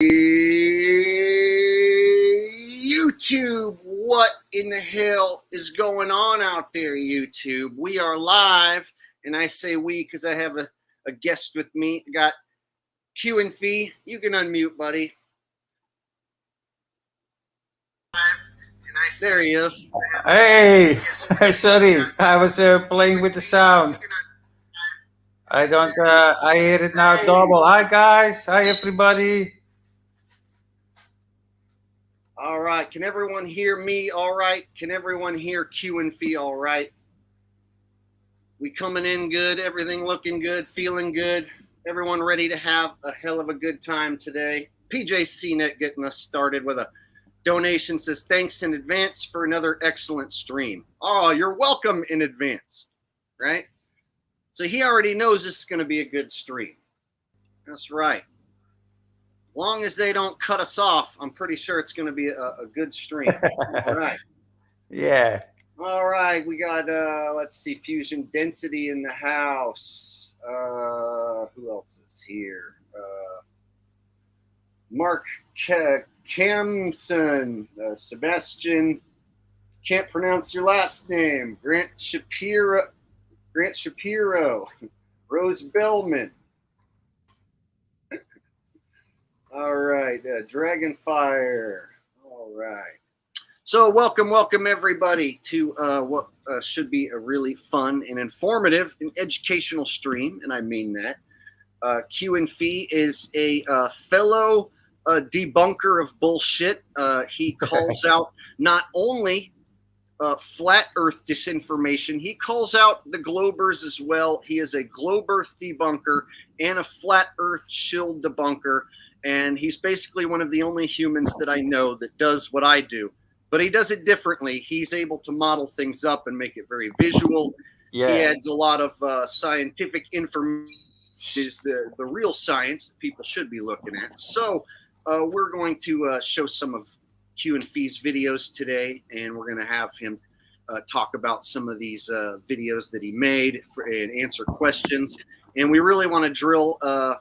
YouTube, what in the hell is going on out there, YouTube? We are live, and I say we because I have a guest with me. I got QNFEE. You can unmute, buddy. There he is. Hey, sorry, I was playing with the sound. I don't, I hear it now double. Hi guys, hi everybody. All right, can everyone hear me all right? Can everyone hear QNFEE all right? We coming in good, everything looking good, feeling good. Everyone ready to have a hell of a good time today. PJ CNET getting us started with a donation, says thanks in advance for another excellent stream. Oh, you're welcome in advance, right? So he already knows this is going to be a good stream. That's right. As long as they don't cut us off, I'm pretty sure it's going to be a good stream. All right. Yeah. All right, we got, let's see, Fusion Density in the house. Who else is here? Mark Camson, Sebastian, can't pronounce your last name. Grant Shapiro, Rose Bellman. All right, Dragonfire. All right. So welcome everybody to what should be a really fun and informative and educational stream, and I mean that. QNFEE is a fellow debunker of bullshit. He calls out not only flat earth disinformation, he calls out the globers as well. He is a globe earth debunker and a flat earth shill debunker, and he's basically one of the only humans that I know that does what I do. But he does it differently. He's able to model things up and make it very visual. Yeah. He adds a lot of scientific information, is the real science that people should be looking at. So we're going to show some of QNFEE's videos today, and we're going to have him talk about some of these videos that he made and answer questions. And we really want to drill the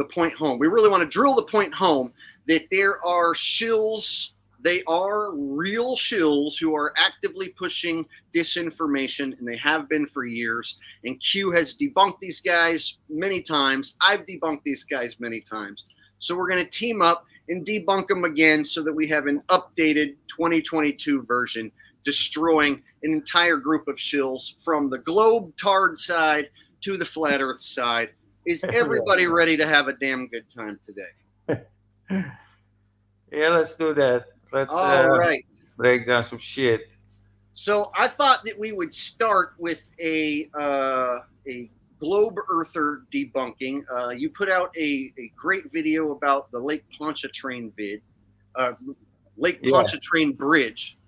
point home. We really want to drill the point home that there are shills, they are real shills who are actively pushing disinformation, and they have been for years. And Q has debunked these guys many times. I've debunked these guys many times. So we're going to team up and debunk them again so that we have an updated 2022 version destroying an entire group of shills from the globe-tard side to the flat earth side. Is everybody ready to have a damn good time today? Yeah, let's do that. Let's right. break down some shit. So I thought that we would start with a globe earther debunking. You put out a great video about the Lake Pontchartrain Lake Pontchartrain Bridge,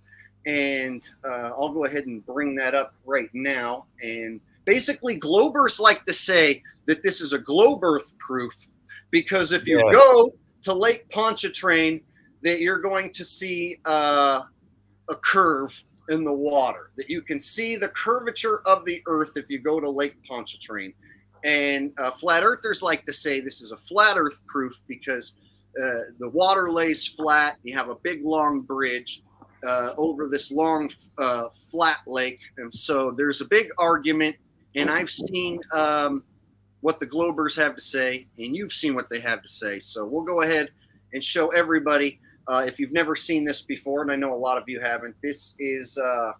and I'll go ahead and bring that up right now. And basically, globers like to say that this is a globe earth proof, because if you go to Lake Pontchartrain, that you're going to see a curve in the water, that you can see the curvature of the earth if you go to Lake Pontchartrain. And flat earthers like to say this is a flat earth proof because the water lays flat. You have a big long bridge over this long flat lake. And so there's a big argument, and I've seen what the globers have to say, and you've seen what they have to say. So we'll go ahead and show everybody. If you've never seen this before, and I know a lot of you haven't, this is from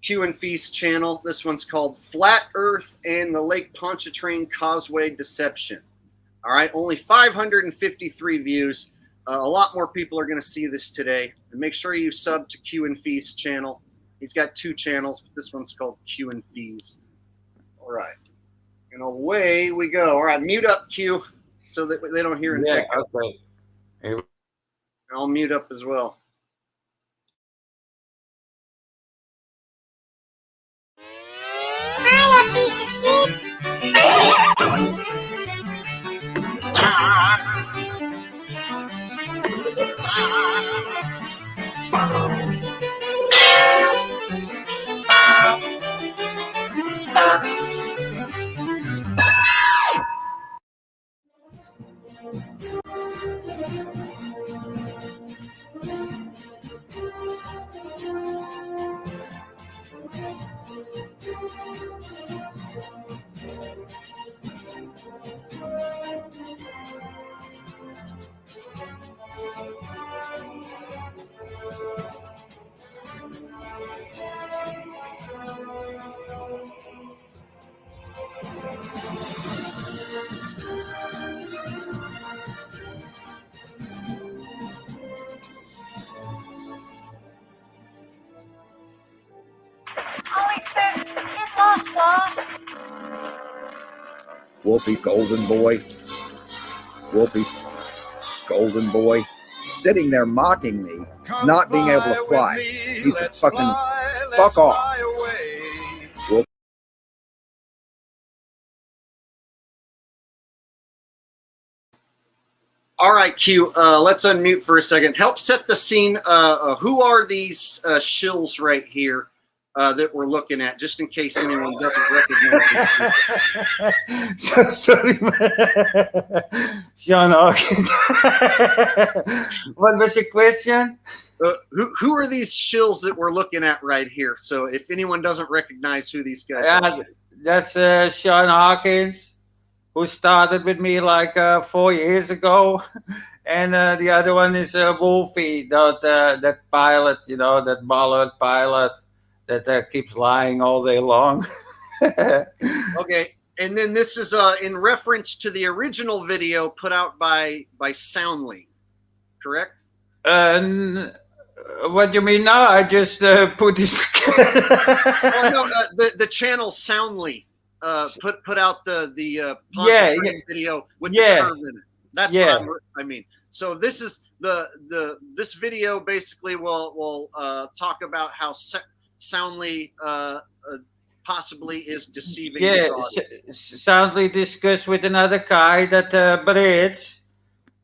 QNFEE's channel. This one's called Flat Earth and the Lake Pontchartrain Causeway Deception. All right, only 553 views. A lot more people are going to see this today. And make sure you sub to QNFEE's channel. He's got 2 channels, but this one's called QNFEE's. All right, and away we go. All right, mute up, Q, so that they don't hear an echo. Okay. I'll mute up as well. Hi, piece of shit. Wolfie Golden Boy. Wolfie Golden Boy. Sitting there mocking me, not being able to fly. He's a fucking fuck off. Wolfie. All right, Q. Let's unmute for a second. Help set the scene. Who are these shills right here that we're looking at, just in case anyone doesn't recognize them? Sorry, Sean Hawkins. What was your question? Who are these shills that we're looking at right here? So if anyone doesn't recognize who these guys are. That's Sean Hawkins, who started with me like 4 years ago. And the other one is Wolfie, that pilot, that bollard pilot that keeps lying all day long. Okay, and then this is in reference to the original video put out by Soundly, correct? What do you mean now? I just put this together. Oh, no, the channel Soundly put out the Ponce Train video with the curve in it. That's what I mean. So this is this video basically will talk about how Soundly possibly is deceiving his audience. Soundly discussed with another guy that BITCHUTE,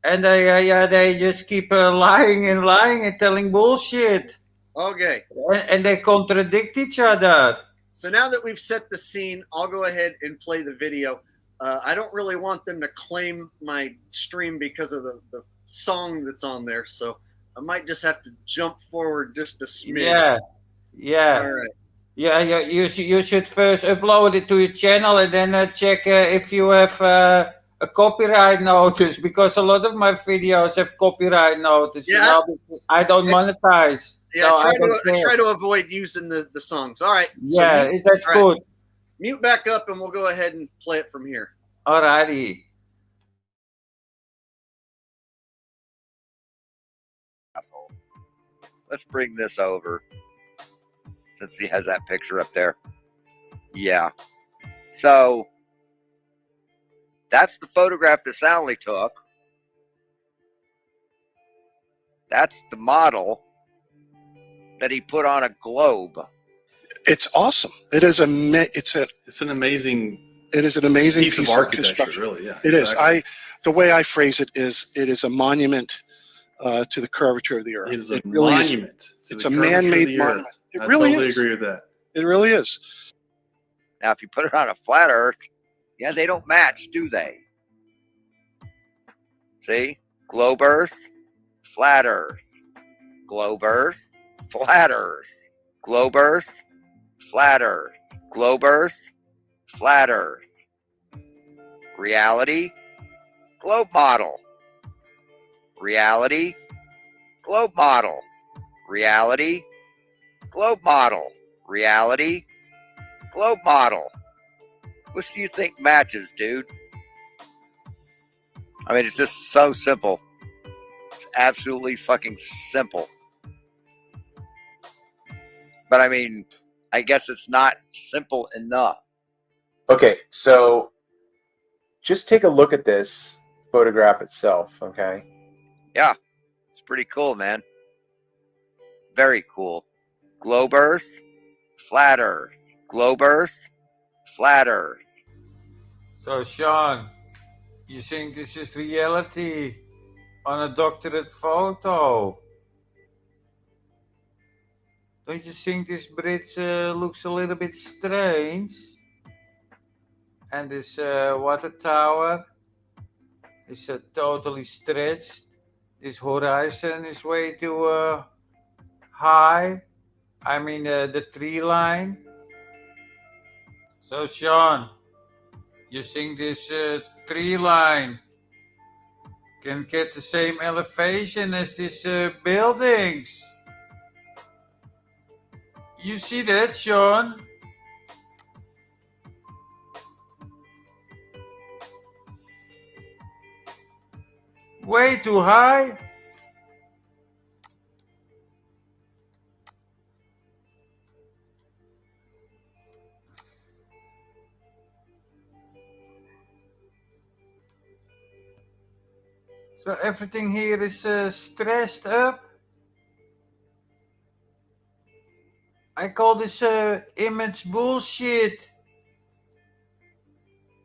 and they just keep lying and telling bullshit. Okay. And they contradict each other. So now that we've set the scene, I'll go ahead and play the video. I don't really want them to claim my stream because of the song that's on there, so I might just have to jump forward just a smidge. Yeah. All right. Yeah. You should first upload it to your channel and then check if you have a copyright notice, because a lot of my videos have copyright notice. Yeah. I don't monetize. Yeah, so I try to avoid using the songs. All right. Yeah, so that's good. Mute back up and we'll go ahead and play it from here. All righty. Let's bring this over, since he has that picture up there. Yeah. So that's the photograph that Soundly took. That's the model that he put on a globe. It's awesome. It is it's an amazing piece of architecture, really. Yeah, it exactly. The way I phrase it is a monument to the curvature of the earth. It is a monument. It's a man-made monument. It really is. I totally agree with that. It really is. Now, if you put it on a flat earth, yeah, they don't match, do they? See? Globe earth, flat earth. Globe earth, flat earth. Globe earth, flat earth. Globe earth, flat earth. Reality, globe model. Reality, globe model. Reality, globe model. Reality, globe model. Which do you think matches, dude? I mean, it's just so simple. It's absolutely fucking simple. But I mean, I guess it's not simple enough. Okay, so just take a look at this photograph itself, okay? Yeah, it's pretty cool, man. Very cool. Globe earth, flat earth. Globe earth, flat earth. So, Sean, you think this is reality on a doctored photo? Don't you think this bridge looks a little bit strange? And this water tower is totally stretched. This horizon is way too high. I mean, the tree line. So, Sean, you think this tree line can get the same elevation as these buildings? You see that, Sean? Way too high? So everything here is stressed up. I call this image bullshit.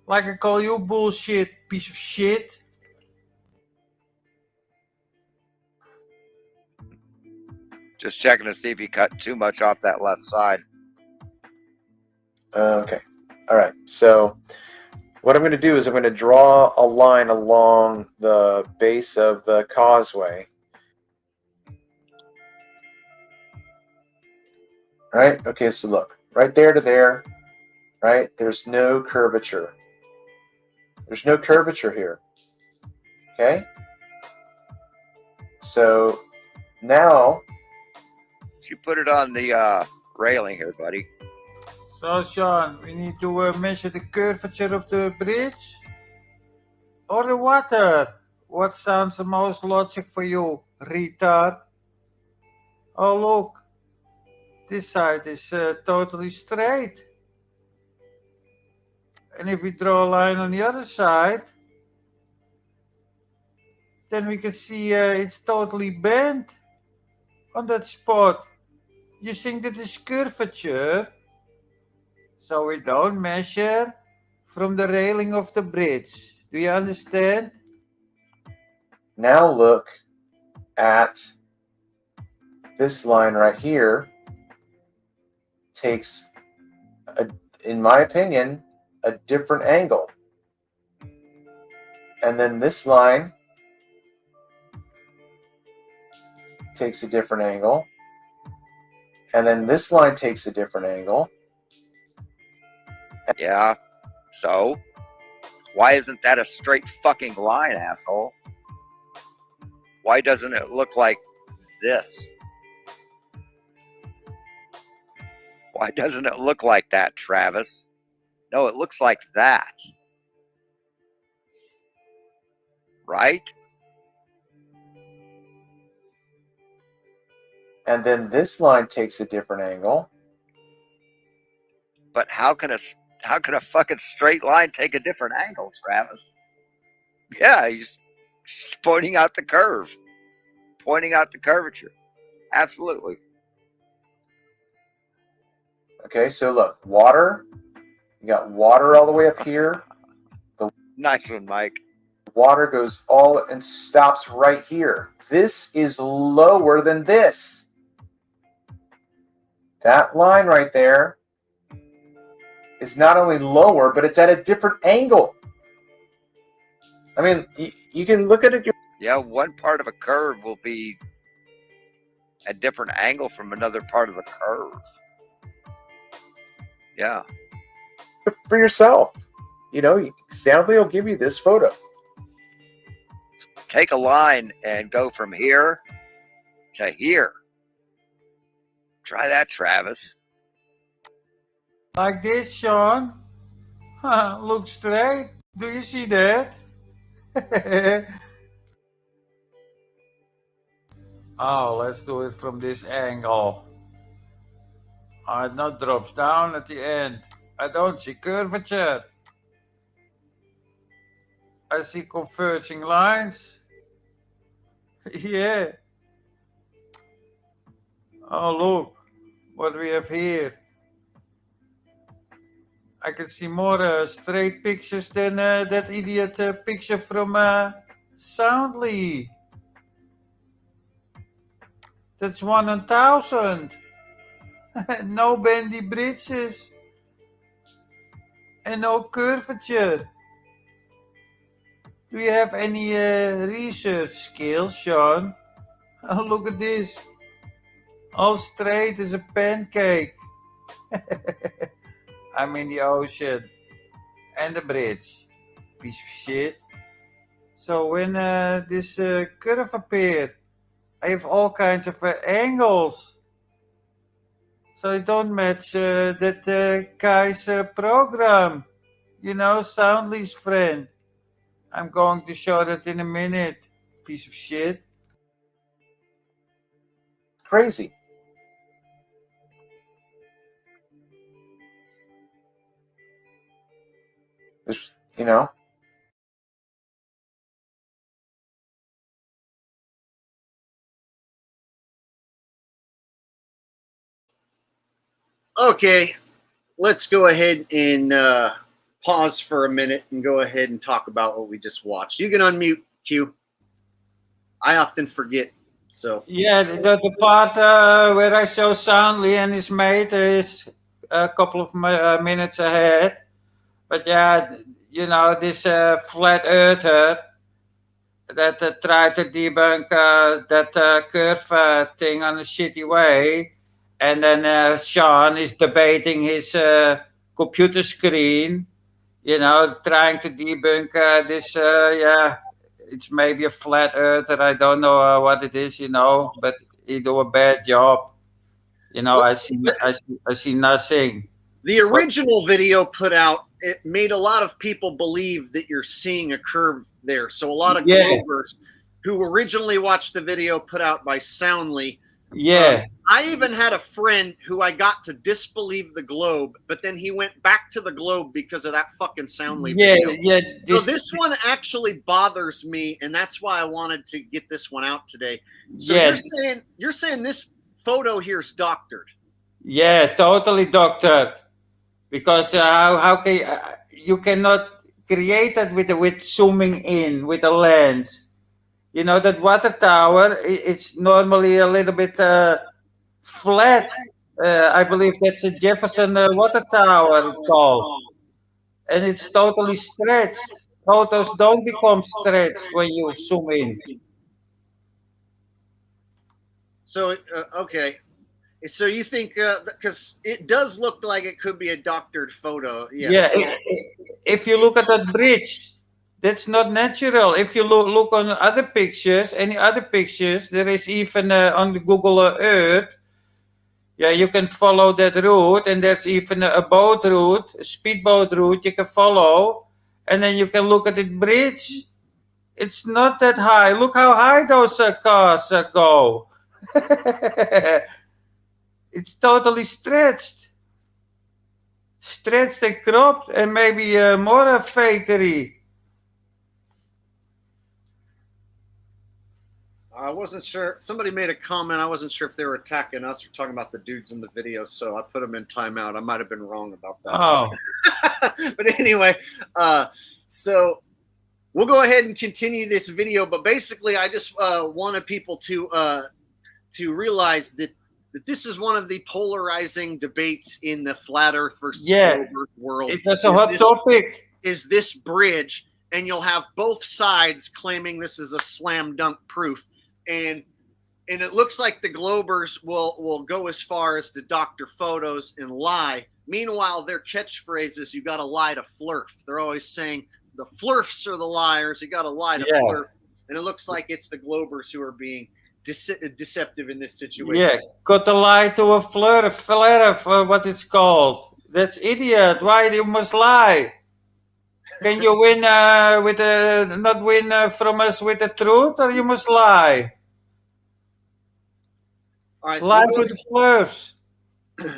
Like I call you bullshit, piece of shit. Just checking to see if you cut too much off that left side. Okay. All right. So what I'm going to do is I'm going to draw a line along the base of the causeway. All right. Okay. So look, right there to there, right? There's no curvature. There's no curvature here. Okay. So now You put it on the railing here, buddy. So Sean, we need to measure the curvature of the bridge or the water. What sounds the most logic for you, retard? Oh look, this side is totally straight. And if we draw a line on the other side, then we can see it's totally bent on that spot. You think that is curvature? So we don't measure from the railing of the bridge. Do you understand? Now look at this line right here. Takes, in my opinion, a different angle. And then this line takes a different angle. And then this line takes a different angle. Yeah. So, why isn't that a straight fucking line, asshole? Why doesn't it look like this? Why doesn't it look like that, Travis? No, it looks like that. Right? And then this line takes a different angle. But how can a fucking straight line take a different angle, Travis? Yeah, he's pointing out the curve, pointing out the curvature. Absolutely. Okay, so look, water. You got water all the way up here. Nice one, Mike. Water goes all and stops right here. This is lower than this. That line right there is not only lower, but it's at a different angle. I mean, you can look at it. Yeah, one part of a curve will be a different angle from another part of the curve. Yeah. For yourself. You know, Stanley will give you this photo. Take a line and go from here to here. Try that, Travis. Like this, Sean. Look straight. Do you see that? Oh, let's do it from this angle. It now drops down at the end. I don't see curvature. I see converging lines. Yeah. Oh, look what we have here. I can see more straight pictures than that idiot picture from Soundly. That's 1 in 1,000. No bendy bridges. And no curvature. Do you have any research skills, Sean? Oh, look at this. All straight as a pancake. I'm in the ocean. And the bridge. Piece of shit. So when this curve appeared, I have all kinds of angles. So it don't match that guy's program. You know, Soundly's friend. I'm going to show that in a minute. Piece of shit. Crazy. You know, Okay, let's go ahead and pause for a minute and go ahead and talk about what we just watched. You can unmute, Q. I often forget, so. Yeah, the part where I show Soundly and his mate is a couple of minutes ahead. But yeah, you know, this flat earther that tried to debunk that curve thing on a shitty way. And then Sean is debating his computer screen, you know, trying to debunk this, yeah, it's maybe a flat earther. I don't know what it is, you know, but he do a bad job. You know, I see nothing. The original video put out, it made a lot of people believe that you're seeing a curve there. So a lot of Globers who originally watched the video put out by Soundly. Yeah. I even had a friend who I got to disbelieve the globe, but then he went back to the globe because of that fucking Soundly video. Yeah. So this one actually bothers me, and that's why I wanted to get this one out today. So you're saying this photo here is doctored? Yeah, totally doctored. Because how can you cannot create it with zooming in with a lens? You know that water tower. It's normally a little bit flat. I believe that's a Jefferson water tower called, and it's totally stretched. Photos don't become stretched when you zoom in. So okay. So you think because it does look like it could be a doctored photo? Yeah. If you look at that bridge, that's not natural. If you look on other pictures, any other pictures, there is even on the Google Earth. Yeah, you can follow that route, and there's even a boat route, a speedboat route you can follow, and then you can look at the bridge. It's not that high. Look how high those cars go. It's totally stretched and cropped, and maybe more fakery. I wasn't sure. Somebody made a comment. I wasn't sure if they were attacking us or talking about the dudes in the video, so I put them in timeout. I might have been wrong about that. Oh. But anyway, so we'll go ahead and continue this video. But basically, I just wanted people to realize that this is one of the polarizing debates in the flat Earth versus globe Earth world. It's a hot topic. Is this bridge, and you'll have both sides claiming this is a slam dunk proof, and it looks like the Globers will go as far as to doctor photos and lie. Meanwhile, their catchphrase is "You got to lie to flurf." They're always saying the flurfs are the liars. You got to lie to flurf, and it looks like it's the Globers who are being deceptive in this situation. Yeah, got to lie to a flurf, what it's called. That's idiot. Why you must lie? Can you win not win from us with the truth, or you must lie? All right, lie to the flurfs.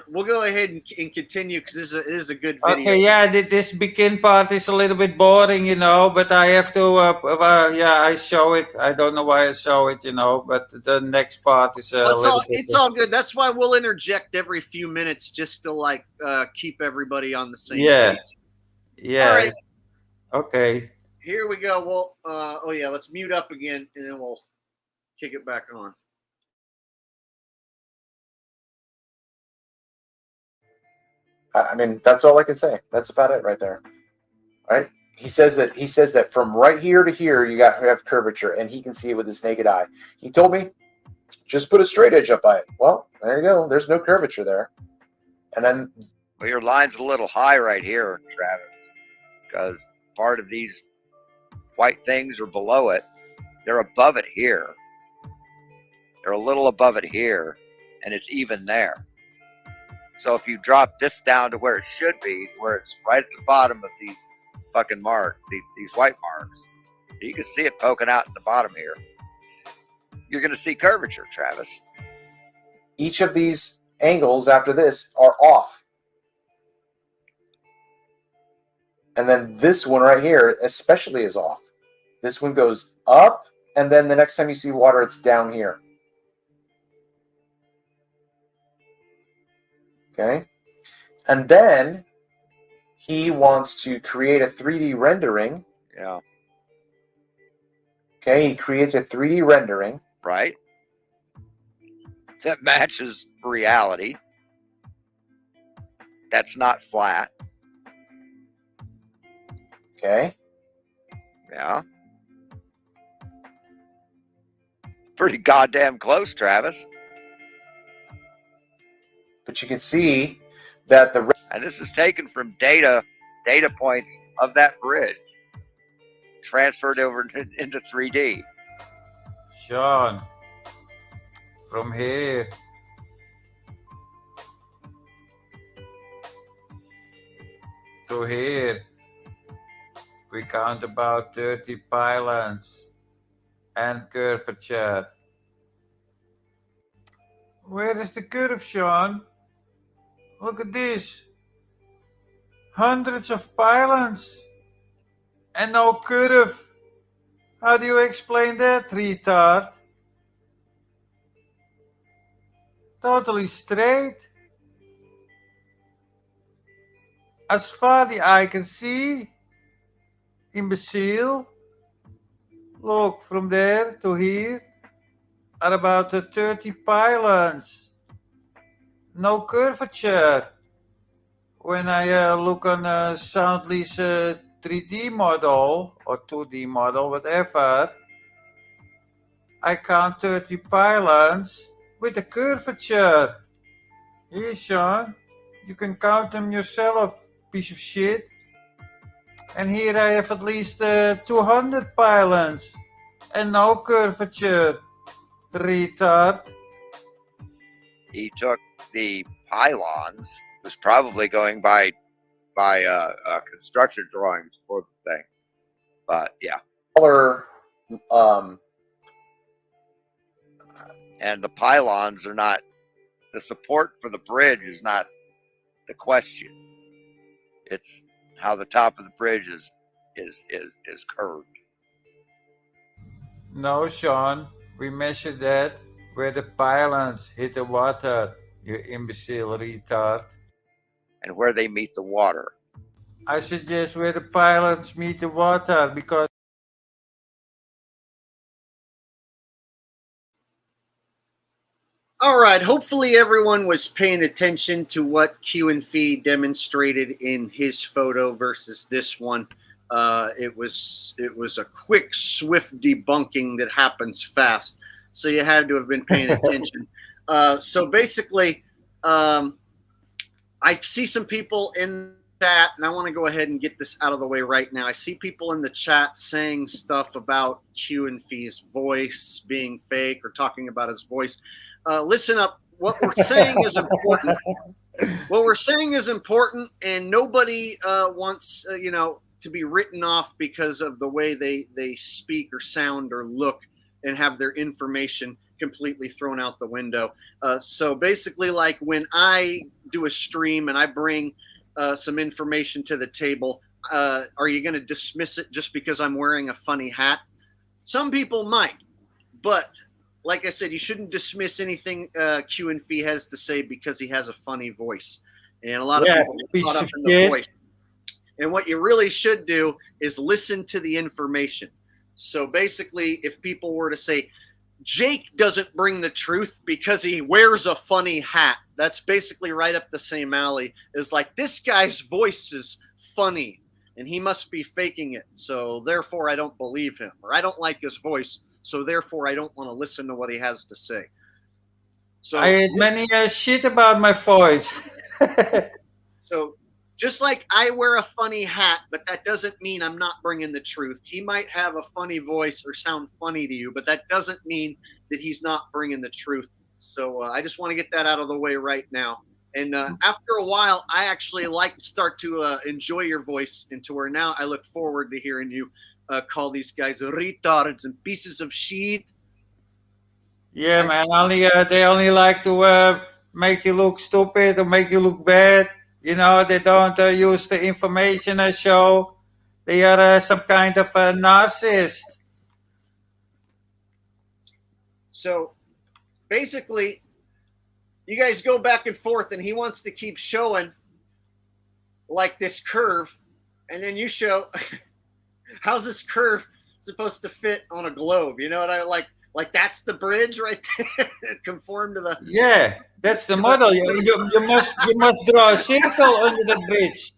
We'll go ahead and continue because this is a good video. Okay, yeah, this begin part is a little bit boring, you know, but I have to, yeah, I show it. I don't know why I show it, you know, but the next part is it's all good. That's why we'll interject every few minutes just to like keep everybody on the same page. Yeah. All right. Okay. Here we go. Well, oh yeah, let's mute up again and then we'll kick it back on. I mean, that's all I can say. That's about it right there. All right. He says that from right here to here, you have curvature, and he can see it with his naked eye. He told me, just put a straight edge up by it. Well, there you go. There's no curvature there. And then, well, your line's a little high right here, Travis, because part of these white things are below it. They're above it here. They're a little above it here, and it's even there. So if you drop this down to where it should be, where it's right at the bottom of these fucking marks, these white marks, you can see it poking out at the bottom here. You're going to see curvature, Travis. Each of these angles after this are off. And then this one right here especially is off. This one goes up, and then the next time you see water, it's down here. Okay? And then he wants to create a 3D rendering. Yeah. Okay, he creates a 3D rendering. Right. That matches reality. That's not flat. Okay. Yeah. Pretty goddamn close, Travis. But you can see that the... And this is taken from data points of that bridge, transferred over into 3D. Sean, from here to here, we count about 30 pylons and curvature. Where is the curve, Sean? Look at this. Hundreds of pylons and no curve. How do you explain that, retard? Totally straight. As far as the eye can see, imbecile. Look, from there to here are about 30 pylons. No curvature. When I look on Soundly's 3D model or 2D model, whatever, I count 30 pylons with a curvature. Here, Sean, you can count them yourself, piece of shit. And here I have at least 200 pylons and no curvature, retard. He took the pylons, was probably going by construction drawings for the thing. But yeah. And the pylons are not, the support for the bridge is not the question. It's how the top of the bridge is curved. No, Sean, we measured that where the pylons hit the water, you imbecile retard. And where they meet the water. I suggest where the pylons meet the water, because All right, hopefully everyone was paying attention to what QNFEE demonstrated in his photo versus this one. It was a quick, swift debunking that happens fast, so you had to have been paying attention. So basically, I see some people in the chat, and I want to go ahead and get this out of the way right now. I see people in the chat saying stuff about QNFEE's voice being fake or talking about his voice. Listen up. What we're saying is important. What we're saying is important, and nobody wants to be written off because of the way they speak or sound or look and have their information completely thrown out the window. So basically, like when I do a stream and I bring some information to the table, are you going to dismiss it just because I'm wearing a funny hat? Some people might, but like I said, you shouldn't dismiss anything QNFEE has to say because he has a funny voice. And a lot of people get caught up in the voice. And what you really should do is listen to the information. So basically, if people were to say, Jake doesn't bring the truth because he wears a funny hat, that's basically right up the same alley. Is like, this guy's voice is funny and he must be faking it. So therefore, I don't believe him, or I don't like his voice. So therefore, I don't want to listen to what he has to say. So I had many shit about my voice. So just like I wear a funny hat, but that doesn't mean I'm not bringing the truth. He might have a funny voice or sound funny to you, but that doesn't mean that he's not bringing the truth. So I just want to get that out of the way right now. And after a while, I actually like to start to enjoy your voice, and to where now I look forward to hearing you call these guys retards and pieces of shit. Yeah, man. They only like to make you look stupid or make you look bad. You know, they don't use the information I show. They are some kind of a narcissist. So basically, you guys go back and forth, and he wants to keep showing like this curve, and then you show how's this curve supposed to fit on a globe? You know what I like? Like that's the bridge right there, conform to the. Yeah, that's the model. You must draw a circle under the bridge.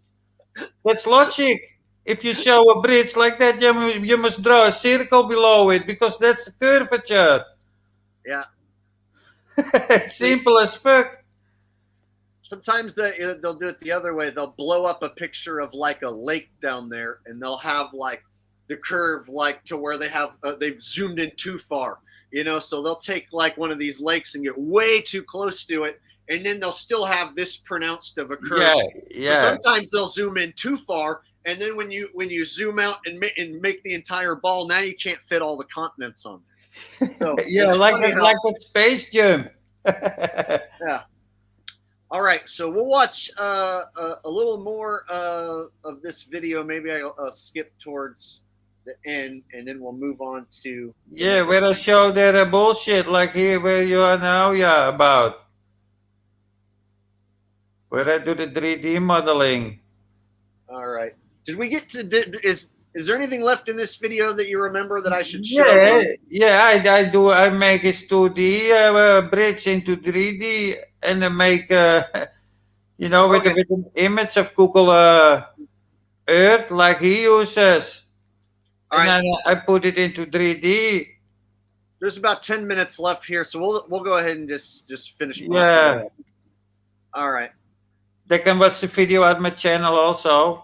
That's logic. If you show a bridge like that, you must draw a circle below it because that's the curvature. Yeah. It's simple as fuck. Sometimes they'll do it the other way. They'll blow up a picture of like a lake down there, and they'll have like the curve like to where they have they've zoomed in too far. You know, so they'll take like one of these lakes and get way too close to it, and then they'll still have this pronounced of a curve. Yeah, yeah. But sometimes they'll zoom in too far, and then when you zoom out and make the entire ball, now you can't fit all the continents on there. So yeah, like that space jump. Yeah. All right, so we'll watch a little more of this video. Maybe I'll skip towards the end, and then we'll move on to. Yeah, where I show that bullshit like here where you are now, yeah, about. Where I do the 3D modeling. All right. Did we get to, is there anything left in this video that you remember that I should show? Yeah, I make a 2D bridge into 3D and I make, you know, with an image of Google Earth like he uses. All and right. then I put it into 3D. There's about 10 minutes left here, so we'll go ahead and just finish. Yeah. All right. They can watch the video at my channel also.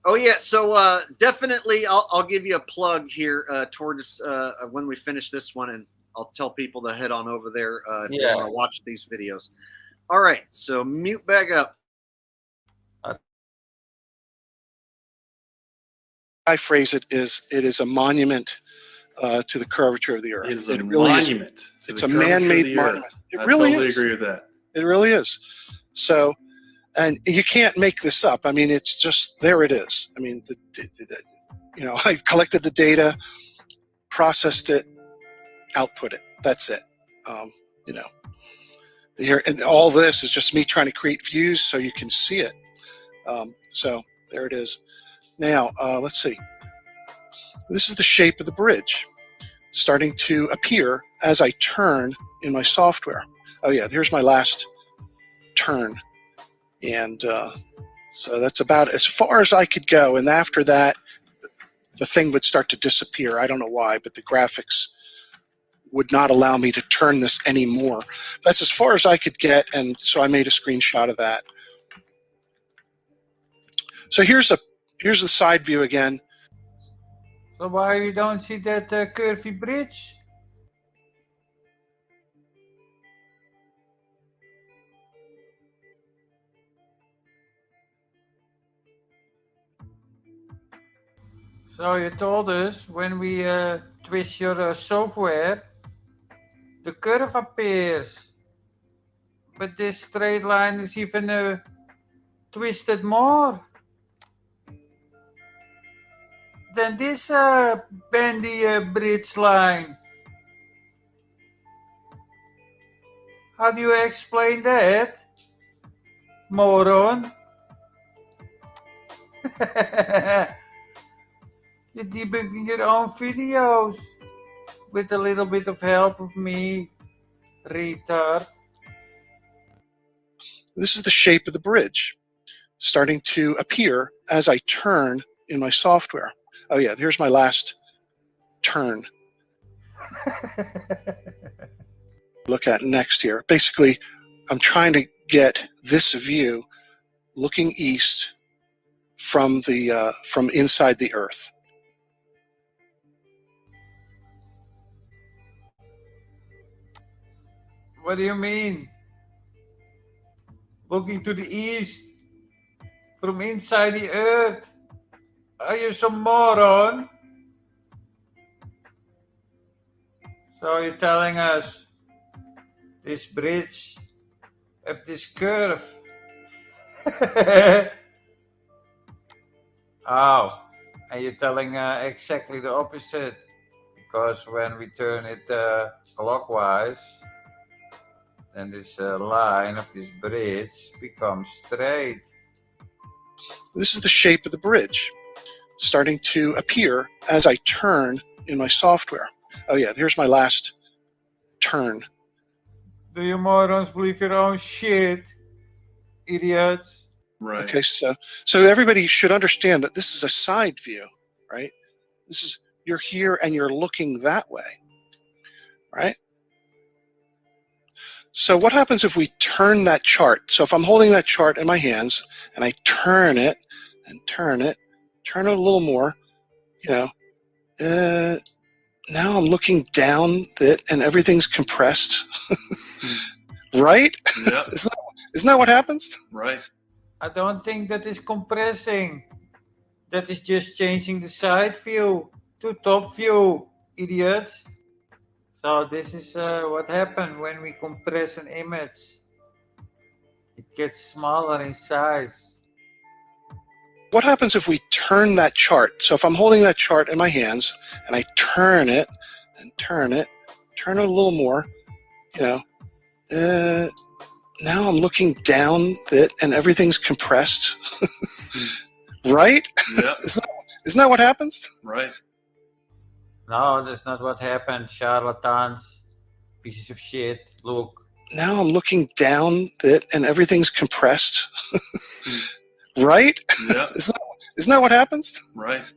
Oh yeah, so definitely I'll give you a plug here towards when we finish this one, and I'll tell people to head on over there if they want to watch these videos. All right, so mute back up. I phrase it is a monument to the curvature of the Earth. It is a really monument. It's a man-made monument. I totally agree with that. It really is. So, and you can't make this up. I mean, it's just there. It is. I mean, you know, I collected the data, processed it, output it. That's it. You know, here and all this is just me trying to create views so you can see it. So there it is. Now, let's see. This is the shape of the bridge starting to appear as I turn in my software. Oh yeah, here's my last turn. And so that's about as far as I could go. And after that, the thing would start to disappear. I don't know why, but the graphics would not allow me to turn this anymore. That's as far as I could get. And so I made a screenshot of that. So here's the side view again. So why you don't see that curvy bridge? So you told us when we twist your software, the curve appears, but this straight line is even twisted more than this bendy bridge line. How do you explain that, moron? You're debugging your own videos with a little bit of help of me, retard. This is the shape of the bridge starting to appear as I turn in my software. Oh yeah, here's my last turn. Look at next here. Basically, I'm trying to get this view looking east from the from inside the Earth. What do you mean? Looking to the east from inside the Earth? Are you some moron? So you're telling us this bridge have this curve? Oh, and you're telling exactly the opposite, because when we turn it clockwise, then this line of this bridge becomes straight. This is the shape of the bridge starting to appear as I turn in my software. Oh yeah, here's my last turn. Do you morons believe your own shit, idiots? Right. Okay, so everybody should understand that this is a side view, right? This is, you're here and you're looking that way, right? So what happens if we turn that chart? So if I'm holding that chart in my hands and I turn it and turn it a little more, you know, now I'm looking down it and everything's compressed, right? Yeah. Isn't that what happens? Right. I don't think that is compressing. That is just changing the side view to top view, idiots. So this is what happens when we compress an image. It gets smaller in size. What happens if we turn that chart? So if I'm holding that chart in my hands and I turn it and turn it a little more, you know, now I'm looking down it and everything's compressed, right? Yeah. Isn't that what happens? Right. No, that's not what happened, charlatans, pieces of shit. Look. Now I'm looking down it and everything's compressed, right? Yeah. Isn't that what happens? Right.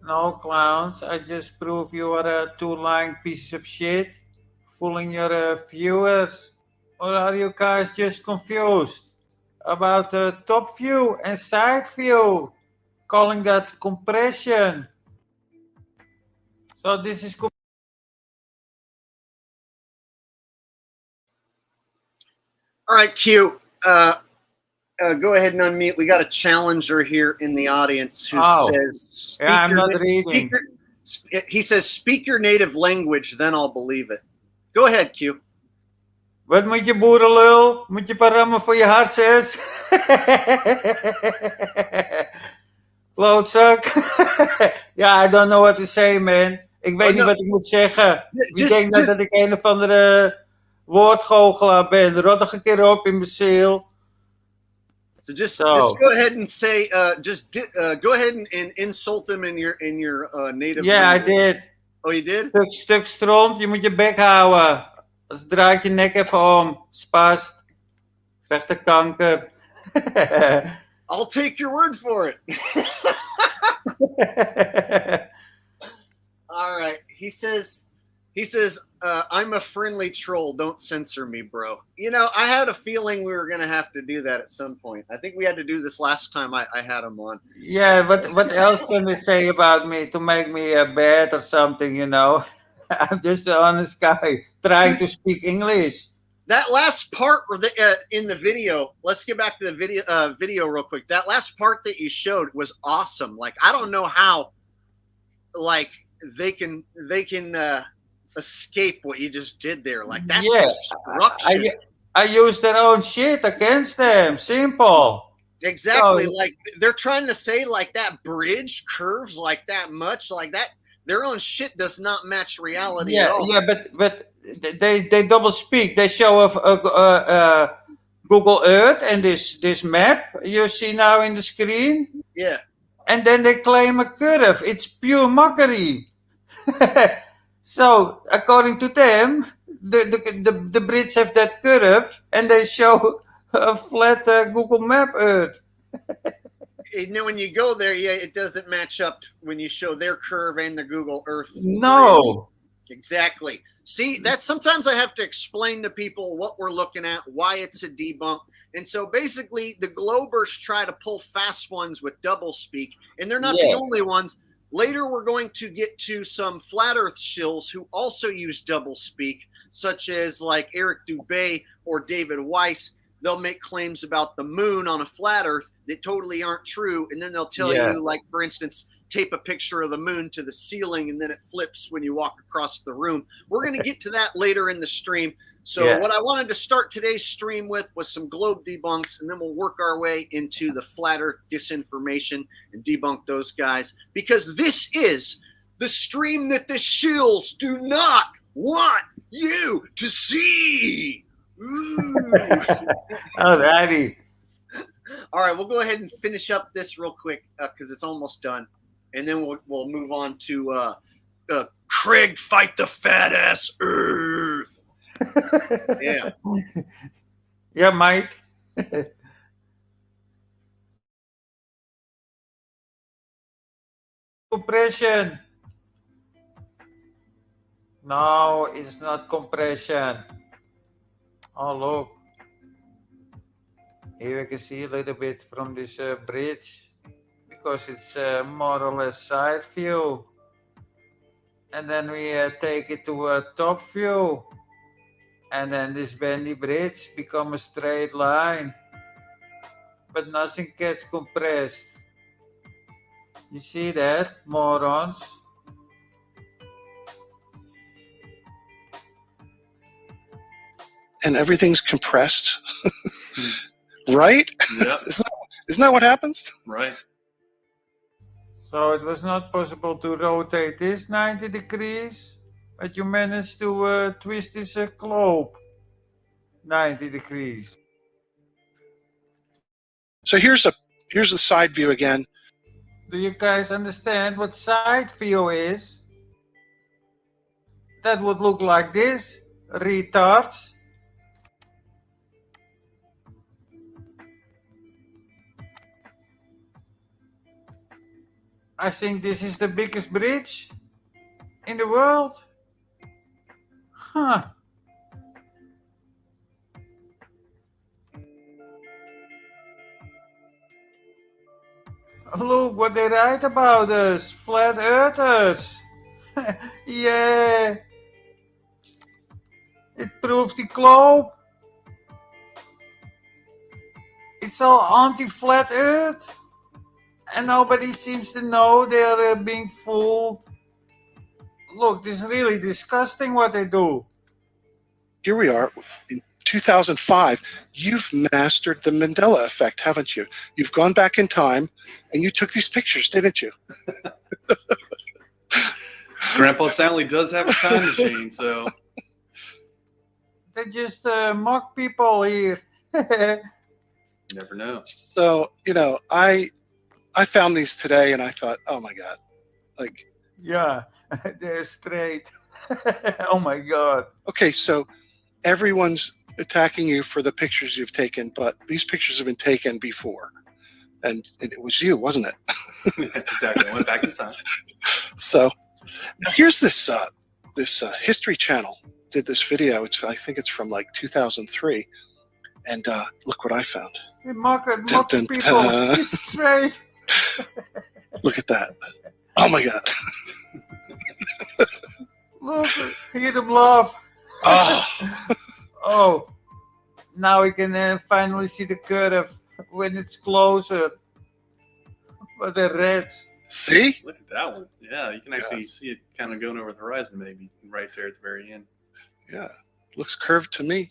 No, clowns, I just prove you are two lying pieces of shit, fooling your viewers. Or are you guys just confused about the top view and side view, calling that compression? So this is All right, Q. Go ahead and unmute. We got a challenger here in the audience who says, yeah, I'm not reading. He says, speak your native language, then I'll believe it. Go ahead, Q. Wat moet je boerenlul? Moet je parammen voor je hartjes? Klootzak. Ja, I don't know what to say, man. Ik weet niet wat ik moet zeggen. Wie denkt dat ik een of andere woordgoochelaar ben? Rot een keer op in mijn ziel. So just go ahead and say, go ahead and insult them in your native language. Yeah, I did. Oh, you did? Stuk stront, je moet je bek houden. Als draait je nek even om. Spast. Krijgt de kanker. I'll take your word for it. All right. He says, I'm a friendly troll. Don't censor me, bro. You know, I had a feeling we were going to have to do that at some point. I think we had to do this last time I had him on. Yeah, what else can they say about me to make me bad or something, you know? I'm just an honest guy trying to speak English. That last part in the video, let's get back to the video real quick. That last part that you showed was awesome. Like, I don't know how, like, they can escape what you just did there. Like, that's destruction. I use their own shit against them. Simple. Exactly. So, like, they're trying to say, like, that bridge curves like that much, like that. Their own shit does not match reality at all. Yeah, but they double speak. They show Google Earth and this map you see now in the screen. Yeah. And then they claim a curve. It's pure mockery. So according to them, the Brits have that curve, and they show a flat Google Map Earth. And then when you go there, it doesn't match up when you show their curve and the Google Earth. No. Bridge. Exactly. See, that's sometimes I have to explain to people what we're looking at, why it's a debunk. And so basically the Globers try to pull fast ones with doublespeak, and they're not the only ones. Later, we're going to get to some flat earth shills who also use doublespeak, such as like Eric Dubé or David Weiss. They'll make claims about the moon on a flat earth that totally aren't true. And then they'll tell you, like, for instance, tape a picture of the moon to the ceiling and then it flips when you walk across the room. We're going to get to that later in the stream. So what I wanted to start today's stream with was some globe debunks, and then we'll work our way into the flat earth disinformation and debunk those guys, because this is the stream that the shills do not want you to see. Alrighty. All right, we'll go ahead and finish up this real quick because it's almost done, and then we'll move on to Craig fight the fat ass Earth. Yeah. Yeah, Mike. Compression. No, it's not compression. Oh, look. Here we can see a little bit from this bridge because it's more or less side view. And then we take it to a top view. And then this bendy bridge become a straight line. But nothing gets compressed. You see that, morons? And everything's compressed, right? Yeah. Isn't that what happens? Right. So it was not possible to rotate this 90 degrees, but you managed to twist this globe 90 degrees. So here's the side view again. Do you guys understand what side view is? That would look like this, retards. I think this is the biggest bridge in the world. Huh. Look what they write about us, flat earthers. Yeah. It proves the globe. It's all anti-flat earth. And nobody seems to know they're being fooled. Look, this is really disgusting what they do. Here we are in 2005. You've mastered the Mandela effect, haven't you? You've gone back in time and you took these pictures, didn't you? Grandpa Stanley does have a time machine, so. They just mock people here. You never know. So, you know, I found these today and I thought, oh my God, like. Yeah, they're straight. Oh my God. Okay, so everyone's attacking you for the pictures you've taken, but these pictures have been taken before. And it was you, wasn't it? Exactly. I went back in time. So now here's this History Channel did this video. I think it's from like 2003. And look what I found. They mock Dun, people. dun. Straight. Look at that. Oh my God. Look, hear them laugh. Oh. Oh, now we can finally see the curve when it's closer. But the reds. See? Look at that one. Yeah, you can actually see it kind of going over the horizon, maybe right there at the very end. Yeah, looks curved to me.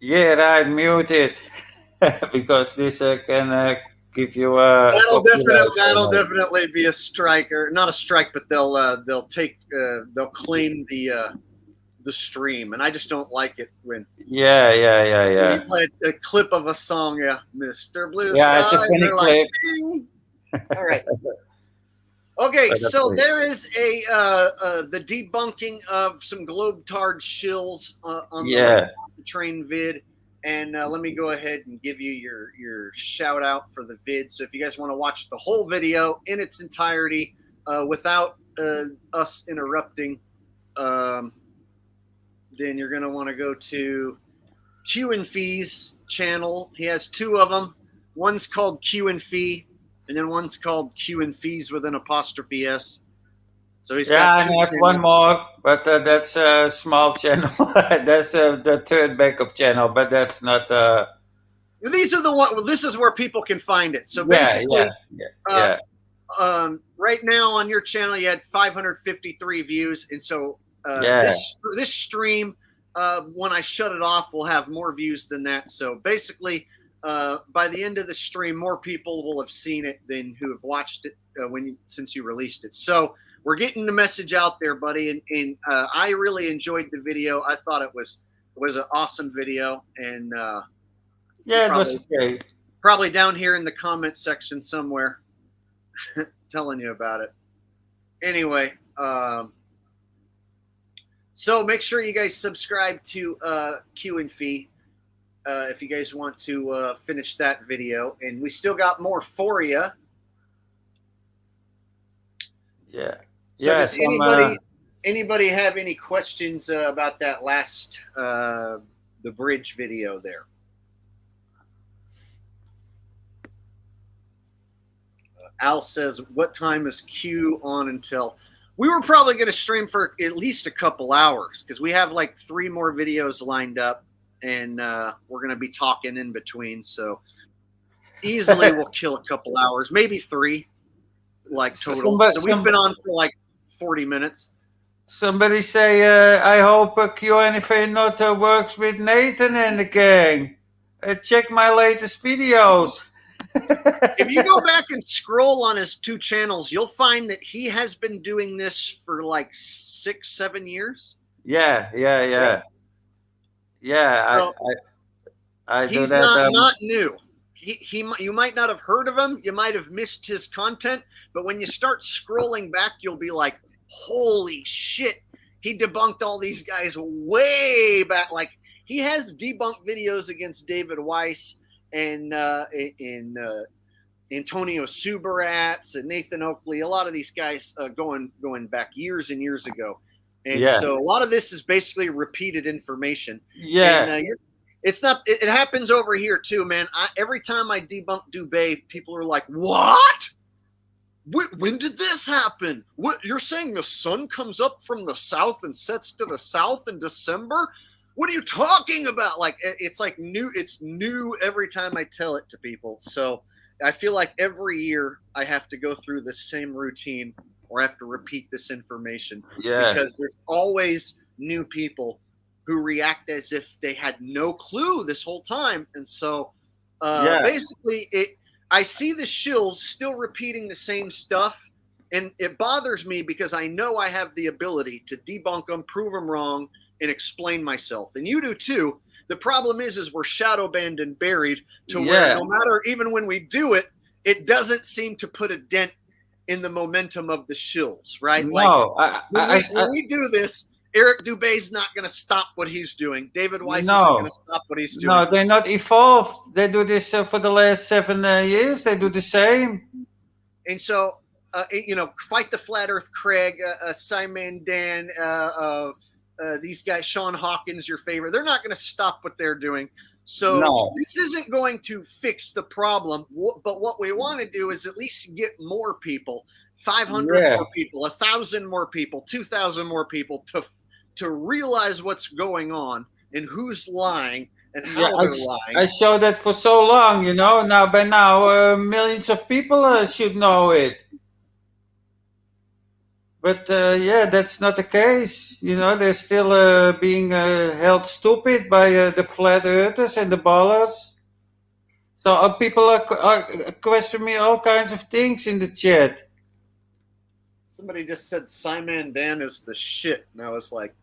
Yeah, right, mute it. Because this can give you a. That'll definitely be a strike, or not a strike, but they'll claim the stream, and I just don't like it when. Yeah. You play a clip of a song, yeah, Mr. Blue Yeah, Sky. it's a funny clip. Like, all right. Okay, so there is the debunking of some globetard shills on the train vid. And let me go ahead and give you your shout out for the vid. So if you guys want to watch the whole video in its entirety without us interrupting, then you're going to want to go to QNFEE's channel. He has two of them. One's called QNFEE, and then one's called QNFEEs with an apostrophe S. So he's got two I have channels. one more, but that's a small channel. That's the third backup channel, but that's not. These are the one. Well, this is where people can find it. So basically, right now on your channel, you had 553 views, and so this stream, when I shut it off, will have more views than that. So basically, by the end of the stream, more people will have seen it than who have watched it. since you released it. So we're getting the message out there, buddy. And I really enjoyed the video. I thought it was an awesome video. And yeah, it was okay. Probably down here in the comment section somewhere, telling you about it. Anyway, so make sure you guys subscribe to QNFEE if you guys want to finish that video. And we still got more for you. Yeah. So does anybody have any questions about that last the bridge video there? Al says, what time is Q on until? We were probably going to stream for at least a couple hours because we have like 3 more videos lined up, and we're going to be talking in between. So easily we'll kill a couple hours, maybe 3, like total. So we've been on for like 40 minutes. Somebody say, I hope QNFEE not works with Nathan and the gang. Check my latest videos. If you go back and scroll on his 2 channels, you'll find that he has been doing this for like 6-7 years. Yeah. So I do he's that. not new. You might not have heard of him. You might have missed his content, but when you start scrolling back, you'll be like, holy shit. He debunked all these guys way back. Like, he has debunked videos against David Weiss and Antonio Subarats and Nathan Oakley, a lot of these guys going back years and years ago. And so a lot of this is basically repeated information. Yeah. And, it happens over here too, man. Every time I debunk Dubé, people are like, what? When did this happen? What, you're saying the sun comes up from the south and sets to the south in December? What are you talking about? Like, it's like new. It's new every time I tell it to people. So I feel like every year I have to go through the same routine or I have to repeat this information. Yes. Because there's always new people who react as if they had no clue this whole time. And so basically I see the shills still repeating the same stuff. And it bothers me because I know I have the ability to debunk them, prove them wrong, and explain myself. And you do too. The problem is we're shadow banned and buried to where no matter, even when we do it, it doesn't seem to put a dent in the momentum of the shills, right? No, like when we do this, Eric Dubé's not going to stop what he's doing. David Weiss isn't going to stop what he's doing. No, they're not evolved. They do this for the last 7 years. They do the same. And so, Fight the Flat Earth Craig, Simon Dan, these guys, Sean Hawkins, your favorite, they're not going to stop what they're doing. So this isn't going to fix the problem. But what we want to do is at least get more people, 500 more people, 1,000 more people, 2,000 more people to realize what's going on and who's lying and how they're lying. I showed that for so long, Now by now, millions of people should know it. But that's not the case. They're still being held stupid by the flat earthers and the ballers. So people are questioning me all kinds of things in the chat. Somebody just said Simon Dan is the shit. And I was like,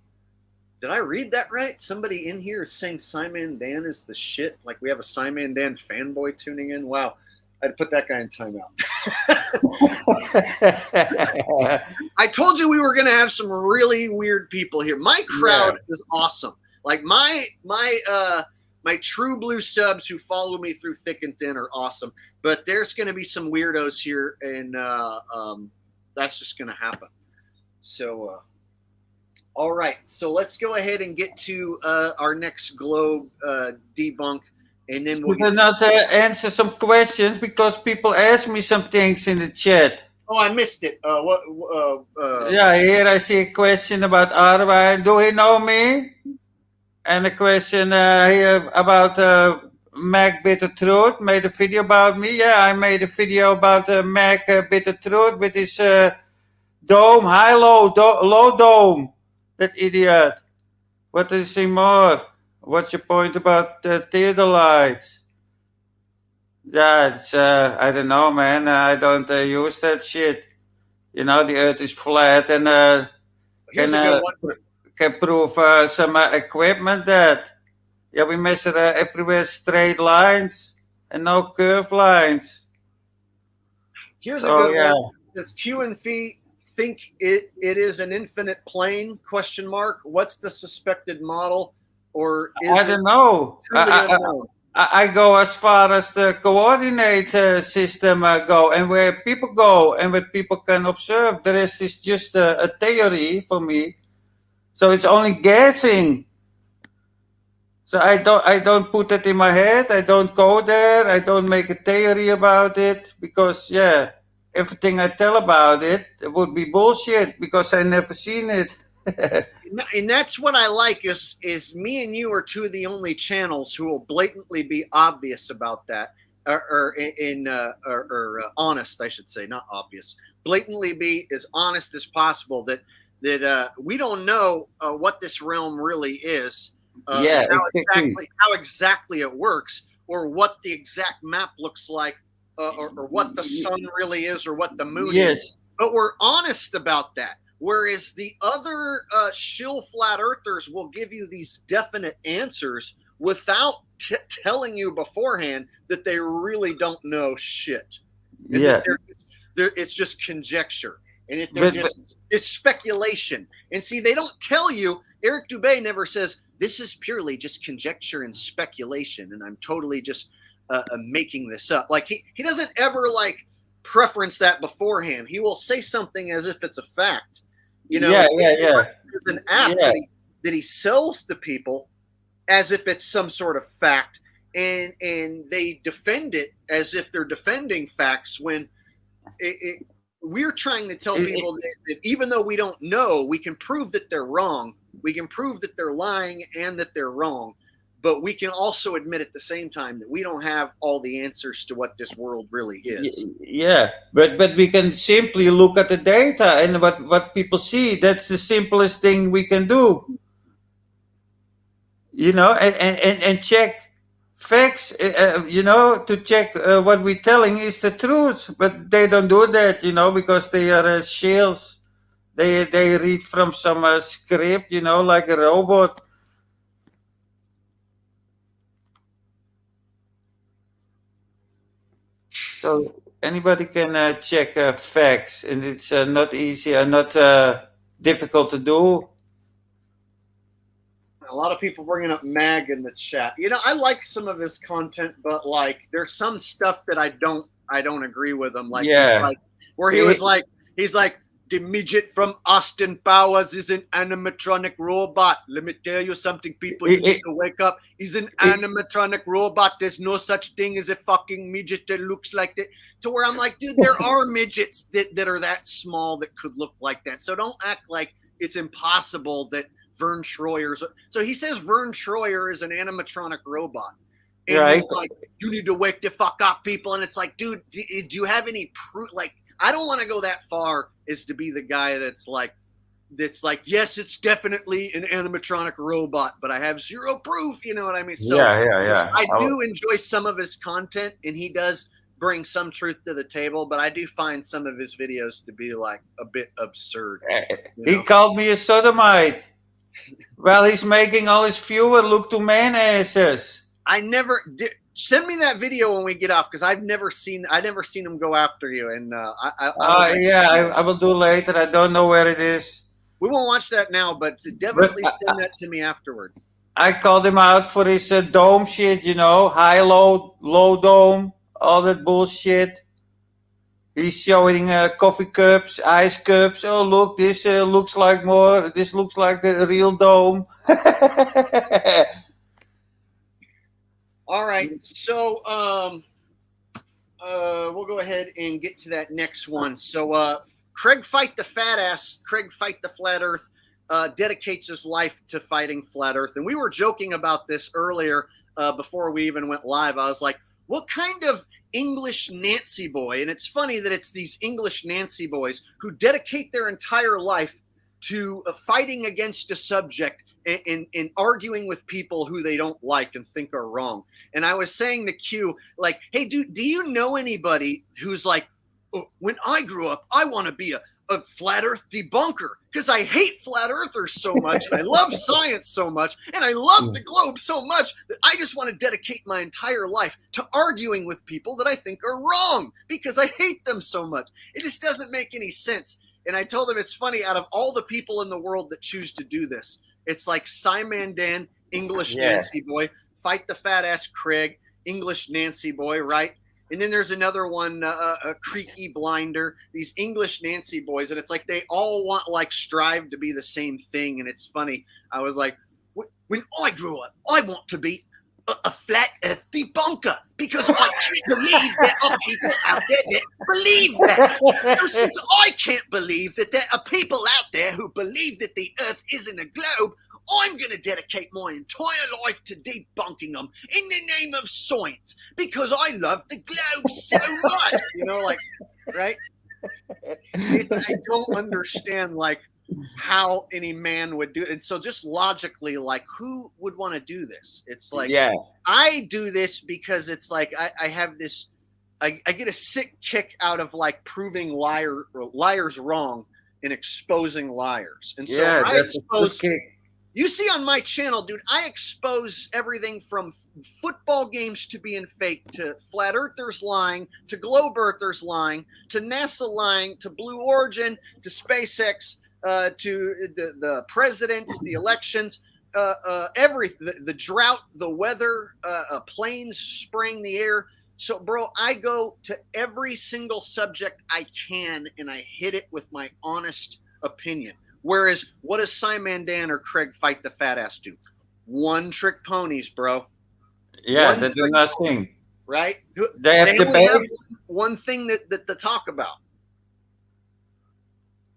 did I read that right? Somebody in here is saying Simon Dan is the shit. Like we have a Simon Dan fanboy tuning in. Wow. I'd put that guy in timeout. I told you we were going to have some really weird people here. My crowd is awesome. Like my true blue subs who follow me through thick and thin are awesome. But there's going to be some weirdos here, and that's just going to happen. So, all right. So let's go ahead and get to our next globe debunk. And then we cannot answer some questions because people ask me some things in the chat. Oh, I missed it. Here I see a question about Arwijn. Do he know me? And a question here about Mac BITCHUTE made a video about me. Yeah, I made a video about Mac BITCHUTE with his dome, low dome. That idiot. What is he more? What's your point about the theodolites? Yeah, it's I don't know, man. I don't use that shit. You know, the Earth is flat, and Here's can a good one. can prove some equipment that we measure everywhere straight lines and no curved lines. Here's a So good yeah, one. Does QNFEE think it is an infinite plane? Question mark. What's the suspected model, or I is it don't know. truly unknown? I go as far as the coordinate system go, and where people go and where people can observe. The rest is just a theory for me. So it's only guessing. So I don't put it in my head. I don't go there. I don't make a theory about it because everything I tell about it would be bullshit because I never seen it. And that's what I like is me and you are two of the only channels who will blatantly be obvious about that, or honest, I should say, not obvious. Blatantly be as honest as possible that we don't know what this realm really is, Yeah, and how exactly it works, or what the exact map looks like, or what the sun really is, or what the moon is. But we're honest about that. Whereas the other shill flat earthers will give you these definite answers without telling you beforehand that they really don't know shit. And that it's just conjecture. And it's speculation. And see, they don't tell you. Eric Dubé never says, this is purely just conjecture and speculation, and I'm totally just making this up. Like, he doesn't ever, like, preference that beforehand. He will say something as if it's a fact. You know, there's an app that he sells to people as if it's some sort of fact, and they defend it as if they're defending facts when we're trying to tell people that even though we don't know, we can prove that they're wrong. We can prove that they're lying and that they're wrong. But we can also admit at the same time that we don't have all the answers to what this world really is. Yeah, but we can simply look at the data and what people see. That's the simplest thing we can do. You know, and check facts. You know, to check what we're telling is the truth. But they don't do that, you know, because they are shills. They read from some script, you know, like a robot. So anybody can check facts, and it's not easy and not difficult to do. A lot of people bringing up Mag in the chat. You know, I like some of his content, but like there's some stuff that I don't agree with him. Like, he's like, the midget from Austin Powers is an animatronic robot. Let me tell you something, people. You need to wake up. He's an animatronic robot. There's no such thing as a fucking midget that looks like that. To where I'm like, dude, there are midgets that are that small that could look like that. So don't act like it's impossible that Vern Troyer's. So he says Vern Troyer is an animatronic robot. And he's like, you need to wake the fuck up, people. And it's like, dude, do you have any proof? Like, I don't want to go that far as to be the guy that's like, yes, it's definitely an animatronic robot, but I have zero proof. You know what I mean? So I do enjoy some of his content, and he does bring some truth to the table, but I do find some of his videos to be like a bit absurd. He called me a sodomite. Well, he's making all his viewers look to man asses. I never did. Send me that video when we get off, because I've never seen him go after you, and I will do later. I don't know where it is. We won't watch that now, but definitely send that to me afterwards. I called him out for his dome shit, you know, high, low dome, all that bullshit. He's showing coffee cups, ice cups. Oh, look, this looks like the real dome. All right, so we'll go ahead and get to that next one. So Craig Fight the Fat Ass, Craig Fight the Flat Earth, dedicates his life to fighting flat Earth. And we were joking about this earlier before we even went live. I was like, what kind of English Nancy boy? And it's funny that it's these English Nancy boys who dedicate their entire life to fighting against a subject in arguing with people who they don't like and think are wrong. And I was saying to Q, like, hey, dude, do you know anybody who's like, oh, when I grew up, I want to be a flat earth debunker because I hate flat earthers so much and I love science so much and I love the globe so much that I just want to dedicate my entire life to arguing with people that I think are wrong because I hate them so much. It just doesn't make any sense. And I told him it's funny, out of all the people in the world that choose to do this, it's like Simon Dan, English Nancy boy, Fight the Fat Ass Craig, English Nancy boy, right? And then there's another one, a Creaky Blinder, these English Nancy boys. And it's like they all want, like, strive to be the same thing. And it's funny. I was like, when I grew up, I want to be a flat earth debunker because I can't believe there are people out there that believe that. So since I can't believe that there are people out there who believe that the earth isn't a globe, I'm going to dedicate my entire life to debunking them in the name of science because I love the globe so much. You know, like, right? I don't understand, like, how any man would do it. And so just logically, like, who would want to do this? It's like, I do this because it's like I have this, I get a sick kick out of, like, proving liars wrong and exposing liars. And so I expose. You see on my channel, dude, I expose everything from football games to being fake, to flat earthers lying, to globe earthers lying, to NASA lying, to Blue Origin, to SpaceX, to the presidents, the elections, everything, the drought, the weather, planes spraying the air. So, bro, I go to every single subject I can, and I hit it with my honest opinion. Whereas, what does Simon Dan or Craig Fight the Fat Ass do? One trick ponies, bro. Yeah, they do nothing. Right? They only have one thing that to talk about.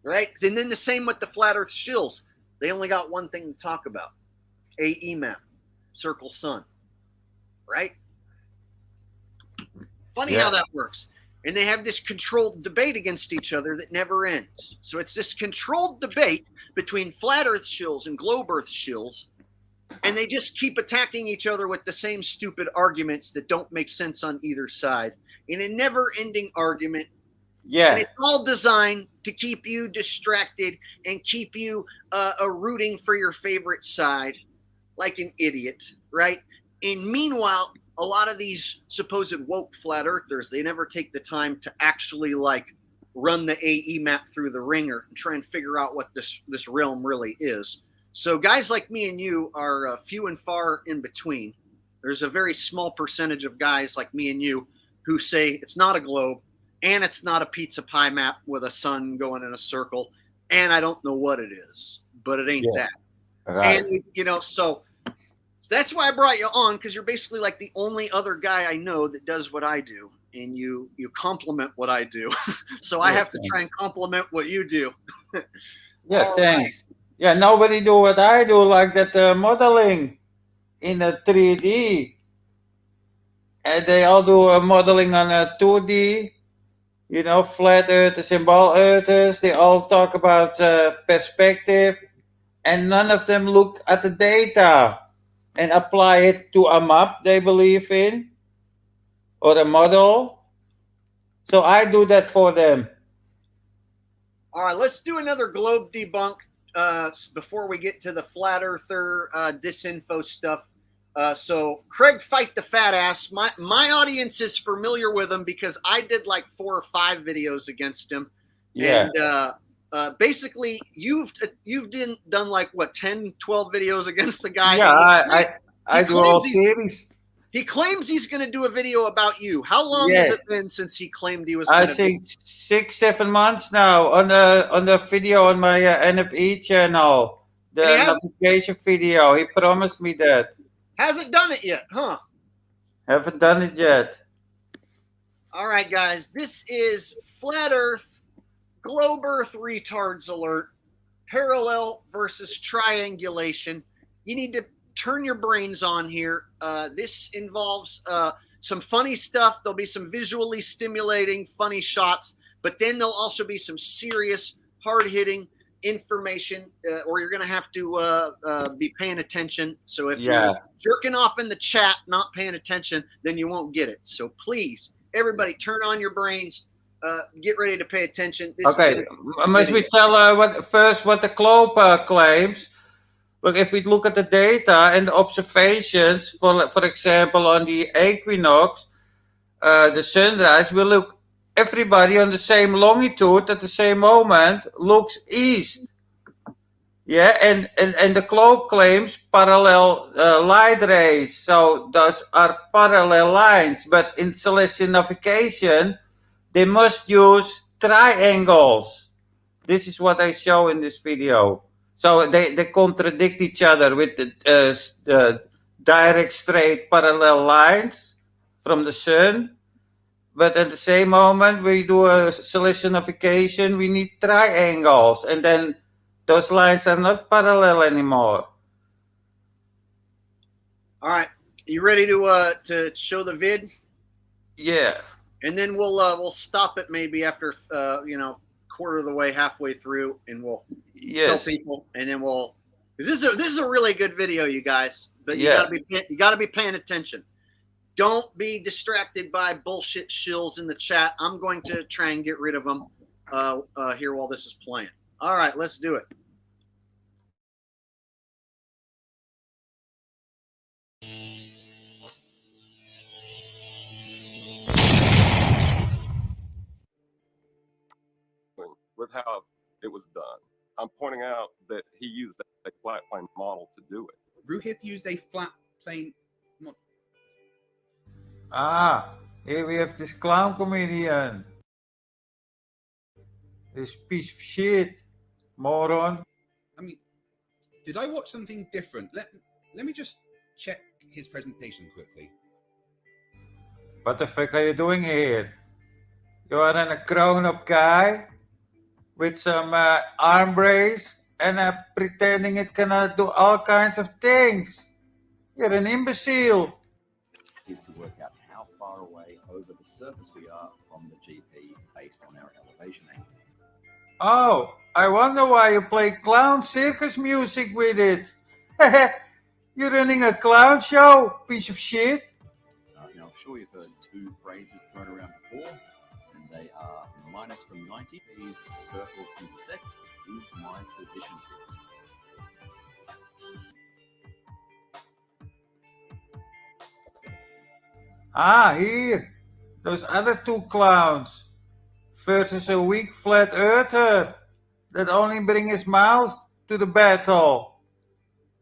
Right? And then the same with the Flat Earth Shills. They only got one thing to talk about. AE map. Circle sun. Right? Funny how that works. And they have this controlled debate against each other that never ends. So it's this controlled debate between flat earth shills and globe earth shills. And they just keep attacking each other with the same stupid arguments that don't make sense on either side. In a never-ending argument. Yeah. And it's all designed to keep you distracted and keep you rooting for your favorite side like an idiot, right? And meanwhile, a lot of these supposed woke flat earthers, they never take the time to actually, like, run the AE map through the ringer and try and figure out what this realm really is. So guys like me and you are few and far in between. There's a very small percentage of guys like me and you who say it's not a globe and it's not a pizza pie map with a sun going in a circle and I don't know what it is, but it ain't that. Right. And, you know, so that's why I brought you on, because you're basically like the only other guy I know that does what I do, and you compliment what I do. So I have to try and compliment what you do. Yeah, thanks. Right. Yeah, nobody do what I do, like that modeling in a 3D. And they all do modeling on a 2D. You know, flat earthers and ball earthers. They all talk about perspective, and none of them look at the data and apply it to a map they believe in or a model. So I do that for them. All right, let's do another globe debunk before we get to the flat earther disinfo stuff. So Craig Fight the Fat Ass, my audience is familiar with him because I did like 4 or 5 videos against him. Yeah. And basically you've done like what, 10, 12 videos against the guy. Yeah, I do all series. He claims he's going to do a video about you. How long has it been since he claimed he was going to? I think 6-7 months now on the video on my NFE channel, the notification video. He promised me that. Hasn't done it yet, huh? Haven't done it yet. All right, guys. This is Flat Earth, Globe Earth Retards Alert, Parallel versus Triangulation. You need to turn your brains on here. This involves some funny stuff. There'll be some visually stimulating, funny shots, but then there'll also be some serious, hard-hitting, information, or you're going to have to be paying attention. So if you're jerking off in the chat, not paying attention, then you won't get it. So please, everybody, turn on your brains. Get ready to pay attention. Okay, must we tell what the globe claims? Look, if we look at the data and the observations, for example, on the equinox, the sunrise, we look, everybody on the same longitude at the same moment looks east. Yeah, and the globe claims parallel light rays, so those are parallel lines. But in celestial navigation, they must use triangles. This is what I show in this video. So they contradict each other with the direct, straight, parallel lines from the sun. But at the same moment, we do a celestial navigation, we need triangles. And then those lines are not parallel anymore. All right. You ready to show the vid? Yeah. And then we'll stop it maybe after quarter of the way, halfway through, and we'll tell people, and then we'll, because this is a really good video, you guys. But you gotta be paying attention. Don't be distracted by bullshit shills in the chat. I'm going to try and get rid of them here while this is playing. All right, let's do it. With how it was done, I'm pointing out that he used a flat plane model to do it. Ruhif used a flat plane. Here we have this clown comedian. This piece of shit, moron. I mean, did I watch something different? Let me just check his presentation quickly. What the fuck are you doing here? You are a grown-up guy with some arm brace and pretending it cannot do all kinds of things. You're an imbecile. Is to work out how far away over the surface we are from the GP based on our elevation angle. Oh, I wonder why you play clown circus music with it. You're running a clown show, piece of shit. I'm sure you've heard two phrases thrown around before, and they are minus from 90. These circles intersect is my position fixed. Here. Those other two clowns versus a weak flat earther that only bring his mouth to the battle.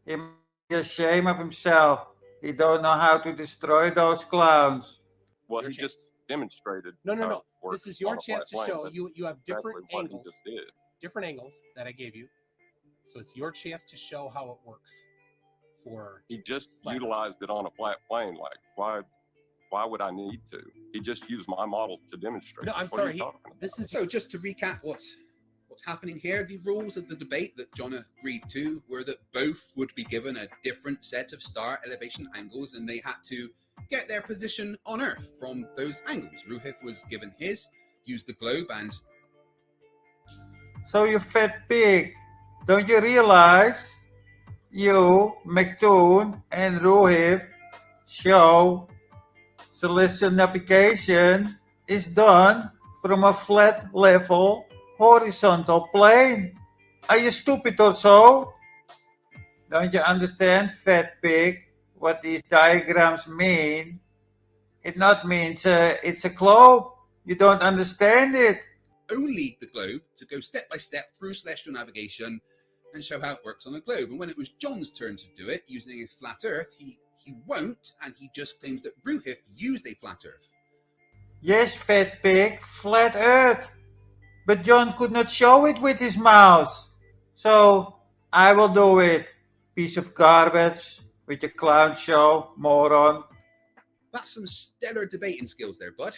He must be ashamed of himself. He don't know how to destroy those clowns. Well, he just demonstrated. No. This is your chance to show. You have different angles. Different angles that I gave you. So it's your chance to show how it works. He just utilized it on a flat plane. Like, why would I need to? He just used my model to demonstrate. No, I'm sorry. So just to recap what's happening here, the rules of the debate that John agreed to were that both would be given a different set of star elevation angles, and they had to get their position on Earth from those angles. Ruhif was given his, used the globe, and... So you fat pig, don't you realize you, McToon, and Ruhif show celestial navigation is done from a flat, level, horizontal plane. Are you stupid or so? Don't you understand, fat pig, what these diagrams mean? It not means it's a globe. You don't understand it. Only the globe to go step by step through celestial navigation and show how it works on a globe. And when it was John's turn to do it using a flat Earth, he won't, and he just claims that Ruhif used a flat Earth. Yes, fat pig, flat Earth. But John could not show it with his mouth. So I will do it. Piece of garbage with your clown show, moron. That's some stellar debating skills there, bud.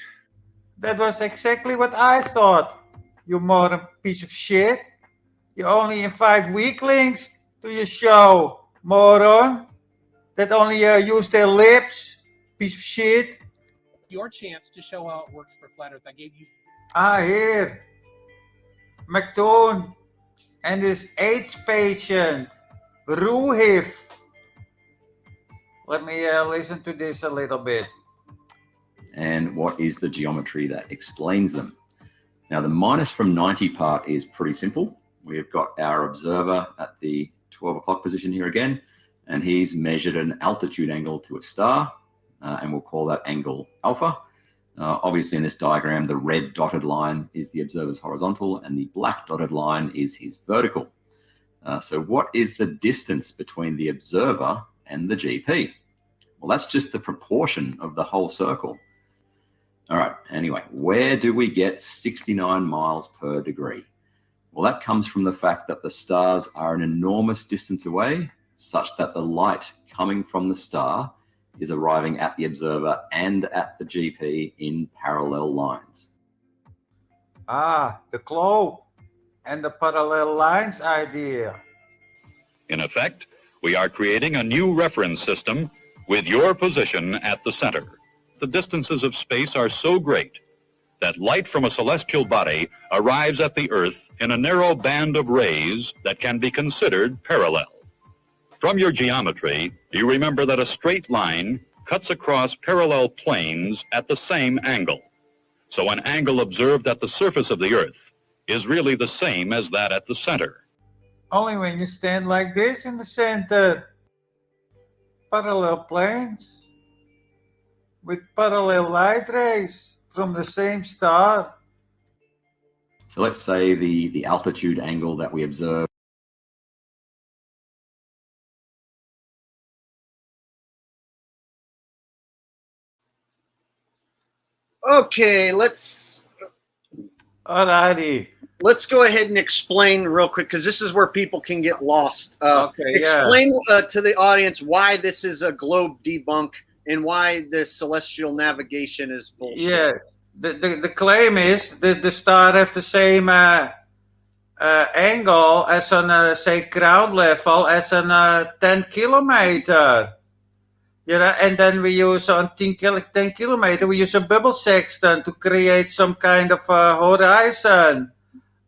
That was exactly what I thought, you moron piece of shit. You only invite weaklings to your show, moron. That only use their lips, piece of shit. Your chance to show how it works for flat Earth. I gave you. Here. McToon, and this AIDS patient, Ruhif. Let me listen to this a little bit. And what is the geometry that explains them? Now, the minus from 90 part is pretty simple. We've got our observer at the 12 o'clock position here again, and he's measured an altitude angle to a star, and we'll call that angle alpha. Obviously, in this diagram, the red dotted line is the observer's horizontal, and the black dotted line is his vertical. So what is the distance between the observer and the GP? Well, that's just the proportion of the whole circle. All right, anyway, where do we get 69 miles per degree? Well, that comes from the fact that the stars are an enormous distance away, such that the light coming from the star is arriving at the observer and at the GP in parallel lines. Ah, the globe and the parallel lines idea. In effect, we are creating a new reference system with your position at the center. The distances of space are so great that light from a celestial body arrives at the Earth in a narrow band of rays that can be considered parallel. From your geometry, you remember that a straight line cuts across parallel planes at the same angle. So an angle observed at the surface of the Earth is really the same as that at the center. Only when you stand like this in the center. Parallel planes with parallel light rays from the same star. So let's say the altitude angle that we observe. Okay, let's go ahead and explain real quick, because this is where people can get lost. Explain to the audience why this is a globe debunk and why the celestial navigation is bullshit. Yeah, the claim is that the star have the same angle as on say ground level as on 10 kilometer. You know, and then we use on 10 kilometer, we use a bubble sextant to create some kind of horizon.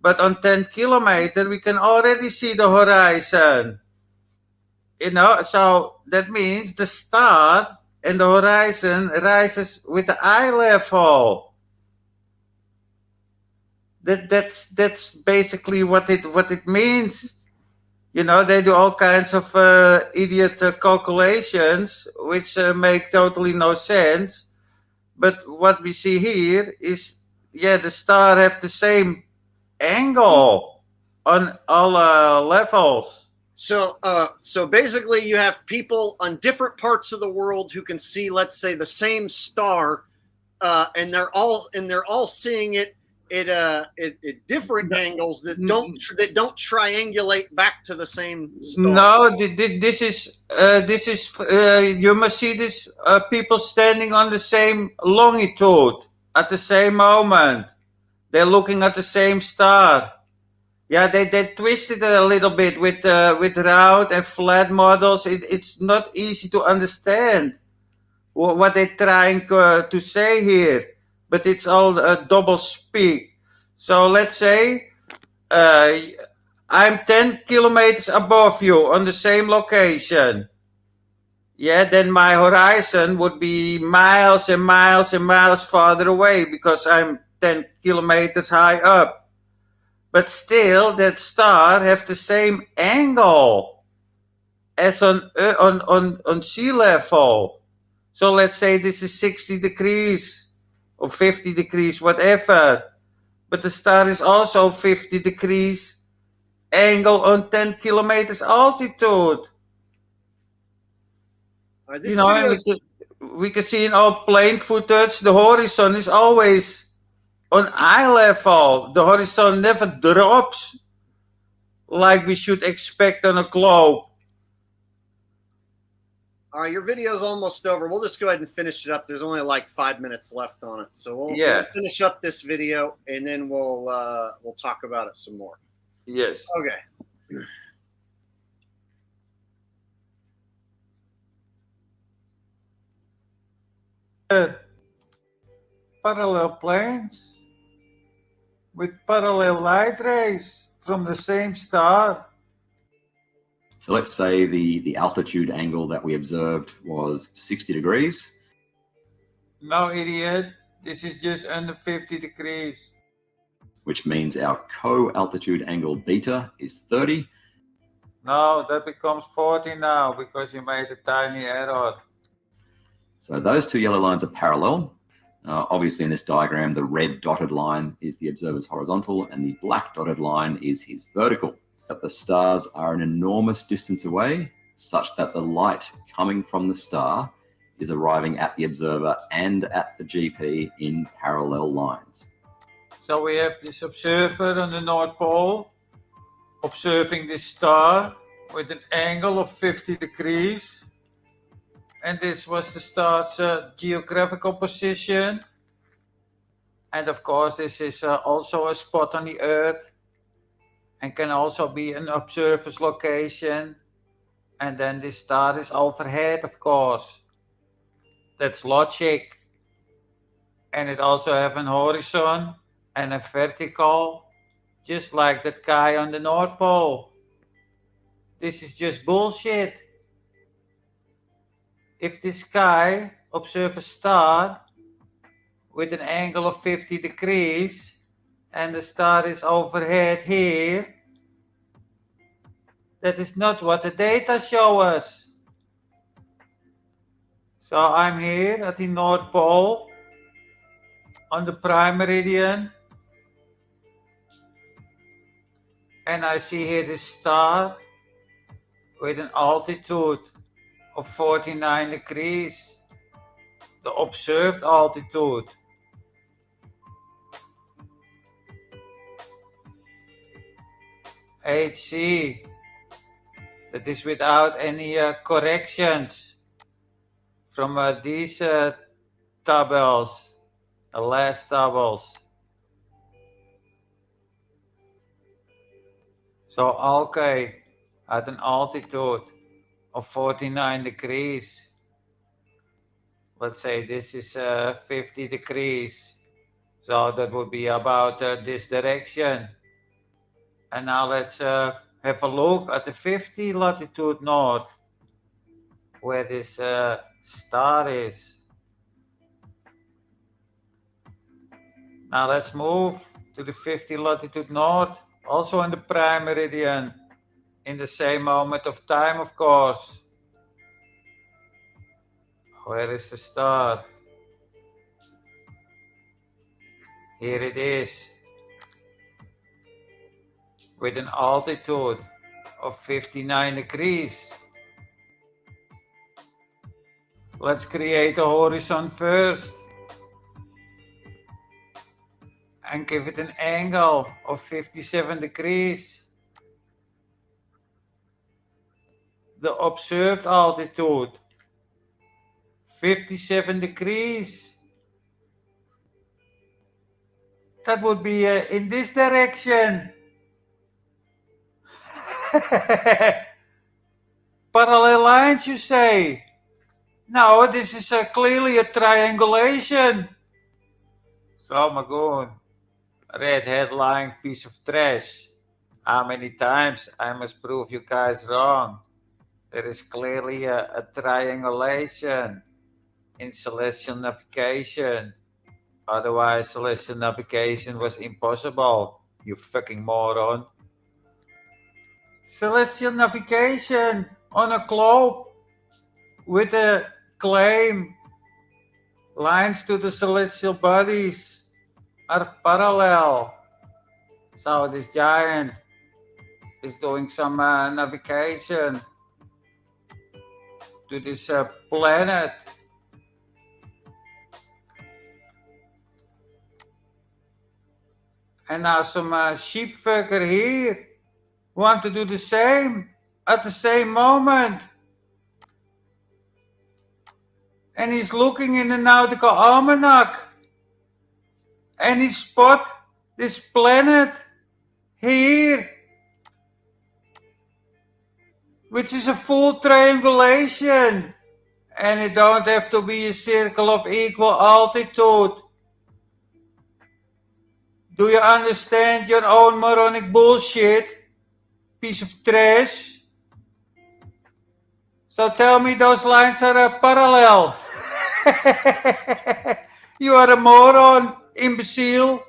But on 10 kilometer, we can already see the horizon. You know, so that means the star and the horizon rises with the eye level. That's basically what it means. You know, they do all kinds of idiot calculations, which make totally no sense. But what we see here is, yeah, the star have the same angle on all levels. So basically, you have people on different parts of the world who can see, let's say, the same star, and they're all seeing it at different angles that don't triangulate back to the same star. No, this is you must see this people standing on the same longitude at the same moment. They're looking at the same star. Yeah, they twisted it a little bit with round and flat models. It's not easy to understand what they're trying to say here, but it's all double speak. So let's say I'm 10 kilometers above you on the same location. Yeah, then my horizon would be miles and miles and miles farther away because I'm 10 kilometers high up. But still, that star have the same angle as on sea level. So let's say this is 60 degrees or 50 degrees, whatever. But the star is also 50 degrees angle on 10 kilometers altitude. You know, we can see in all plane footage, the horizon is always on eye level. The horizon never drops like we should expect on a globe. All right, your video is almost over. We'll just go ahead and finish it up. There's only like 5 minutes left on it, so we'll finish up this video and then we'll talk about it some more. Yes. Okay. Parallel planes with parallel light rays from the same star. So let's say the altitude angle that we observed was 60 degrees. No, idiot. This is just under 50 degrees. Which means our co-altitude angle beta is 30. No, that becomes 40 now because you made a tiny error. So those two yellow lines are parallel. Obviously in this diagram, the red dotted line is the observer's horizontal and the black dotted line is his vertical. But the stars are an enormous distance away, such that the light coming from the star is arriving at the observer and at the GP in parallel lines. So we have this observer on the North Pole observing this star with an angle of 50 degrees. And this was the star's geographical position. And of course, this is also a spot on the Earth and can also be an observer's location. And then this star is overhead, of course. That's logic. And it also have an horizon and a vertical, just like that guy on the North Pole. This is just bullshit. If this guy observes a star with an angle of 50 degrees and the star is overhead here, that is not what the data show us. So I'm here at the North Pole on the prime meridian, and I see here this star with an altitude of 49 degrees, the observed altitude. HC, that is without any corrections from these tables, the last tables. So okay, at an altitude of 49 degrees, let's say this is 50 degrees, so that would be about this direction. And now let's have a look at the 50 latitude north, where this star is. Now let's move to the 50 latitude north, also in the prime meridian, in the same moment of time, of course. Where is the star? Here it is, with an altitude of 59 degrees. Let's create a horizon first and give it an angle of 57 degrees. The observed altitude, 57 degrees. That would be in this direction. Parallel lines, you say? No, this is clearly a triangulation. So, Magoon, red headline, piece of trash. How many times I must prove you guys wrong? There is clearly a triangulation in celestial navigation. Otherwise, celestial navigation was impossible, you fucking moron. Celestial navigation on a globe with a claim lines to the celestial bodies are parallel. So this giant is doing some navigation to this planet. And now some sheepfucker here want to do the same at the same moment. And he's looking in the nautical almanac and he spot this planet here, which is a full triangulation, and it don't have to be a circle of equal altitude. Do you understand your own moronic bullshit? Piece of trash. So tell me those lines are parallel. You are a moron, imbecile.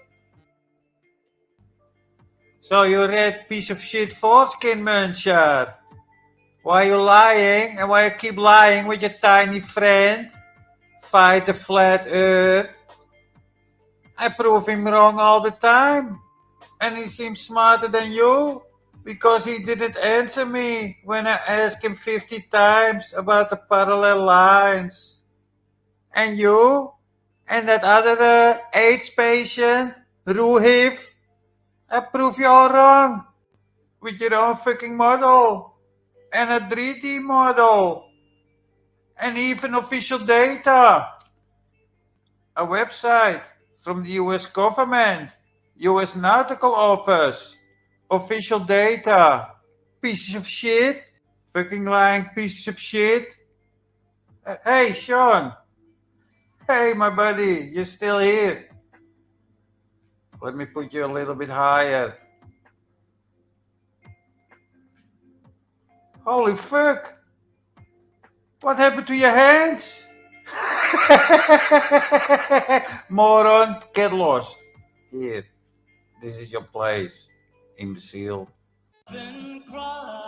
So you red piece of shit foreskin muncher. Why you lying and why you keep lying with your tiny friend? Fight the flat earth. I prove him wrong all the time. And he seems smarter than you because he didn't answer me when I asked him 50 times about the parallel lines. And you? And that other AIDS patient, Ruhiv? I prove you all wrong with your own fucking model and a 3D model and even official data. A website from the US government, US Nautical Office, official data. Pieces of shit, fucking lying pieces of shit. Hey, Sean. Hey, my buddy, you're still here. Let me put you a little bit higher. Holy fuck! What happened to your hands? Moron, get lost. Here, this is your place, imbecile.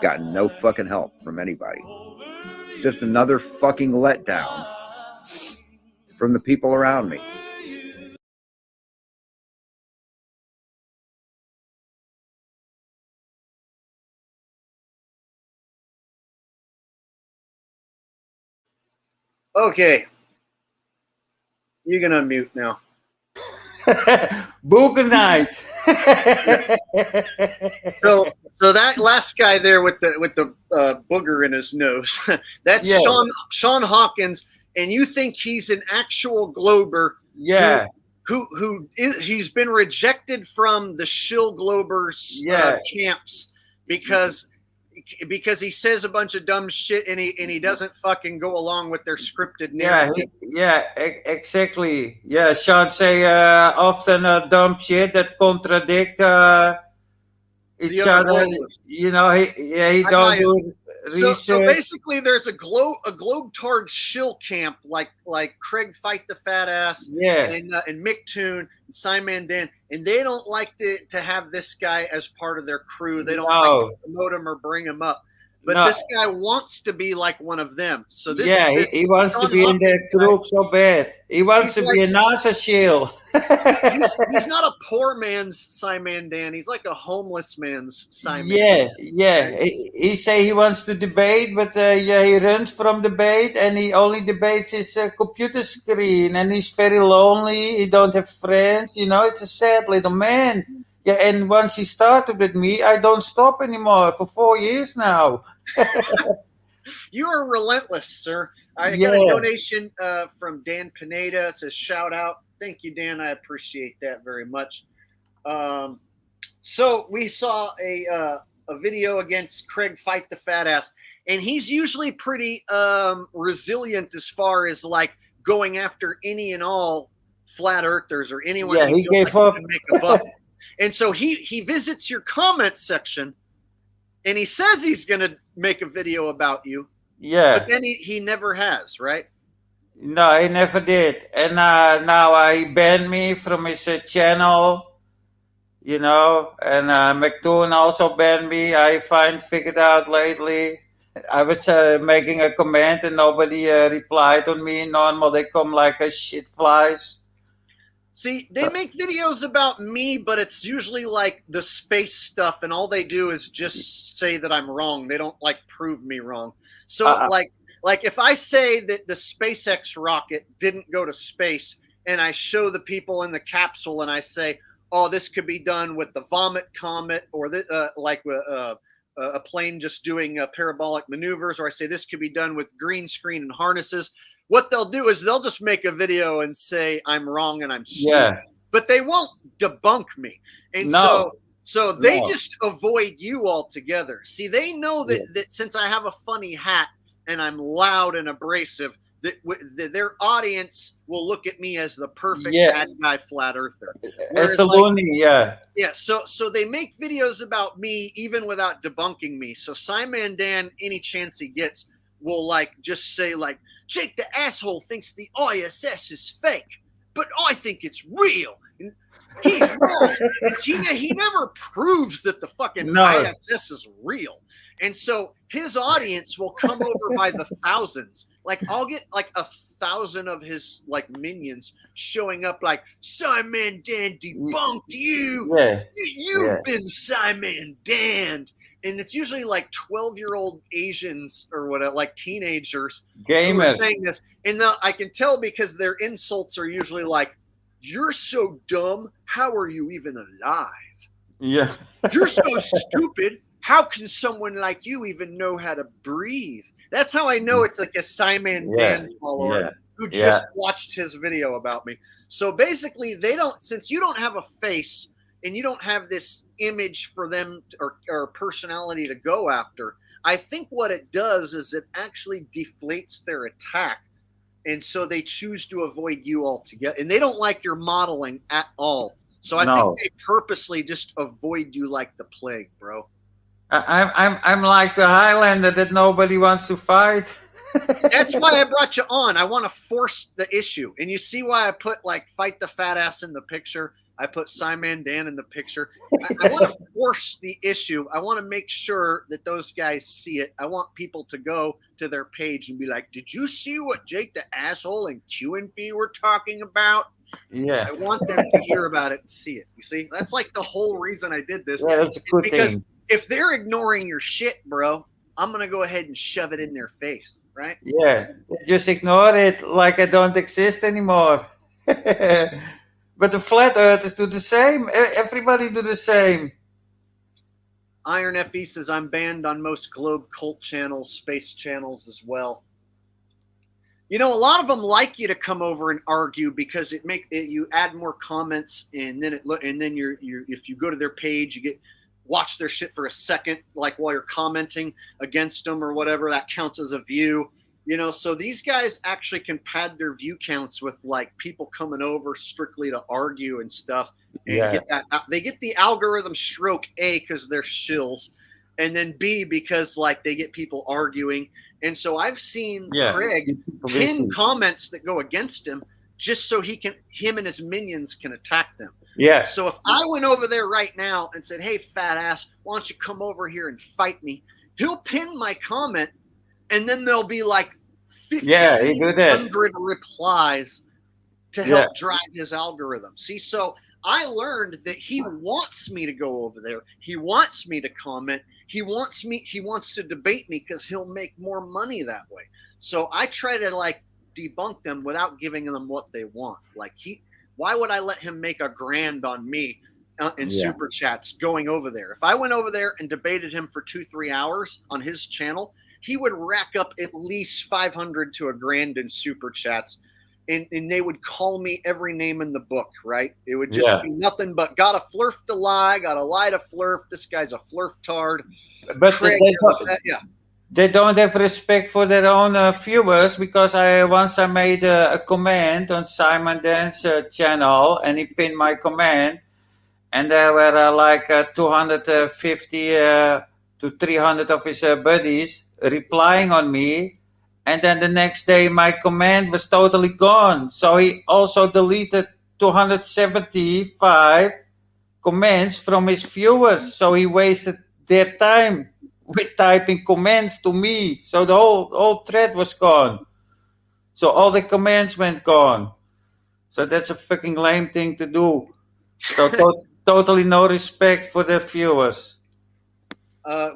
Gotten no fucking help from anybody. It's just another fucking letdown from the people around me. Okay. You can unmute now. Book night. So that last guy there with the booger in his nose, that's Sean Hawkins, and you think he's an actual Glober? Yeah. He's been rejected from the Shill Globers camps because he says a bunch of dumb shit and he doesn't fucking go along with their scripted narrative. Exactly. Yeah, Sean say often dumb shit that contradict each other. You know, he don't do research. So basically, there's a globe-tard shill camp like Craig Fight the Fat Ass, and Mick Toon and Simon Dan, and they don't like to have this guy as part of their crew. They don't like to promote him or bring him up. But this guy wants to be like one of them. So this, he wants to be in their group so bad. He wants to be a NASA shill. he's not a poor man's Simon Dan. He's like a homeless man's Simon. Yeah. He say he wants to debate, but he runs from debate and he only debates his computer screen, and he's very lonely. He don't have friends. You know, it's a sad little man. Yeah, and once he started with me, I don't stop anymore for 4 years now. You are relentless, sir. I got a donation from Dan Pineda. It says shout out. Thank you, Dan. I appreciate that very much. So we saw a video against Craig Fight the Fat Ass, and he's usually pretty resilient as far as like going after any and all flat earthers or anyone. Yeah, he gave up. Can make a buck. And so he visits your comment section, and he says he's going to make a video about you. Yeah. But then he never has, right? No, he never did. And now he banned me from his channel, you know, and McToon also banned me. I figured out lately. I was making a comment and nobody replied on me. Normal, they come like a shit flies. See, they make videos about me, but it's usually like the space stuff, and all they do is just say that I'm wrong. They don't like prove me wrong. So like if I say that the SpaceX rocket didn't go to space, and I show the people in the capsule, and I say, "Oh, this could be done with the Vomit Comet, or a plane just doing parabolic maneuvers," or I say this could be done with green screen and harnesses. What they'll do is they'll just make a video and say I'm wrong and I'm stupid, but they won't debunk me. And so they just avoid you altogether. See, they know that since I have a funny hat and I'm loud and abrasive, their audience will look at me as the perfect bad guy flat earther. As the loony, yeah. So they make videos about me even without debunking me. So Simon Dan, any chance he gets, will like just say like, Jake the asshole thinks the ISS is fake, but I think it's real. And he's wrong. He never proves that the fucking ISS is real. And so his audience will come over by the thousands. Like I'll get like 1,000 of his like minions showing up like, Simon Dan debunked you. Yeah. You've been Simon Dan. And it's usually like 12-year-old Asians or whatever, like teenagers who are saying this. And I can tell because their insults are usually like, you're so dumb. How are you even alive? Yeah. You're so stupid. How can someone like you even know how to breathe? That's how I know it's like a Simon Dan follower who just watched his video about me. So basically, since you don't have a face and you don't have this image for them or personality to go after, I think what it does is it actually deflates their attack. And so they choose to avoid you altogether. And they don't like your modeling at all. So I think they purposely just avoid you like the plague, bro. I'm like the Highlander that nobody wants to fight. That's why I brought you on. I want to force the issue. And you see why I put like fight the fat ass in the picture. I put Simon Dan in the picture. I want to force the issue. I want to make sure that those guys see it. I want people to go to their page and be like, did you see what Jake the asshole and QNFEE were talking about? Yeah. I want them to hear about it and see it. You see, that's like the whole reason I did this. Yeah, that's a good because thing. If they're ignoring your shit, bro, I'm going to go ahead and shove it in their face, right? Yeah, just ignore it like I don't exist anymore. But the flat earthers do the same. Everybody do the same. Iron FE says, I'm banned on most globe cult channels, space channels as well. You know, a lot of them like you to come over and argue because you add more comments, and then you're if you go to their page, you watch their shit for a second, like while you're commenting against them or whatever, that counts as a view. You know, so these guys actually can pad their view counts with like people coming over strictly to argue and stuff. And they get the algorithm stroke A because they're shills, and then B because like they get people arguing. And so I've seen Craig pin comments that go against him just so him and his minions can attack them. Yeah. So if I went over there right now and said, hey, fat ass, why don't you come over here and fight me? He'll pin my comment, and then there'll be like 1,500 replies to help drive his algorithm. See, so I learned that he wants me to go over there. He wants me to comment. He wants to debate me because he'll make more money that way. So I try to like debunk them without giving them what they want. Like why would I let him make $1,000 on me in super chats going over there? If I went over there and debated him for 2-3 hours on his channel, he would rack up at least 500 to $1,000 in super chats. And they would call me every name in the book, right? It would just be nothing but gotta flurf to lie, gotta lie to flurf. This guy's a flurftard. But they don't have respect for their own viewers, because once I made a comment on Simon Dan's channel, and he pinned my comment, and there were like 250 to 300 of his buddies replying on me. And then the next day, my comment was totally gone. So he also deleted 275 comments from his viewers. So he wasted their time with typing comments to me. So the whole thread was gone. So all the comments went gone. So that's a fucking lame thing to do. So totally no respect for the viewers.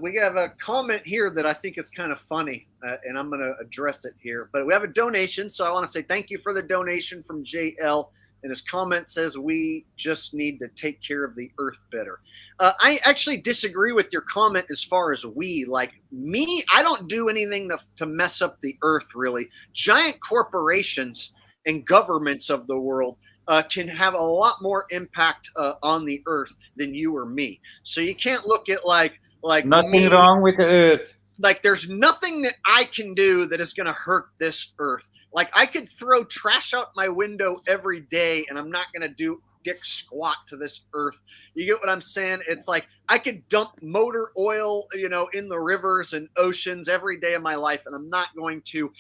We have a comment here that I think is kind of funny, and I'm going to address it here. But we have a donation, so I want to say thank you for the donation from JL. And his comment says, we just need to take care of the earth better. I actually disagree with your comment as far as we. Like me, I don't do anything to mess up the earth, really. Giant corporations and governments of the world can have a lot more impact on the earth than you or me. So you can't look at like nothing wrong with the earth. like there's nothing that I can do that is going to hurt this earth. Like I could throw trash out my window every day and I'm not going to do dick squat to this earth. You get what I'm saying? It's like I could dump motor oil, you know, in the rivers and oceans every day of my life, and I'm not going to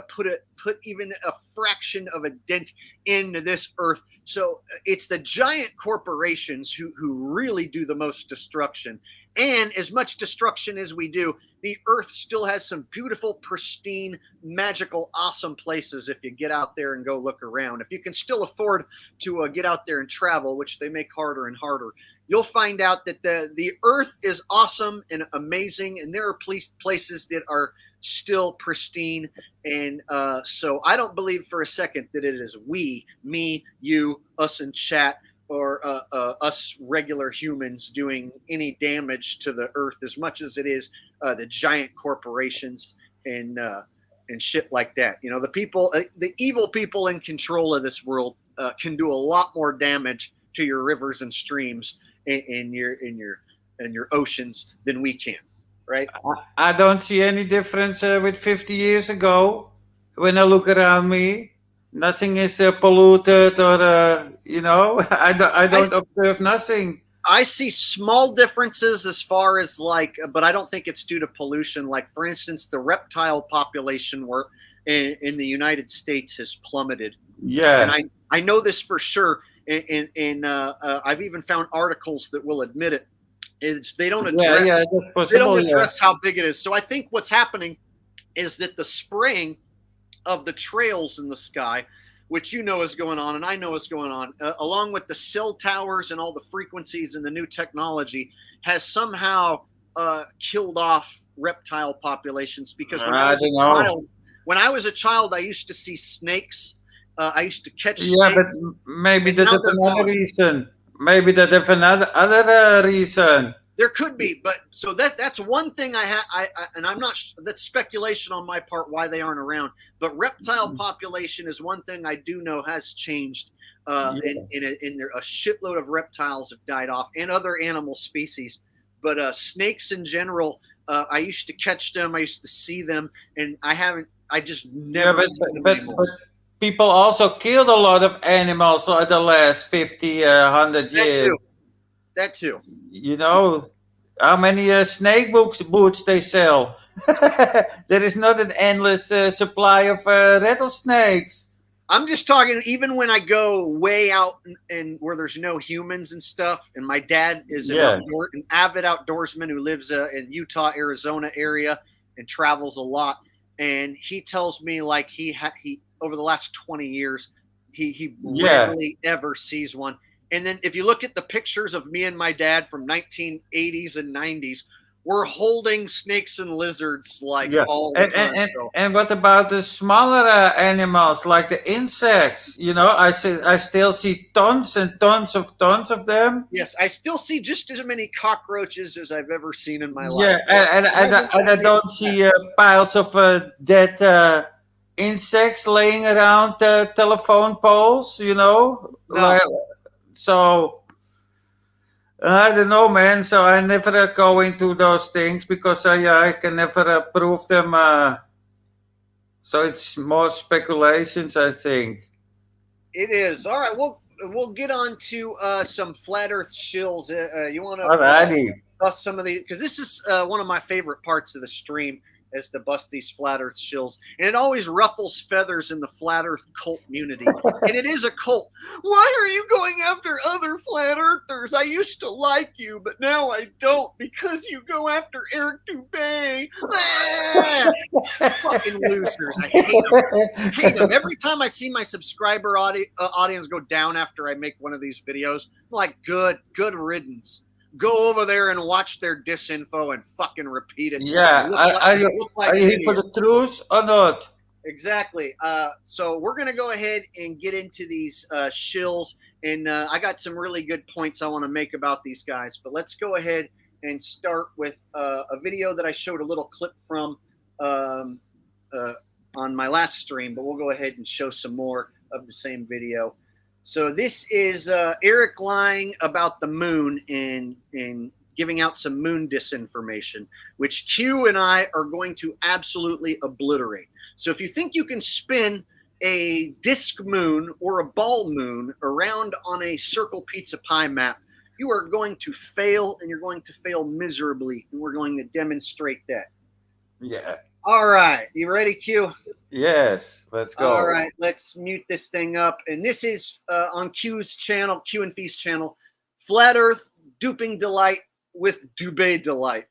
put even a fraction of a dent into this earth. So it's the giant corporations who really do the most destruction. And as much destruction as we do, the earth still has some beautiful, pristine, magical, awesome places if you get out there and go look around. If you can still afford to get out there and travel, which they make harder and harder, you'll find out that the earth is awesome and amazing, and there are places that are still pristine. And so I don't believe for a second that it is we, me, you, us in chat, or us regular humans doing any damage to the earth as much as it is the giant corporations and shit like that. You know, the people, the evil people in control of this world can do a lot more damage to your rivers and streams and your oceans than we can, right? I don't see any difference with 50 years ago. When I look around me, nothing is polluted or, you know, I don't observe nothing. I see small differences as far as like, but I don't think it's due to pollution. Like, for instance, the reptile population in the United States has plummeted. Yeah. And I know this for sure. And I've even found articles that will admit it. They don't address how big it is. So I think what's happening is that the spraying of the trails in the sky, which you know is going on and I know is going on, along with the cell towers and all the frequencies and the new technology, has somehow killed off reptile populations. Because when I was a child, I used to see snakes. I used to catch snakes. Yeah, but maybe that's another reason. Maybe that's another reason. There could be, but so that's one thing and I'm not. That's speculation on my part why they aren't around. But reptile population is one thing I do know has changed. And there a shitload of reptiles have died off, and other animal species. But snakes in general, I used to catch them. I used to see them, and I just never seen them anymore. But people also killed a lot of animals in the last 50, 100 years. That too. You know, how many snake boots they sell? There is not an endless supply of rattlesnakes. I'm just talking, even when I go way out and where there's no humans and stuff, and my dad is an avid outdoorsman who lives in Utah, Arizona area and travels a lot. And he tells me like he over the last 20 years, he rarely ever sees one. And then if you look at the pictures of me and my dad from 1980s and 90s, we're holding snakes and lizards all the time. And what about the smaller animals, like the insects? You know, I still see tons and tons of them. Yes, I still see just as many cockroaches as I've ever seen in my life. Yeah, and I don't see piles of dead insects laying around telephone poles, you know? No. So, I don't know, man. So I never go into those things because I can never prove them. So it's more speculations, I think. It is. All right, we'll get on to some flat Earth shills. You want to bust some of these? Because this is one of my favorite parts of the stream, is to bust these flat Earth shills. And it always ruffles feathers in the flat Earth cult community. And it is a cult. Why are you going after other flat Earthers? I used to like you, but now I don't because you go after Eric Dubé. Fucking losers. I hate them. Every time I see my subscriber audience go down after I make one of these videos, I'm like, good riddance. Go over there and watch their disinfo and fucking repeat it. Yeah, are you here for the truth or not? Exactly. So we're going to go ahead and get into these shills. And I got some really good points I want to make about these guys. But let's go ahead and start with a video that I showed a little clip from on my last stream. But we'll go ahead and show some more of the same video. So this is Eric lying about the moon and giving out some moon disinformation, which Q and I are going to absolutely obliterate. So if you think you can spin a disc moon or a ball moon around on a circle pizza pie map, you are going to fail, and you're going to fail miserably, and we're going to demonstrate that. Yeah. All right, you ready, Q? Yes, let's go. All right, let's mute this thing up. And this is on Q's channel, QNFEE's channel, Flat Earth Duping Delight with Dubé Delight.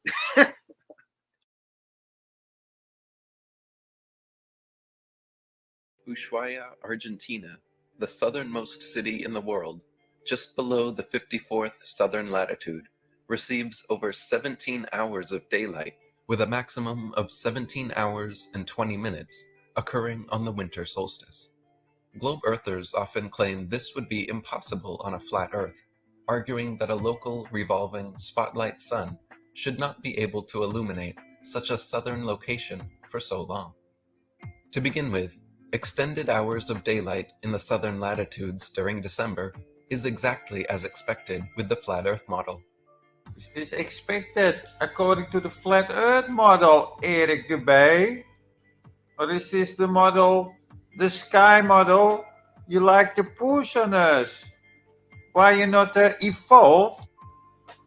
Ushuaia, Argentina, the southernmost city in the world, just below the 54th southern latitude, receives over 17 hours of daylight, with a maximum of 17 hours and 20 minutes occurring on the winter solstice. Globe Earthers often claim this would be impossible on a flat Earth, arguing that a local revolving spotlight sun should not be able to illuminate such a southern location for so long. To begin with, extended hours of daylight in the southern latitudes during December is exactly as expected with the Flat Earth model. Is this expected according to the Flat Earth model, Eric Dubé? Or is this the model, the sky model, you like to push on us? Why you not evolve?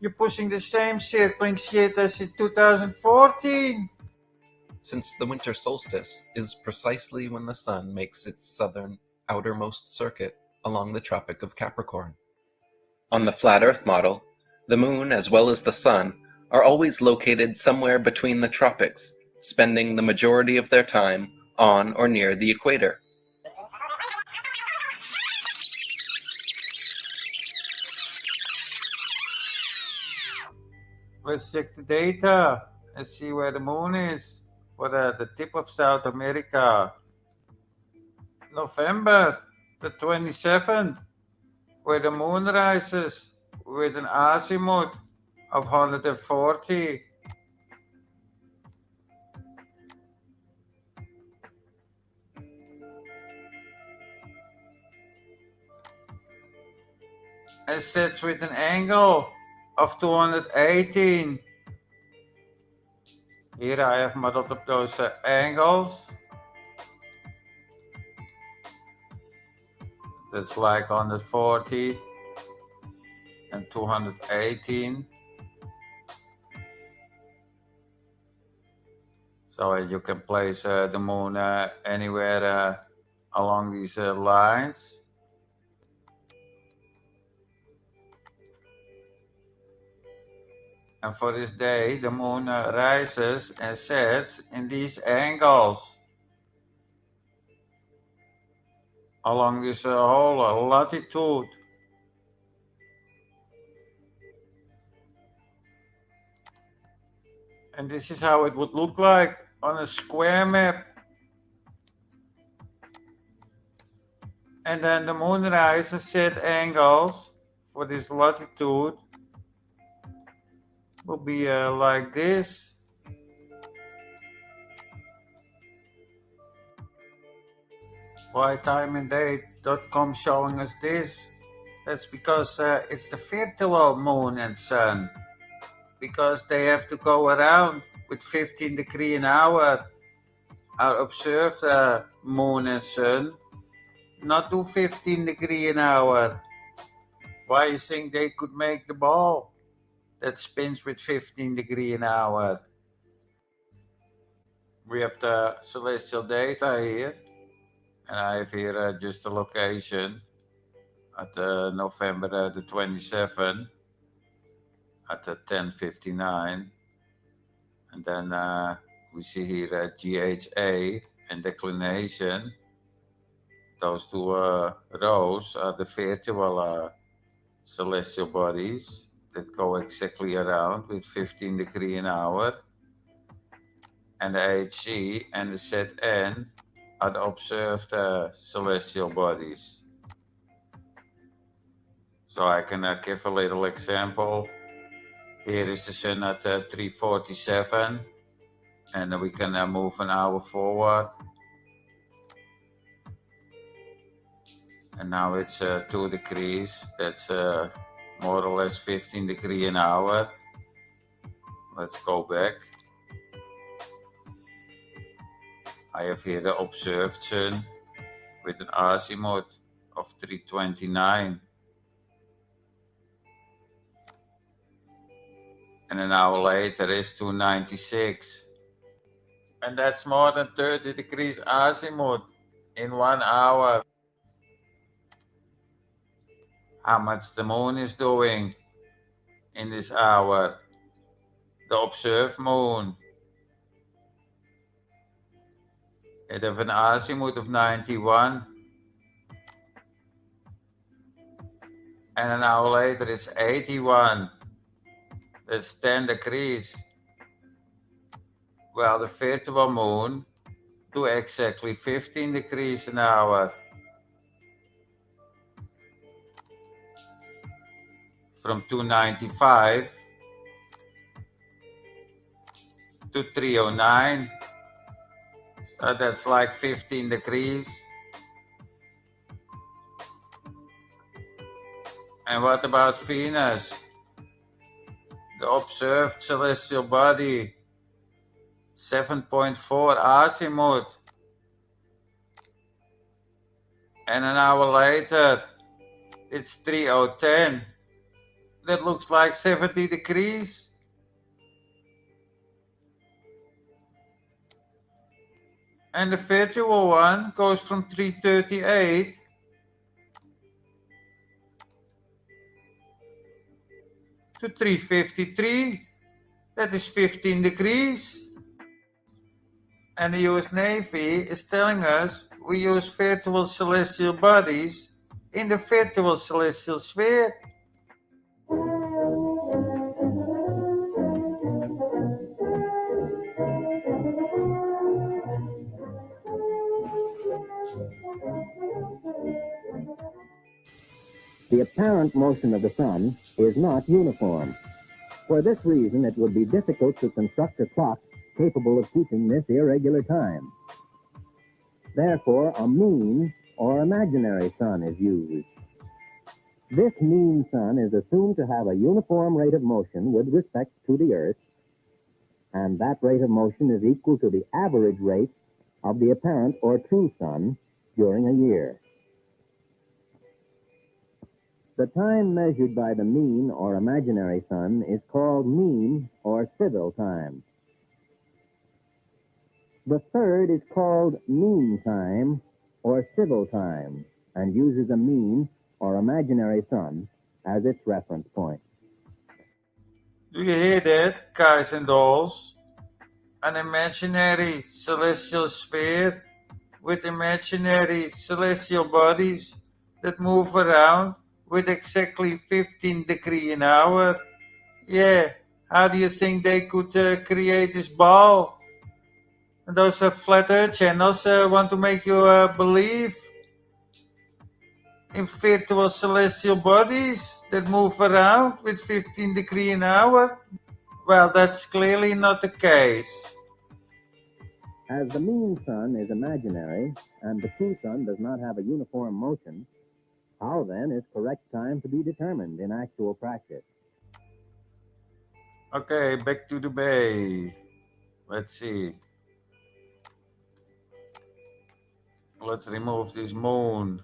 You're pushing the same circling shit as in 2014. Since the winter solstice is precisely when the sun makes its southern outermost circuit along the Tropic of Capricorn. On the Flat Earth model, the moon as well as the sun are always located somewhere between the tropics, spending the majority of their time on or near the equator. Let's check the data and see where the moon is for the tip of South America. November the 27th, where the moon rises with an azimuth of 140. And sets with an angle of 218. Here I have modeled up those angles. That's like 140 and 218. So you can place the moon anywhere along these lines. And for this day, the moon rises and sets in these angles along this whole latitude. And this is how it would look like on a square map. And then the moon rise and set angles for this latitude will be like this. Why timeanddate.com showing us this? That's because it's the virtual moon and sun. Because they have to go around with 15 degrees an hour. Our observed moon and sun not do 15 degrees an hour. Why you think they could make the ball that spins with 15 degrees an hour? We have the celestial data here, and I have here just the location at November the 27th at 10:59, and then we see here GHA and declination. Those two rows are the virtual celestial bodies that go exactly around with 15 degrees an hour. And the HC and the ZN are the observed celestial bodies. So I can give a little example. Here is the sun at 3:47, and we can move an hour forward. And now it's 2 degrees. That's more or less 15 degrees an hour. Let's go back. I have here the observed sun with an azimuth of 329. And an hour later is 296. And that's more than 30 degrees azimuth in 1 hour. How much the moon is doing in this hour? The observed moon. It has an azimuth of 91. And an hour later it's 81. That's 10 degrees. Well, the virtual moon do exactly 15 degrees an hour. From 295 to 309. So that's like 15 degrees. And what about Venus? The observed celestial body, 7.4 azimuth. And an hour later, it's 3010. That looks like 70 degrees. And the virtual one goes from 338 to 353. That is 15 degrees. And the US Navy is telling us we use virtual celestial bodies in the virtual celestial sphere. The apparent motion of the sun is not uniform. For this reason, it would be difficult to construct a clock capable of keeping this irregular time. Therefore, a mean or imaginary sun is used. This mean sun is assumed to have a uniform rate of motion with respect to the Earth, and that rate of motion is equal to the average rate of the apparent or true sun during a year. The time measured by the mean or imaginary sun is called mean or civil time. The third is called mean time or civil time and uses a mean or imaginary sun as its reference point. Do you hear that, guys and dolls? An imaginary celestial sphere with imaginary celestial bodies that move around with exactly 15 degrees an hour. Yeah, how do you think they could create this ball? And those flat earth channels want to make you believe in virtual celestial bodies that move around with 15 degrees an hour? Well, that's clearly not the case. As the mean sun is imaginary and the true sun does not have a uniform motion, how then is correct time to be determined in actual practice? Okay, back to the bay. Let's see. Let's remove this moon.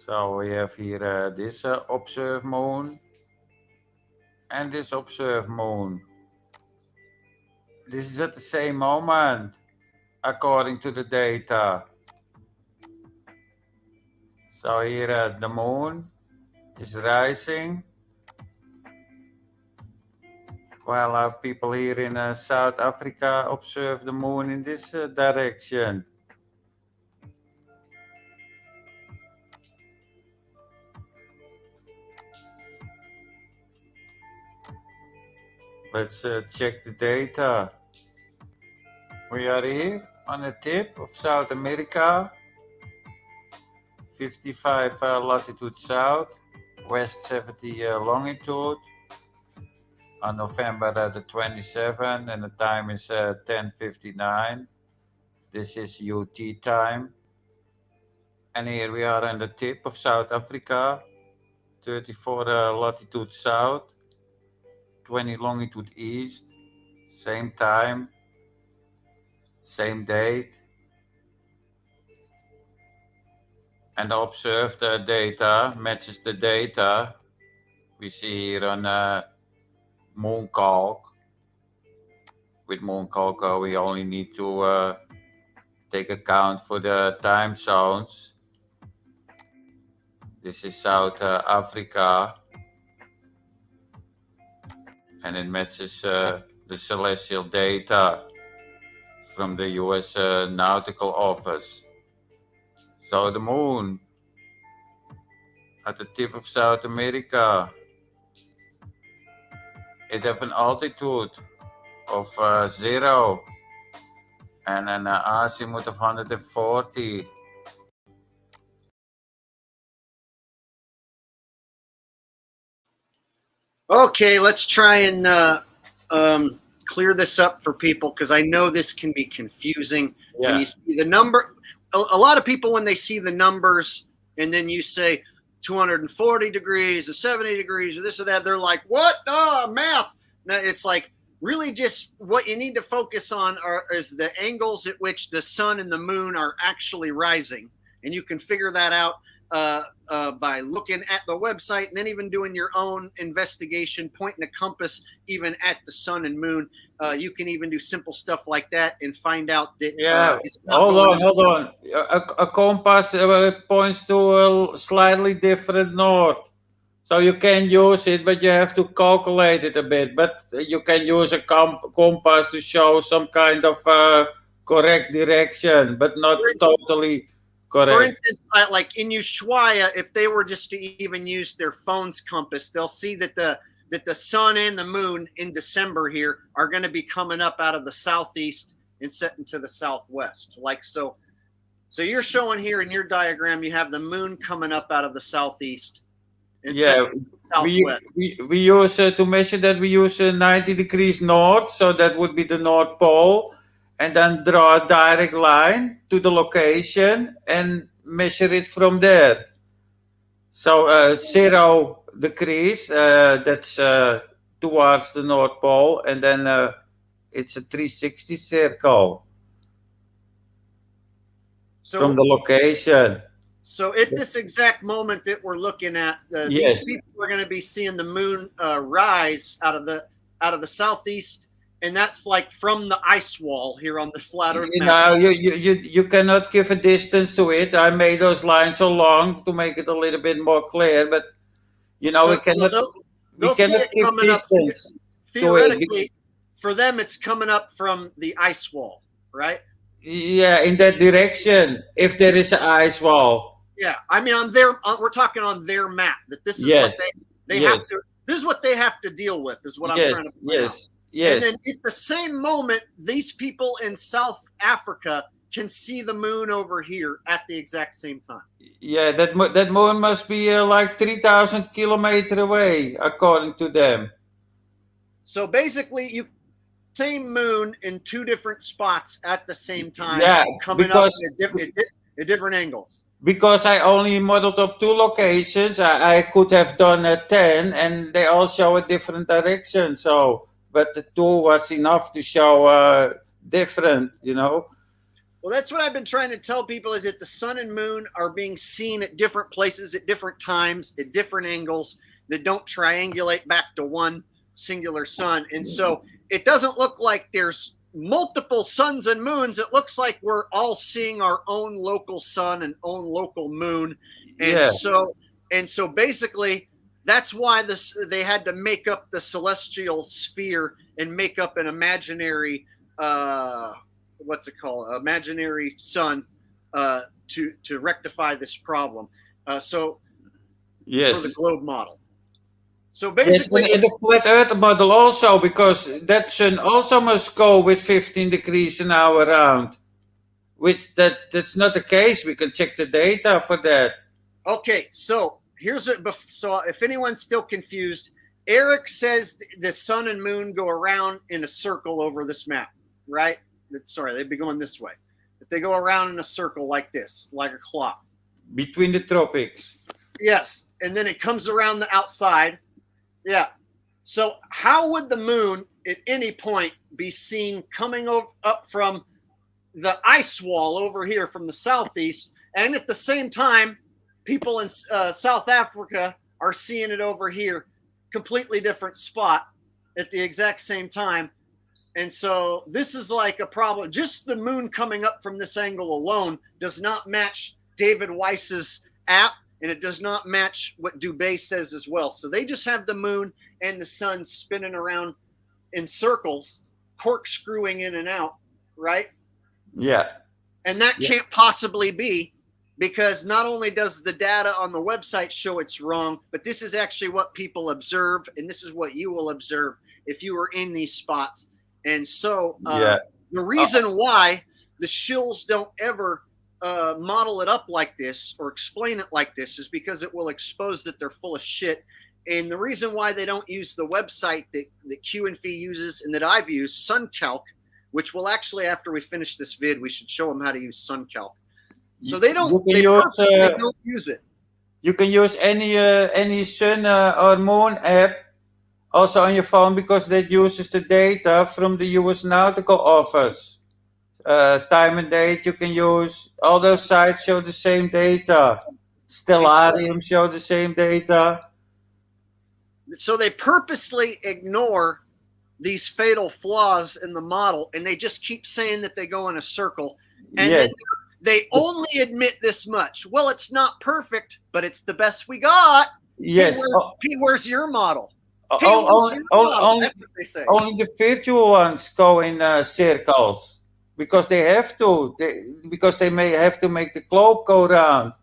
So we have here this observed moon and this observed moon. This is at the same moment, according to the data. So here the moon is rising, while our people here in South Africa observe the moon in this direction. Let's check the data. We are here on the tip of South America, 55 latitude south, west 70 longitude, on November the 27th, and the time is 10:59. This is UT time. And here we are on the tip of South Africa, 34 latitude south, 20 longitude east, same time, same date. And observe the data, matches the data. We see here on Mooncalc. With Mooncalc, we only need to take account for the time zones. This is South Africa. And it matches the celestial data from the US Nautical Office. So the moon at the tip of South America, it has an altitude of 0 and an azimuth of 140. Okay, let's try and clear this up for people, because I know this can be confusing. Yeah. When you see the number, a lot of people, when they see the numbers and then you say 240 degrees or 70 degrees or this or that, they're like, what? Oh, math. No, it's like, really just what you need to focus on is the angles at which the sun and the moon are actually rising. And you can figure that out by looking at the website and then even doing your own investigation, pointing a compass even at the sun and moon. You can even do simple stuff like that and find out that it's not hold on. A compass points to a slightly different north. So you can use it, but you have to calculate it a bit. But you can use a compass to show some kind of correct direction, but not totally correct. For instance, like in Ushuaia, if they were just to even use their phone's compass, they'll see that the sun and the moon in December here are going to be coming up out of the southeast and setting to the southwest. Like so. So you're showing here in your diagram, you have the moon coming up out of the southeast. Yeah, we use to measure that, we use 90 degrees north, so that would be the North Pole, and then draw a direct line to the location and measure it from there. So 0 degrees, that's towards the North Pole, and then it's a 360 circle from the location. So at this exact moment that we're looking at, these people are going to be seeing the moon rise out of the southeast, and that's like from the ice wall here on the flat Earth map. You cannot give a distance to it. I made those lines so long to make it a little bit more clear, but we cannot give distance. Theoretically, for them, it's coming up from the ice wall, right? Yeah, in that direction, if there is an ice wall. Yeah, I mean, we're talking on their map, that this is what they have to. This is what they have to deal with. Is what I'm trying to point out. Yes. And then at the same moment, these people in South Africa can see the moon over here at the exact same time. Yeah, that moon must be like 3,000 kilometers away, according to them. So basically, same moon in 2 different spots at the same time, coming up at different angles. Because I only modeled up 2 locations, I could have done 10, and they all show a different direction. So, but the 2 was enough to show different, Well, that's what I've been trying to tell people, is that the sun and moon are being seen at different places, at different times, at different angles that don't triangulate back to one singular sun. And so it doesn't look like there's multiple suns and moons. It looks like we're all seeing our own local sun and own local moon. And so basically that's why they had to make up the celestial sphere and make up an imaginary imaginary sun to rectify this problem. For the globe model. So basically, in the flat Earth model also, because that sun also must go with 15 degrees an hour around, which that's not the case. We can check the data for that. Okay, so so if anyone's still confused, Eric says the sun and moon go around in a circle over this map, right? Sorry, they'd be going this way. If they go around in a circle like this, like a clock. Between the tropics. Yes, and then it comes around the outside. Yeah. So how would the moon at any point be seen coming up from the ice wall over here from the southeast, and at the same time, people in South Africa are seeing it over here, completely different spot at the exact same time. And so this is like a problem. Just the moon coming up from this angle alone does not match David Weiss's app, and it does not match what Dubé says as well. So they just have the moon and the sun spinning around in circles, corkscrewing in and out, right? Yeah. And that can't possibly be, because not only does the data on the website show it's wrong, but this is actually what people observe, and this is what you will observe if you were in these spots. And so the reason why the shills don't ever model it up like this or explain it like this is because it will expose that they're full of shit. And the reason why they don't use the website that QNFEE uses and that I've used, SunCalc, which will actually, after we finish this vid, we should show them how to use SunCalc. So they don't, they don't use it. You can use any sun or moon app also on your phone, because that uses the data from the US Nautical Office. Time and date you can use. All those sites show the same data. Stellarium show the same data. So they purposely ignore these fatal flaws in the model, and they just keep saying that they go in a circle. And then they only admit this much. Well, it's not perfect, but it's the best we got. Yes. Hey, where's your model? Only the virtual ones go in circles, because they have to. Because they may have to make the globe go round.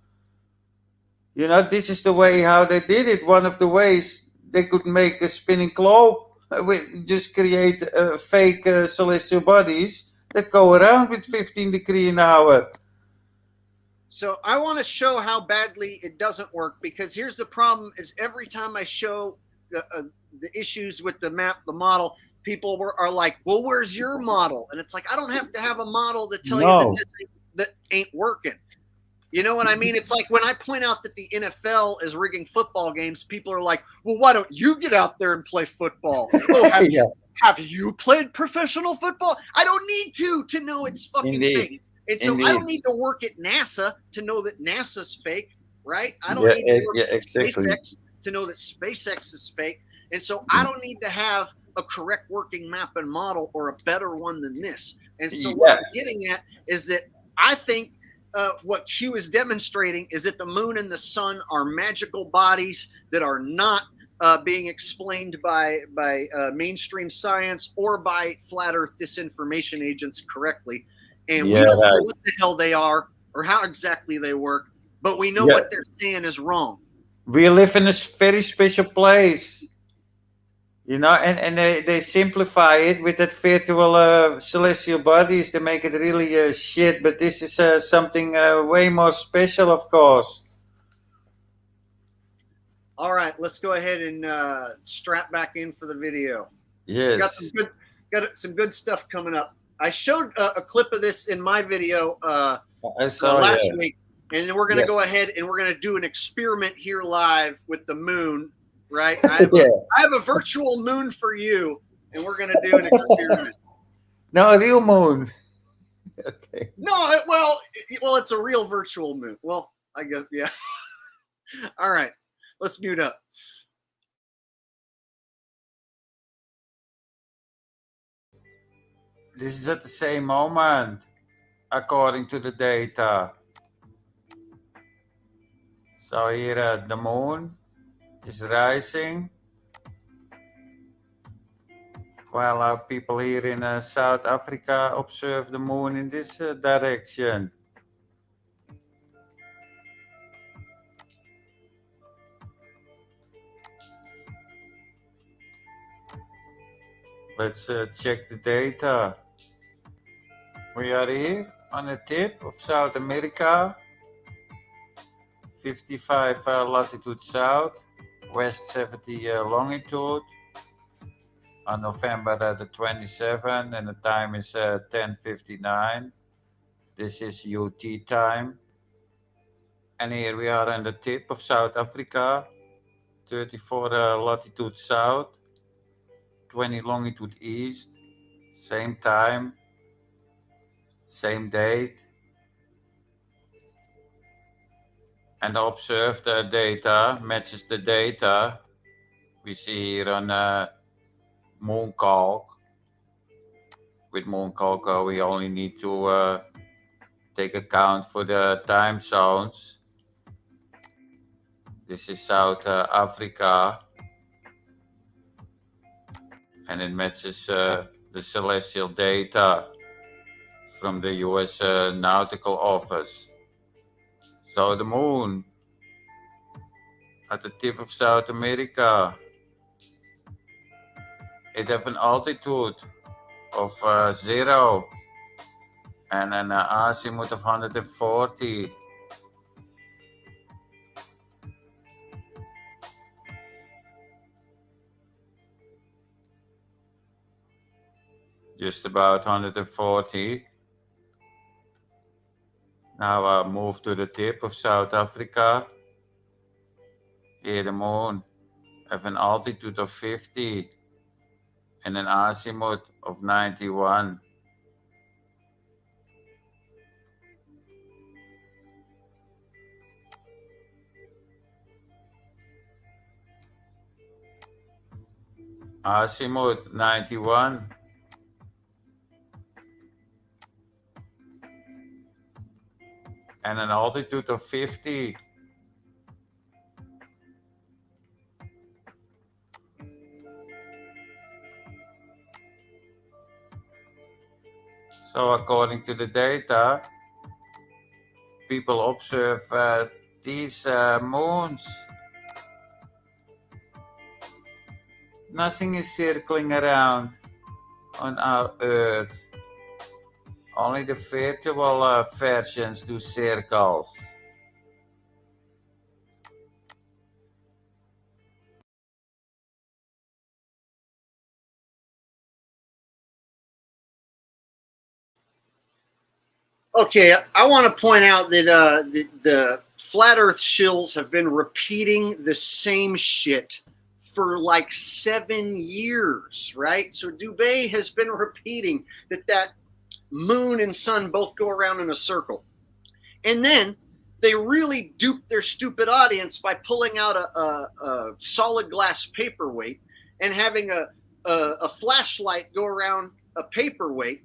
You know, this is the way how they did it. One of the ways they could make a spinning globe, just create fake celestial bodies that go around with 15 degrees an hour. So I want to show how badly it doesn't work, because here's the problem: is every time I show the issues with the map, the model, people are like, "Well, where's your model?" And it's like, I don't have to have a model to tell you that this ain't working. You know what I mean? It's like when I point out that the NFL is rigging football games, people are like, well, why don't you get out there and play football? Oh, have you played professional football? I don't need to know it's fucking fake. And so I don't need to work at NASA to know that NASA's fake, right? I don't need to work at SpaceX to know that SpaceX is fake. And so I don't need to have a correct working map and model or a better one than this. And so what I'm getting at is that I think what Q is demonstrating is that the moon and the sun are magical bodies that are not being explained by mainstream science or by flat earth disinformation agents correctly. And we don't know what the hell they are or how exactly they work, but we know what they're saying is wrong. We live in a very special place, you know, and they simplify it with that virtual celestial bodies. They make it really shit, but this is something way more special, of course. All right, let's go ahead and strap back in for the video. Yes. Got some good stuff coming up. I showed a clip of this in my video last week, and then we're going to go ahead and we're going to do an experiment here live with the moon, right? I have a virtual moon for you, and we're going to do an experiment. No, a real moon. Okay. No, well, it's a real virtual moon. Well, I guess, yeah. All right, let's mute up. This is at the same moment, according to the data. So here the moon is rising, while our people here in South Africa observe the moon in this direction. Let's check the data. We are here on the tip of South America, 55 latitude south, west 70 longitude, on November the 27th, and the time is 10:59. This is UT time. And here we are on the tip of South Africa, 34 latitude south, 20 longitude east, same time, same date, and observe the data, matches the data we see here on Mooncalc. With Mooncalc, we only need to take account for the time zones. This is South Africa, and it matches the celestial data from the US Nautical Office. So the moon at the tip of South America, it has an altitude of 0 and an azimuth of 140. Just about 140. Now I move to the tip of South Africa. Here the moon has an altitude of 50 and an azimuth of 91. Azimuth 91. And an altitude of 50. So according to the data, people observe these moons. Nothing is circling around on our Earth. Only the virtual versions do circles. Okay, I want to point out that the Flat Earth shills have been repeating the same shit for like 7 years, right? So Dubé has been repeating that moon and sun both go around in a circle. And then they really dupe their stupid audience by pulling out a solid glass paperweight and having a flashlight go around a paperweight.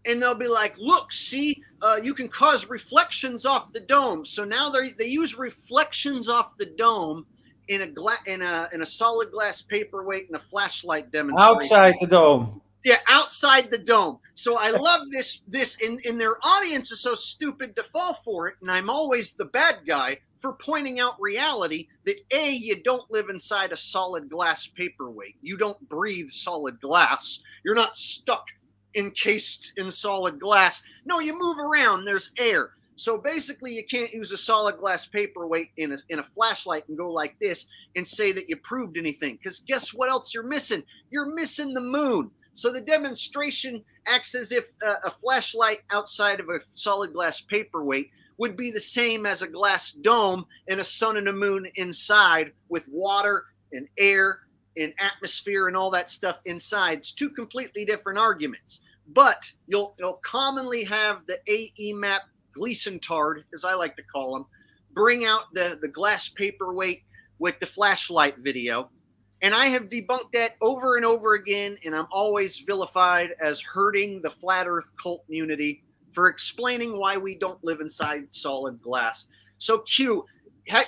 And they'll be like, look, see, you can cause reflections off the dome. So now they use reflections off the dome in a solid glass paperweight and a flashlight demonstration. Outside the dome. Yeah, outside the dome. So I love this and their audience is so stupid to fall for it, and I'm always the bad guy for pointing out reality that A, you don't live inside a solid glass paperweight. You don't breathe solid glass. You're not stuck encased in solid glass. No, you move around, there's air. So basically you can't use a solid glass paperweight in a flashlight and go like this and say that you proved anything, because guess what else you're missing? You're missing the moon. So the demonstration acts as if a flashlight outside of a solid glass paperweight would be the same as a glass dome and a sun and a moon inside with water and air and atmosphere and all that stuff inside. It's two completely different arguments. But you'll commonly have the AEMAP Gleason-tard, as I like to call them, bring out the glass paperweight with the flashlight video. And I have debunked that over and over again, and I'm always vilified as hurting the flat earth cult community for explaining why we don't live inside solid glass. So Q,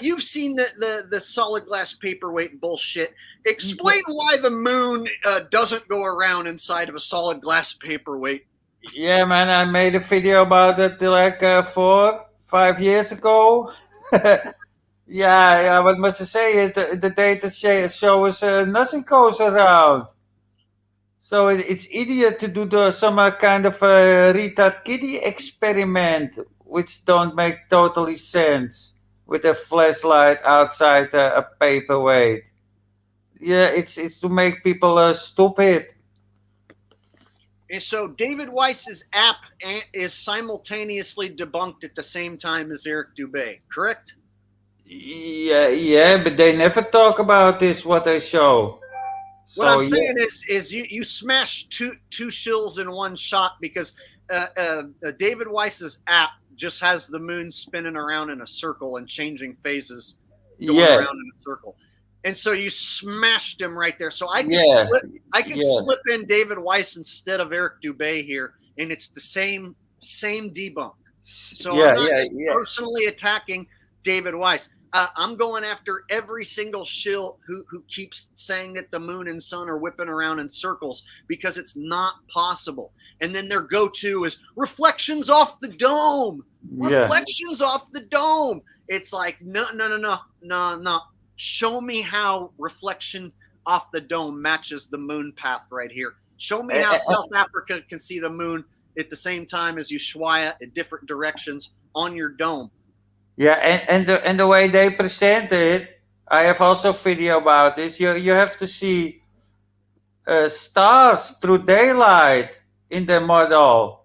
you've seen the solid glass paperweight bullshit. Explain why the moon doesn't go around inside of a solid glass paperweight. Yeah, man, I made a video about it like 4-5 years ago. Yeah, what must I say? The data shows nothing goes around. So it's idiot to do some kind of retard kiddie experiment, which don't make totally sense with a flashlight outside a paperweight. Yeah, it's to make people stupid. And so David Weiss's app is simultaneously debunked at the same time as Eric Dubé, correct? Yeah, but they never talk about this, what they show. What I'm saying is you smash two shills in one shot because David Weiss's app just has the moon spinning around in a circle and changing phases, going around in a circle. And so you smashed him right there. So I could slip in David Weiss instead of Eric Dubé here, and it's the same debunk. So I'm not just personally attacking David Weiss. I'm going after every single shill who keeps saying that the moon and sun are whipping around in circles, because it's not possible. And then their go-to is reflections off the dome. Reflections off the dome. It's like, no. Show me how reflection off the dome matches the moon path right here. Show me how South Africa can see the moon at the same time as Ushuaia at different directions on your dome. Yeah, and the way they present it, I have also video about this. You have to see stars through daylight in the model.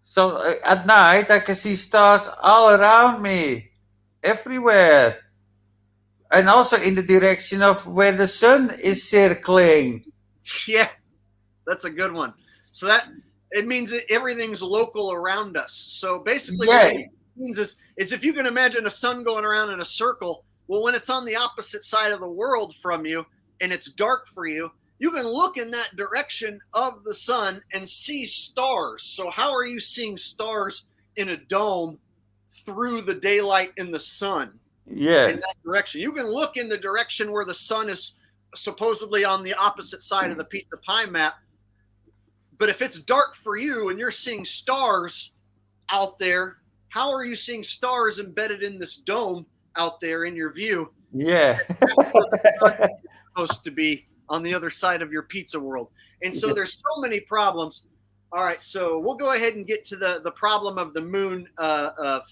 So at night I can see stars all around me, everywhere, and also in the direction of where the sun is circling. Yeah, that's a good one. So that it means that everything's local around us. So basically, what it means is if you can imagine a sun going around in a circle, well, when it's on the opposite side of the world from you and it's dark for you, you can look in that direction of the sun and see stars. So how are you seeing stars in a dome through the daylight in the sun? Yeah. In that direction. You can look in the direction where the sun is supposedly on the opposite side of the pizza pie map. But if it's dark for you and you're seeing stars out there, how are you seeing stars embedded in this dome out there in your view? Yeah. That's where the sun is supposed to be, on the other side of your pizza world. And so there's so many problems. All right, so we'll go ahead and get to the problem of the moon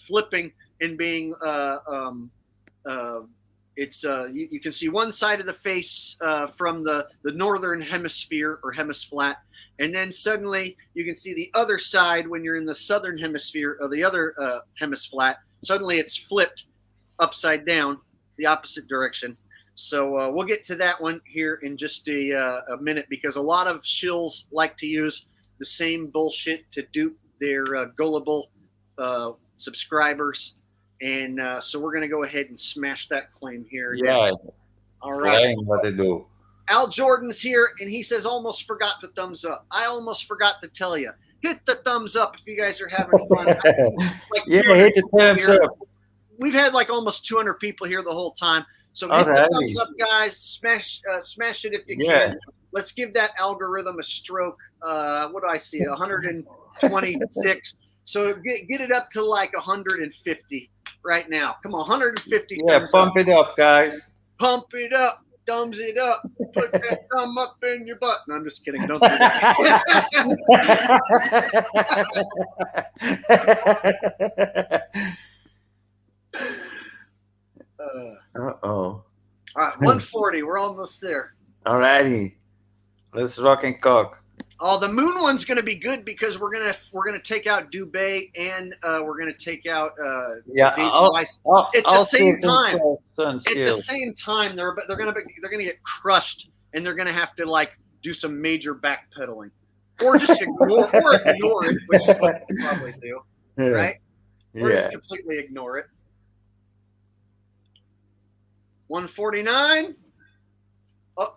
flipping and being you can see one side of the face from the northern hemisphere or hemisflat, and then suddenly you can see the other side when you're in the southern hemisphere or the other hemisflat. Suddenly it's flipped upside down, the opposite direction. So we'll get to that one here in just a minute, because a lot of shills like to use the same bullshit to dupe their gullible subscribers. And so we're going to go ahead and smash that claim here. Yeah. All right. What they do. Al Jordan's here, and he says, almost forgot to thumbs up. I almost forgot to tell you. Hit the thumbs up if you guys are having fun. Hit the thumbs up. We've had like almost 200 people here the whole time. So hit the thumbs up, guys. Smash it if you can. Let's give that algorithm a stroke. What do I see? 126. So get it up to like 150 right now. Come on, 150. Yeah, pump it up, guys. Pump it up. Thumbs it up. Put that thumb up in your butt. No, I'm just kidding. Don't do that. Uh-oh. All right, 140. We're almost there. Alrighty. Let's rock and cock. Oh, the moon one's going to be good because we're gonna take out Dubé and we're gonna take out David Weiss at the same time. At the same time, they're gonna get crushed, and they're gonna have to like do some major backpedaling, or just ignore it, which is what they probably do, right? Or just completely ignore it. 149. Oh,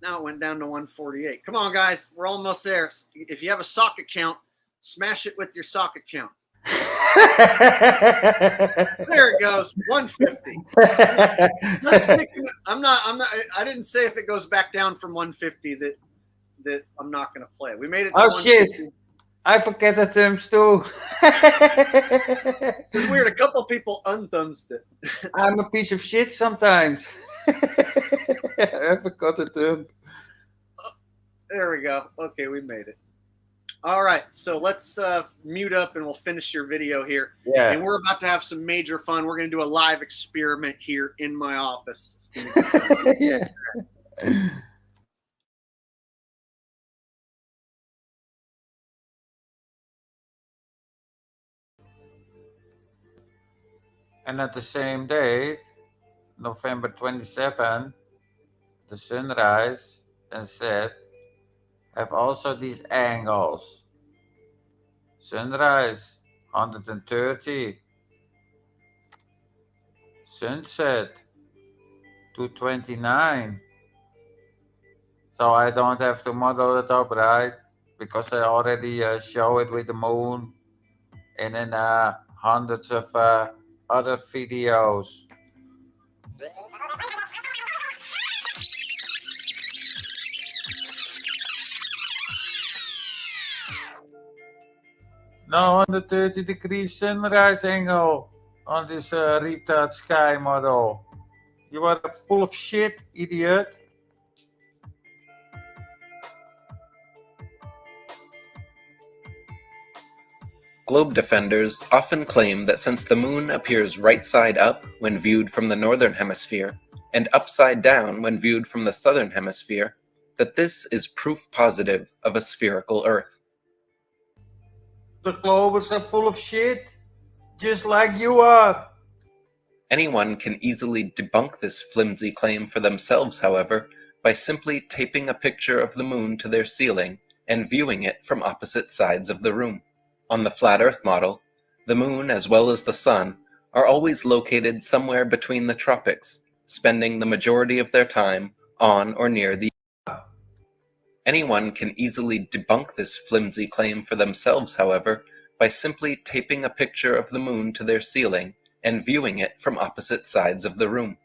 now it went down to 148. Come on, guys. We're almost there. If you have a sock account, smash it with your sock account. There it goes. 150. I didn't say if it goes back down from 150 that I'm not going to play. We made it to 150. Shit. I forget the thumbs too. It's weird. A couple people unthumbs it. I'm a piece of shit sometimes. I forgot the thumb. There we go. Okay, we made it. All right, so let's mute up and we'll finish your video here. Yeah. And we're about to have some major fun. We're going to do a live experiment here in my office. Yeah. And at the same date, November 27, the sunrise and set have also these angles. Sunrise 130, sunset 229. So I don't have to model it up, right? Because I already show it with the moon and in hundreds of other videos. No 130-degree sunrise angle on this retard sky model. You are full of shit, idiot. Globe defenders often claim that since the moon appears right side up when viewed from the northern hemisphere and upside down when viewed from the southern hemisphere, that this is proof positive of a spherical Earth. The globers are full of shit, just like you are. Anyone can easily debunk this flimsy claim for themselves, however, by simply taping a picture of the moon to their ceiling and viewing it from opposite sides of the room. On the flat Earth model, the moon as well as the sun are always located somewhere between the tropics, spending the majority of their time on or near the Anyone can easily debunk this flimsy claim for themselves, however, by simply taping a picture of the moon to their ceiling and viewing it from opposite sides of the room.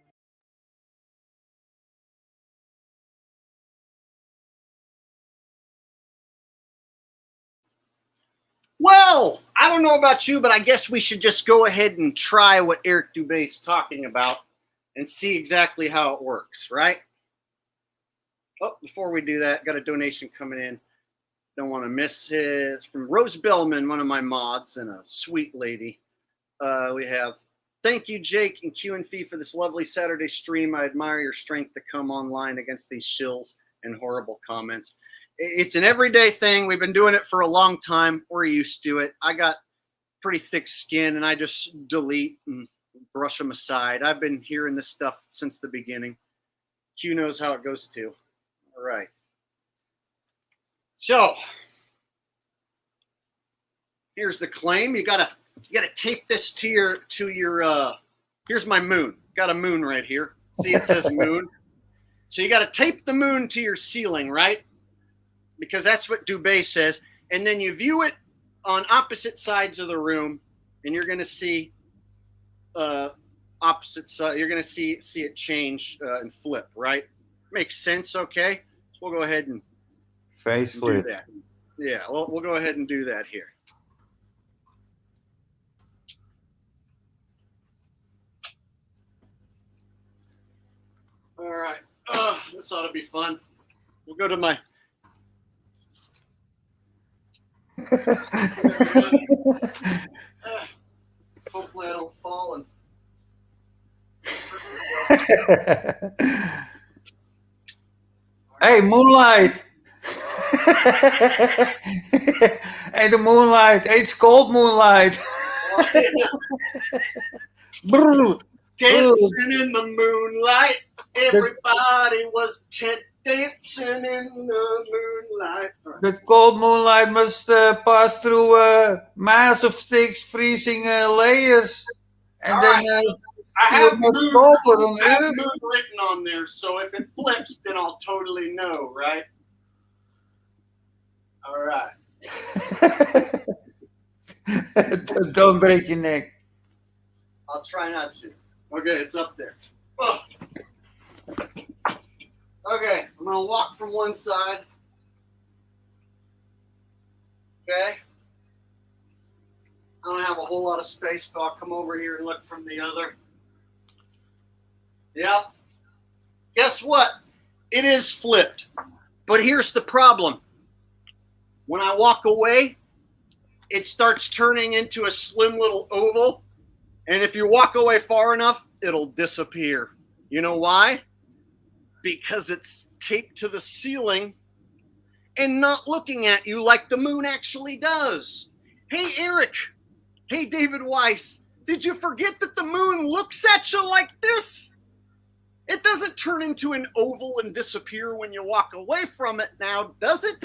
Well, I don't know about you, but I guess we should just go ahead and try what Eric Dubé's talking about and see exactly how it works, right? Oh, before we do that, got a donation coming in. Don't want to miss it. From Rose Bellman, one of my mods and a sweet lady. We have, thank you, Jake and QNFEE, for this lovely Saturday stream. I admire your strength to come online against these shills and horrible comments. It's an everyday thing. We've been doing it for a long time. We're used to it. I got pretty thick skin, and I just delete and brush them aside. I've been hearing this stuff since the beginning. Q knows how it goes too. All right. So here's the claim. You gotta tape this to your here's my moon. Got a moon right here. See, it says moon. So you gotta tape the moon to your ceiling, right? Because that's what Dubé says. And then you view it on opposite sides of the room, and you're gonna see opposite side. You're gonna see it change and flip, right? Makes sense, okay? So we'll go ahead and face do flip. that. Yeah, we'll go ahead and do that here. All right. This ought to be fun. We'll go to my. Hopefully I don't fall and. Hey, moonlight. Hey, the moonlight. Hey, it's cold moonlight. Dancing in the moonlight. Everybody was dancing in the moonlight. The cold moonlight must pass through mass of sticks, freezing layers, and then I have moon Earth. written on there, so if it flips, then I'll totally know, right? All right. Don't break your neck. I'll try not to. Okay, it's up there. Ugh. Okay, I'm gonna walk from one side. Okay. I don't have a whole lot of space, but I'll come over here and look from the other. Yeah. Guess what? It is flipped. But here's the problem. When I walk away, it starts turning into a slim little oval. And if you walk away far enough, it'll disappear. You know why? Because it's taped to the ceiling and not looking at you like the moon actually does. Hey, Eric. Hey, David Weiss. Did you forget that the moon looks at you like this? It doesn't turn into an oval and disappear when you walk away from it now, does it?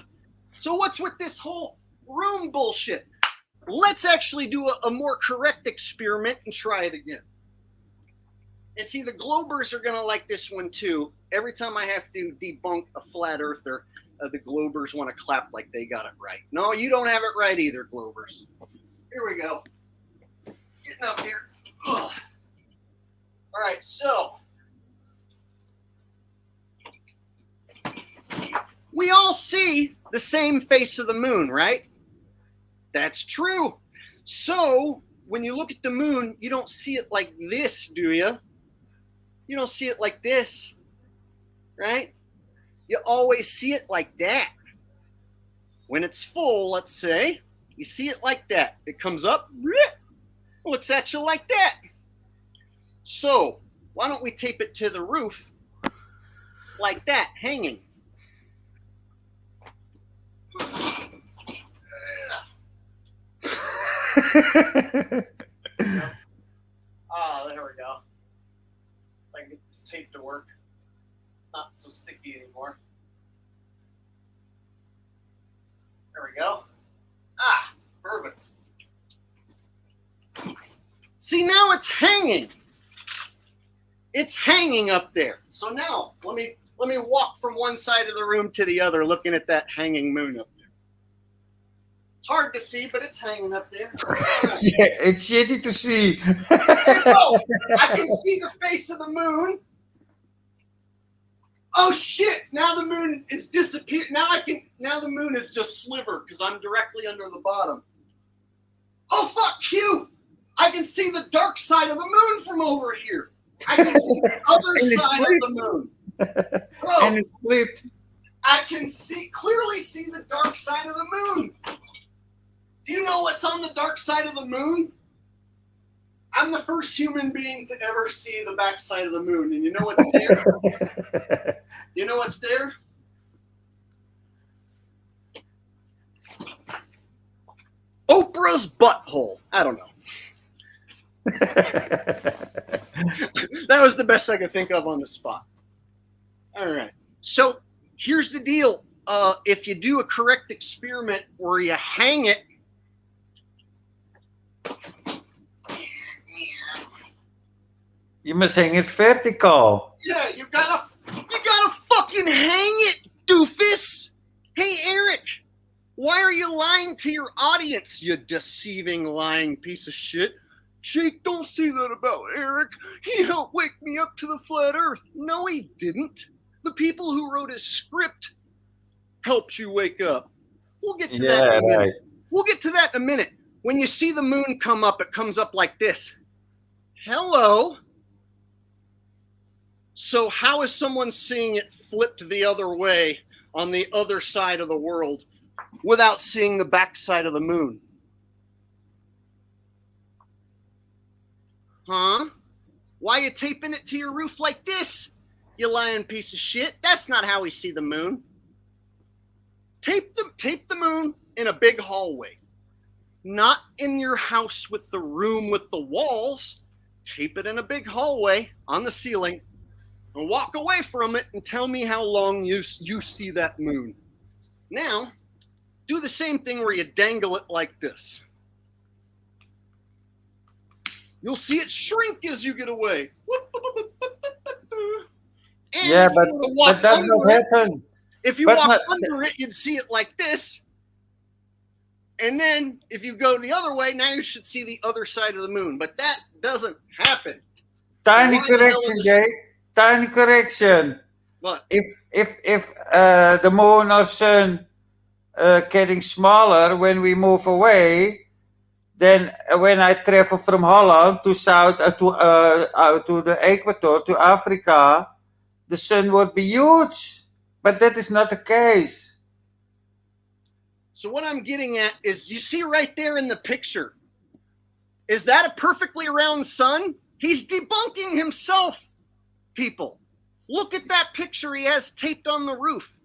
So what's with this whole room bullshit? Let's actually do a more correct experiment and try it again. And see, the Globers are going to like this one too. Every time I have to debunk a flat earther, the Globers want to clap like they got it right. No, you don't have it right either, Globers. Here we go. Getting up here. Ugh. All right, so we all see the same face of the moon, right? That's true. So when you look at the moon, you don't see it like this, do you? You don't see it like this, right? You always see it like that. When it's full, let's say, you see it like that. It comes up, looks at you like that. So why don't we tape it to the roof like that, hanging? Oh, there we go. If I can get this tape to work. It's not so sticky anymore. There we go. Ah, perfect. See, now it's hanging. It's hanging up there. So now let me walk from one side of the room to the other, looking at that hanging moon up there. It's hard to see, but it's hanging up there. Yeah, it's shitty to see. Oh, I can see the face of the moon. Oh shit! Now the moon is disappeared. Now the moon is just sliver because I'm directly under the bottom. Oh fuck you! I can see the dark side of the moon from over here. I can see the other side of the moon. Oh, And it flipped. I can clearly see the dark side of the moon. Do you know what's on the dark side of the moon? I'm the first human being to ever see the back side of the moon. And you know what's there? You know what's there? Oprah's butthole. I don't know. That was the best I could think of on the spot. All right. So here's the deal. If you do a correct experiment where you hang it, You must hang it vertical. yeah, you gotta fucking hang it, doofus. Hey, Eric, why are you lying to your audience, you deceiving, lying piece of shit? Jake, don't say that about Eric. He helped wake me up to the flat earth. No, he didn't. The people who wrote his script helped you wake up. We'll get to that in a minute. Right. We'll get to that in a minute. When you see the moon come up, it comes up like this. Hello. So how is someone seeing it flipped the other way on the other side of the world without seeing the back side of the moon? Huh? Why you taping it to your roof like this, you lying piece of shit? That's not how we see the moon. Tape the moon in a big hallway. Not in your house with the room with the walls. Tape it in a big hallway on the ceiling and walk away from it and tell me how long you see that moon. Now, do the same thing where you dangle it like this. You'll see it shrink as you get away. And Yeah, if but you walk that under will it, happen. if you But walk not- under it, you'd see it like this. And then if you go the other way, now you should see the other side of the moon. But that doesn't happen. Tiny So why the hell correction, is- Jake. Tiny correction. What? If the moon or sun getting smaller when we move away, then when I travel from Holland to south to the equator to Africa, the sun would be huge. But that is not the case. So what I'm getting at is, you see right there in the picture, is that a perfectly round sun? He's debunking himself, people. Look at that picture he has taped on the roof.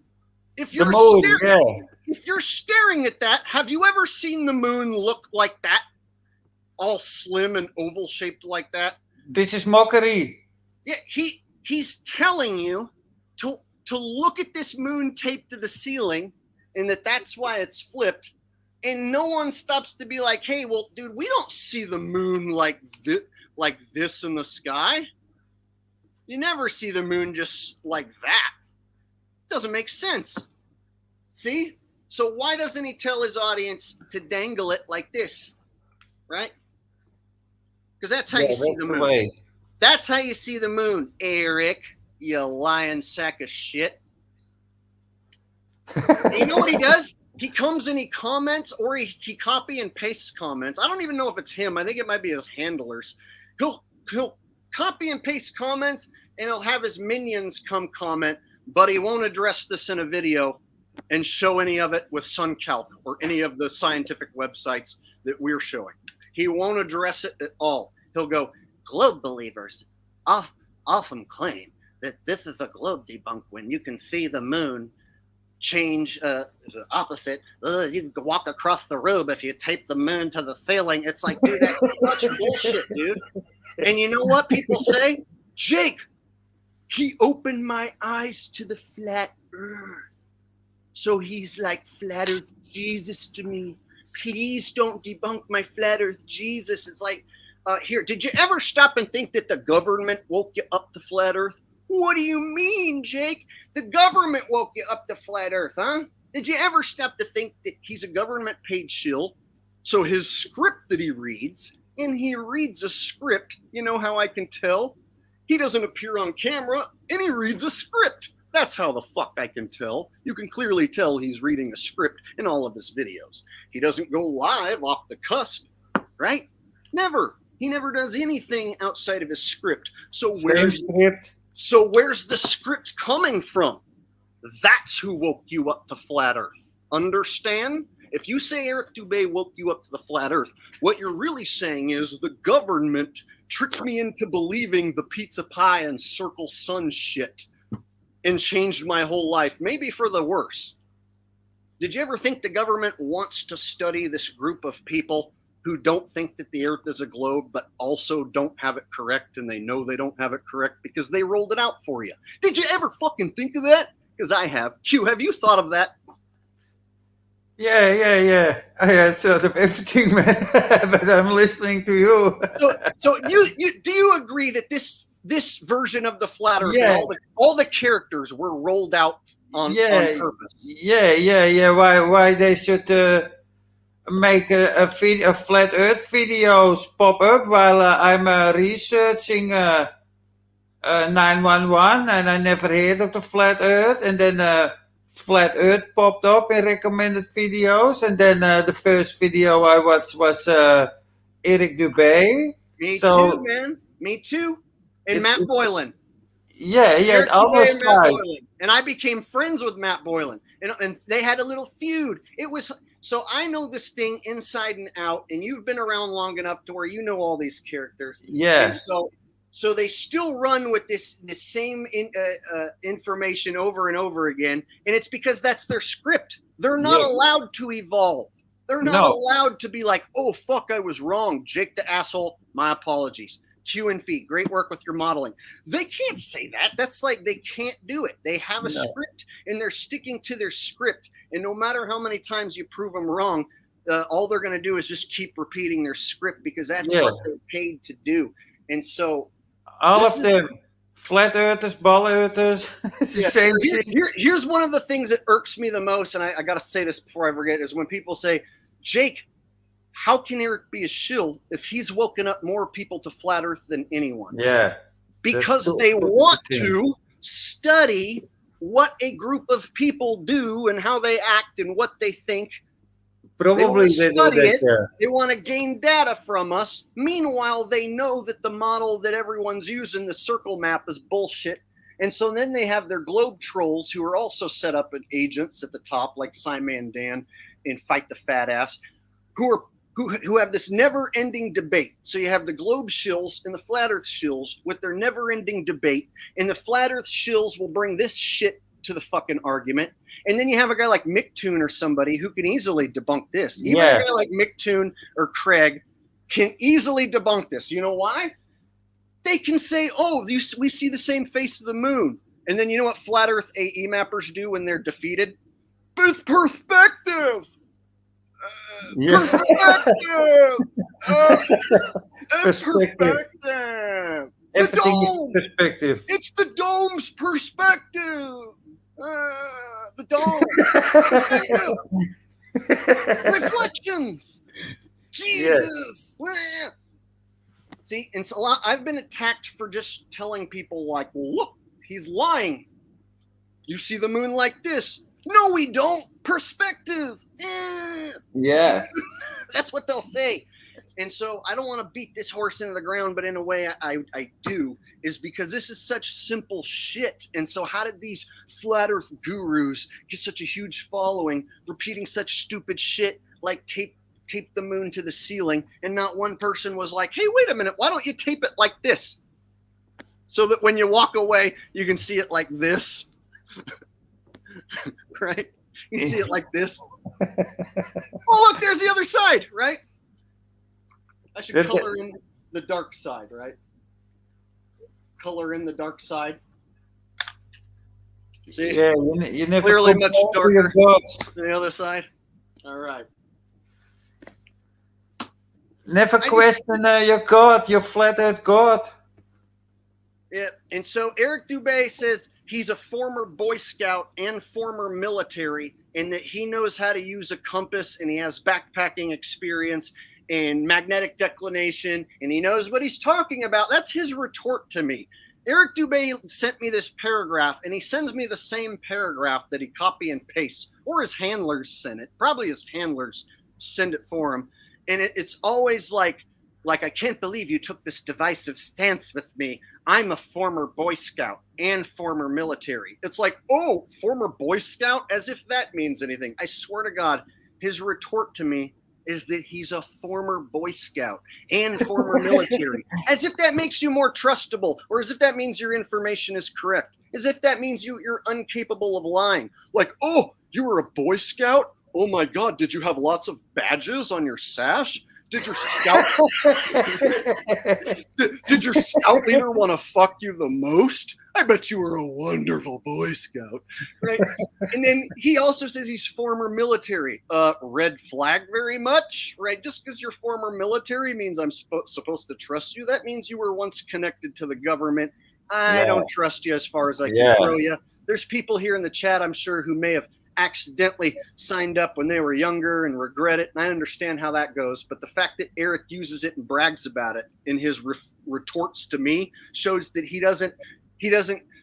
If you're moon, if you're staring at that, have you ever seen the moon look like that? All slim and oval shaped like that? This is mockery. Yeah, he he's telling you to look at this moon taped to the ceiling and that's why it's flipped. And no one stops to be like, hey, well, dude, we don't see the moon like this in the sky. You never see the moon just like that. Doesn't make sense. See? So why doesn't he tell his audience to dangle it like this? Right? Because that's how you see the moon. That's how you see the moon, Eric, you lying sack of shit. You know what he does? He comes and he comments, or he copy and pastes comments. I don't even know if it's him. I think it might be his handlers. He'll copy and paste comments, and he'll have his minions come comment, but he won't address this in a video and show any of it with SunCalc or any of the scientific websites that we're showing. He won't address it at all. He'll go, globe believers often claim that this is a globe debunk when you can see the moon change the opposite. You can walk across the room if you tape the moon to the ceiling. It's like, dude, that's such bullshit, dude. And you know what people say? Jake, he opened my eyes to the flat earth. So he's like flat earth Jesus to me. Please don't debunk my flat earth Jesus. It's like, here, did you ever stop and think that the government woke you up to flat earth? What do you mean, Jake? The government woke you up to flat earth, huh? Did you ever stop to think that he's a government paid shill? So his script that he reads, and he reads a script, you know how I can tell? He doesn't appear on camera, and he reads a script. That's how the fuck I can tell. You can clearly tell he's reading a script in all of his videos. He doesn't go live off the cusp, right? Never. He never does anything outside of his script. So where's the script coming from? That's who woke you up to flat earth. Understand? If you say Eric Dubé woke you up to the flat earth, what you're really saying is the government tricked me into believing the pizza pie and circle sun shit and changed my whole life, maybe for the worse. Did you ever think the government wants to study this group of people who don't think that the earth is a globe, but also don't have it correct, and they know they don't have it correct because they rolled it out for you? Did you ever fucking think of that? Because I have. Q, have you thought of that? Yeah. I had sort of everything, man. But I'm listening to you. So you do you agree that this version of the flat earth, and all the characters were rolled out on purpose? Yeah. Why they should make a flat earth videos pop up while I'm researching 911, and I never heard of the flat earth, and then flat earth popped up in recommended videos, and then the first video I watched was Eric Dubé. Me too, man. Me too. And Matt Boylan. Yeah, all those guys. And I became friends with Matt Boylan, and they had a little feud. It was. So I know this thing inside and out, and you've been around long enough to where you know all these characters. Yeah. And so they still run with this same information over and over again, and it's because that's their script. They're not allowed to evolve. They're not allowed to be like, oh, fuck, I was wrong. Jake the asshole, my apologies. QNFEE, great work with your modeling. They can't say that. That's like they can't do it. They have a script, and they're sticking to their script. And no matter how many times you prove them wrong, all they're going to do is just keep repeating their script because that's what they're paid to do. And so all of them, flat earthers, ball earthers, same thing. Here's one of the things that irks me the most, and I got to say this before I forget, is when people say, Jake, how can Eric be a shill if he's woken up more people to flat earth than anyone? Yeah. Because they want to study what a group of people do and how they act and what they think. Probably they study it. They want to gain data from us. Meanwhile, they know that the model that everyone's using, the circle map, is bullshit. And so then they have their globe trolls who are also set up as agents at the top, like Simon Dan in Fight the Fat Ass, who have this never-ending debate. So you have the globe shills and the flat earth shills with their never-ending debate, and the flat earth shills will bring this shit to the fucking argument. And then you have a guy like Micktoon or somebody who can easily debunk this. Even a guy like Micktoon or Craig can easily debunk this. You know why? they can say, oh, we see the same face of the moon. And then you know what flat Earth AE mappers do when they're defeated? With perspective. Perspective. The dome. Perspective. It's the dome's perspective. The dome. Reflections. Jesus. Yeah. See, it's a lot. I've been attacked for just telling people like, well, look, he's lying. You see the moon like this. No, we don't. Perspective. Yeah. That's what they'll say. And so I don't want to beat this horse into the ground, but in a way I do, is because this is such simple shit. And so how did these flat earth gurus get such a huge following repeating such stupid shit like tape the moon to the ceiling, and not one person was like, hey, wait a minute, why don't you tape it like this? So that when you walk away, you can see it like this. Right? You can see it like this. Oh, look, there's the other side, right? I should color in the dark side, right? Color in the dark side. See? Yeah, you never clearly much darker than the other side. All right. Never question your God, your flat earth God. Yeah, and so Eric Dubé says he's a former Boy Scout and former military, and that he knows how to use a compass, and he has backpacking experience and magnetic declination, and he knows what he's talking about. That's his retort to me. Eric Dubé sent me this paragraph, and he sends me the same paragraph that he copy and pastes, or his handlers send it. Probably his handlers send it for him. And it's always like, I can't believe you took this divisive stance with me. I'm a former Boy Scout and former military. It's like, oh, former Boy Scout? As if that means anything. I swear to God, his retort to me is that he's a former Boy Scout and former military. As if that makes you more trustable, or as if that means your information is correct. As if that means you're incapable of lying. Like, oh, you were a Boy Scout? Oh my God, did you have lots of badges on your sash? Did your scout did your scout leader want to fuck you the most? I bet you were a wonderful Boy Scout, right? And then he also says he's former military. Red flag very much, right? Just because you're former military means I'm supposed to trust you. That means you were once connected to the government. I don't trust you as far as I can throw you. There's people here in the chat, I'm sure, who may have accidentally signed up when they were younger and regret it, and I understand how that goes, but the fact that Eric uses it and brags about it in his retorts to me shows that he doesn't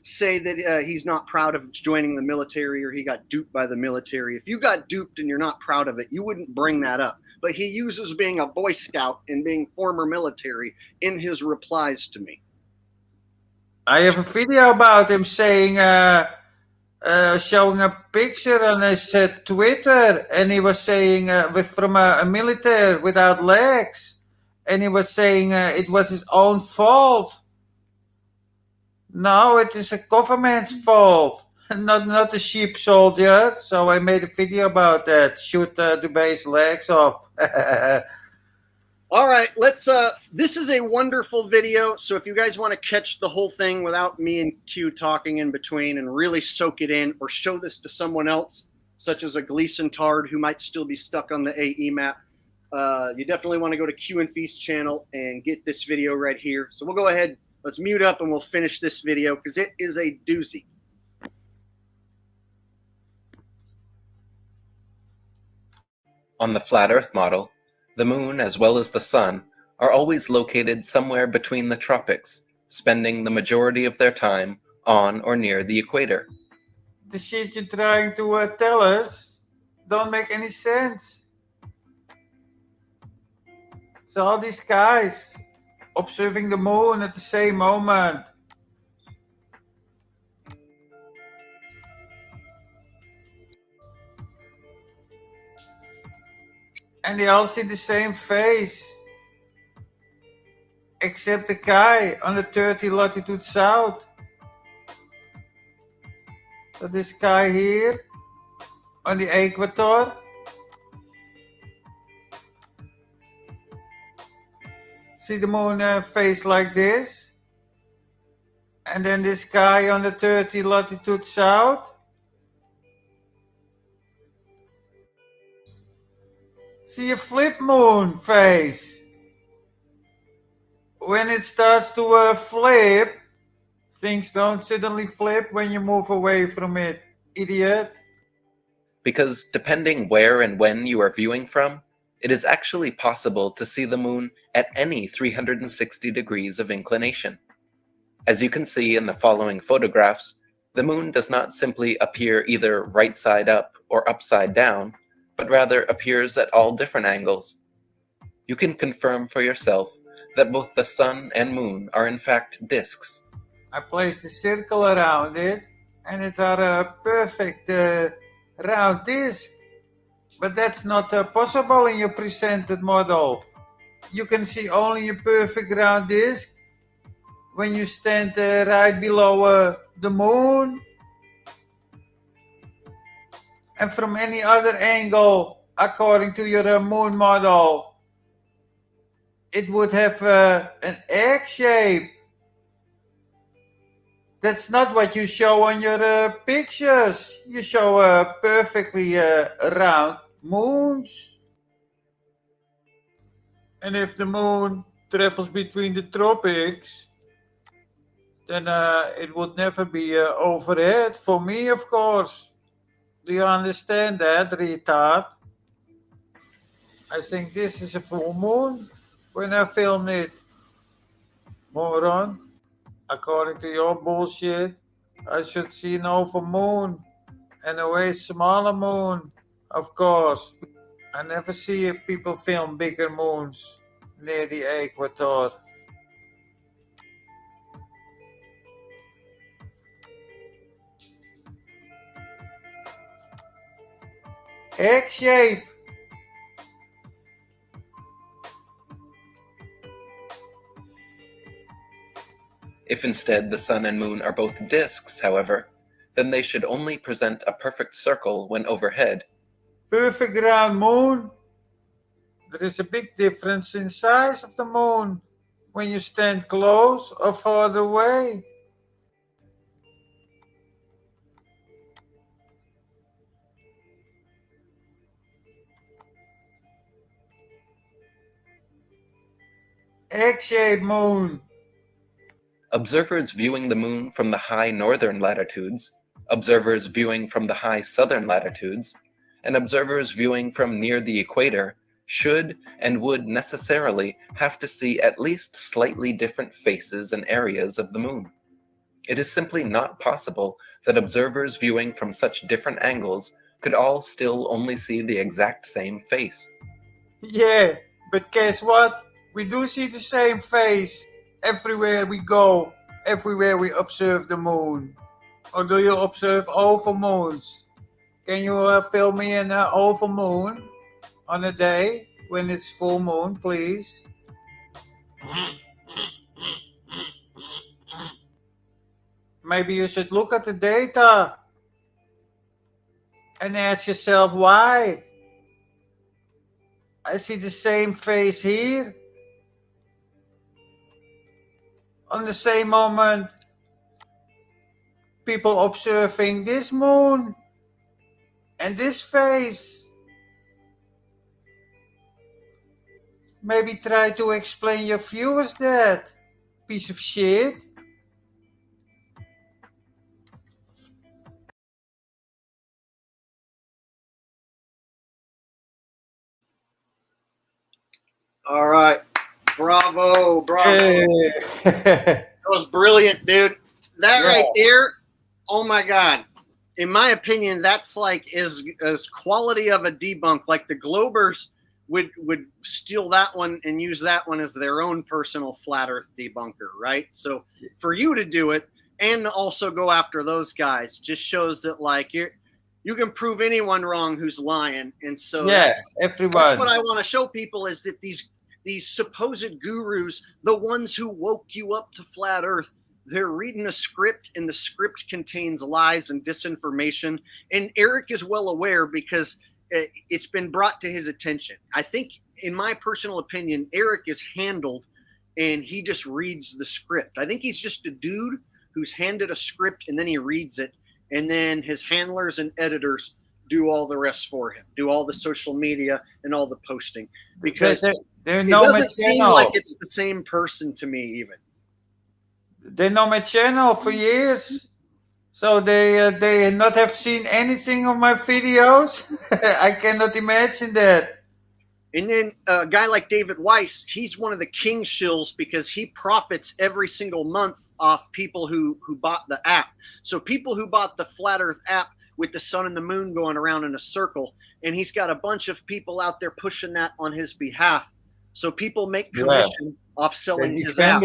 say that he's not proud of joining the military or he got duped by the military. If you got duped and you're not proud of it, you wouldn't bring that up. But he uses being a Boy Scout and being former military in his replies to me. I have a video about him saying showing a picture on his Twitter, and he was saying from a military without legs, and he was saying it was his own fault. No, it is a government's fault, not the sheep soldier. So I made a video about that. Shoot Dubé's legs off. All right, let's this is a wonderful video, so if you guys want to catch the whole thing without me and Q talking in between and really soak it in, or show this to someone else, such as a Gleason Tard who might still be stuck on the AE map, you definitely want to go to QNFEE's channel and get this video right here. So we'll go ahead, let's mute up and we'll finish this video because it is a doozy. On the flat Earth model, the moon, as well as the sun, are always located somewhere between the tropics, spending the majority of their time on or near the equator. The shit you're trying to tell us don't make any sense. So all these guys observing the moon at the same moment. And they all see the same face. Except the guy on the 30 latitude south. So this guy here on the equator. See the moon face like this. And then this guy on the 30 latitude south. See a flip moon phase. When it starts to flip, things don't suddenly flip when you move away from it, idiot. Because depending where and when you are viewing from, it is actually possible to see the moon at any 360 degrees of inclination. As you can see in the following photographs, the moon does not simply appear either right side up or upside down, but rather appears at all different angles. You can confirm for yourself that both the sun and moon are in fact disks. I placed a circle around it, and it's a perfect round disk. But that's not possible in your presented model. You can see only a perfect round disk when you stand right below the moon. And from any other angle, according to your moon model, it would have an egg shape. That's not what you show on your pictures. You show perfectly round moons. And if the moon travels between the tropics, then it would never be overhead for me, of course. Do you understand that, retard? I think this is a full moon when I filmed it. Moron. According to your bullshit, I should see an over moon and a way smaller moon, of course. I never see people film bigger moons near the equator. Egg shape. If instead the sun and moon are both disks, however, then they should only present a perfect circle when overhead. Perfect round moon. There is a big difference in size of the moon when you stand close or farther away. Egg-shaped moon. Observers viewing the moon from the high northern latitudes, observers viewing from the high southern latitudes, and observers viewing from near the equator should and would necessarily have to see at least slightly different faces and areas of the moon. It is simply not possible that observers viewing from such different angles could all still only see the exact same face. Yeah, but guess what? We do see the same face everywhere we go, everywhere we observe the moon. Or do you observe over moons? Can you film me an over moon on a day when it's full moon, please? Maybe you should look at the data and ask yourself why. I see the same face here. On the same moment, people observing this moon and this face. Maybe try to explain your viewers that, piece of shit. All right. Bravo. Hey. That was brilliant, dude. That right there, oh my God. In my opinion, that's like as quality of a debunk. Like the Globers would steal that one and use that one as their own personal flat earth debunker, right? So for you to do it and also go after those guys just shows that like you can prove anyone wrong who's lying. And so everyone. That's what I want to show people is that these supposed gurus, the ones who woke you up to flat earth, they're reading a script and the script contains lies and disinformation. And Eric is well aware because it's been brought to his attention. I think, in my personal opinion, Eric is handled and he just reads the script. I think he's just a dude who's handed a script and then he reads it, and then his handlers and editors do all the rest for him, do all the social media and all the posting, because it doesn't seem like it's the same person to me even. They know my channel for years. So they not have seen anything of my videos. I cannot imagine that. And then a guy like David Weiss, he's one of the king shills because he profits every single month off people who bought the app. So people who bought the Flat Earth app with the sun and the moon going around in a circle, and he's got a bunch of people out there pushing that on his behalf. So people make commission off selling his app,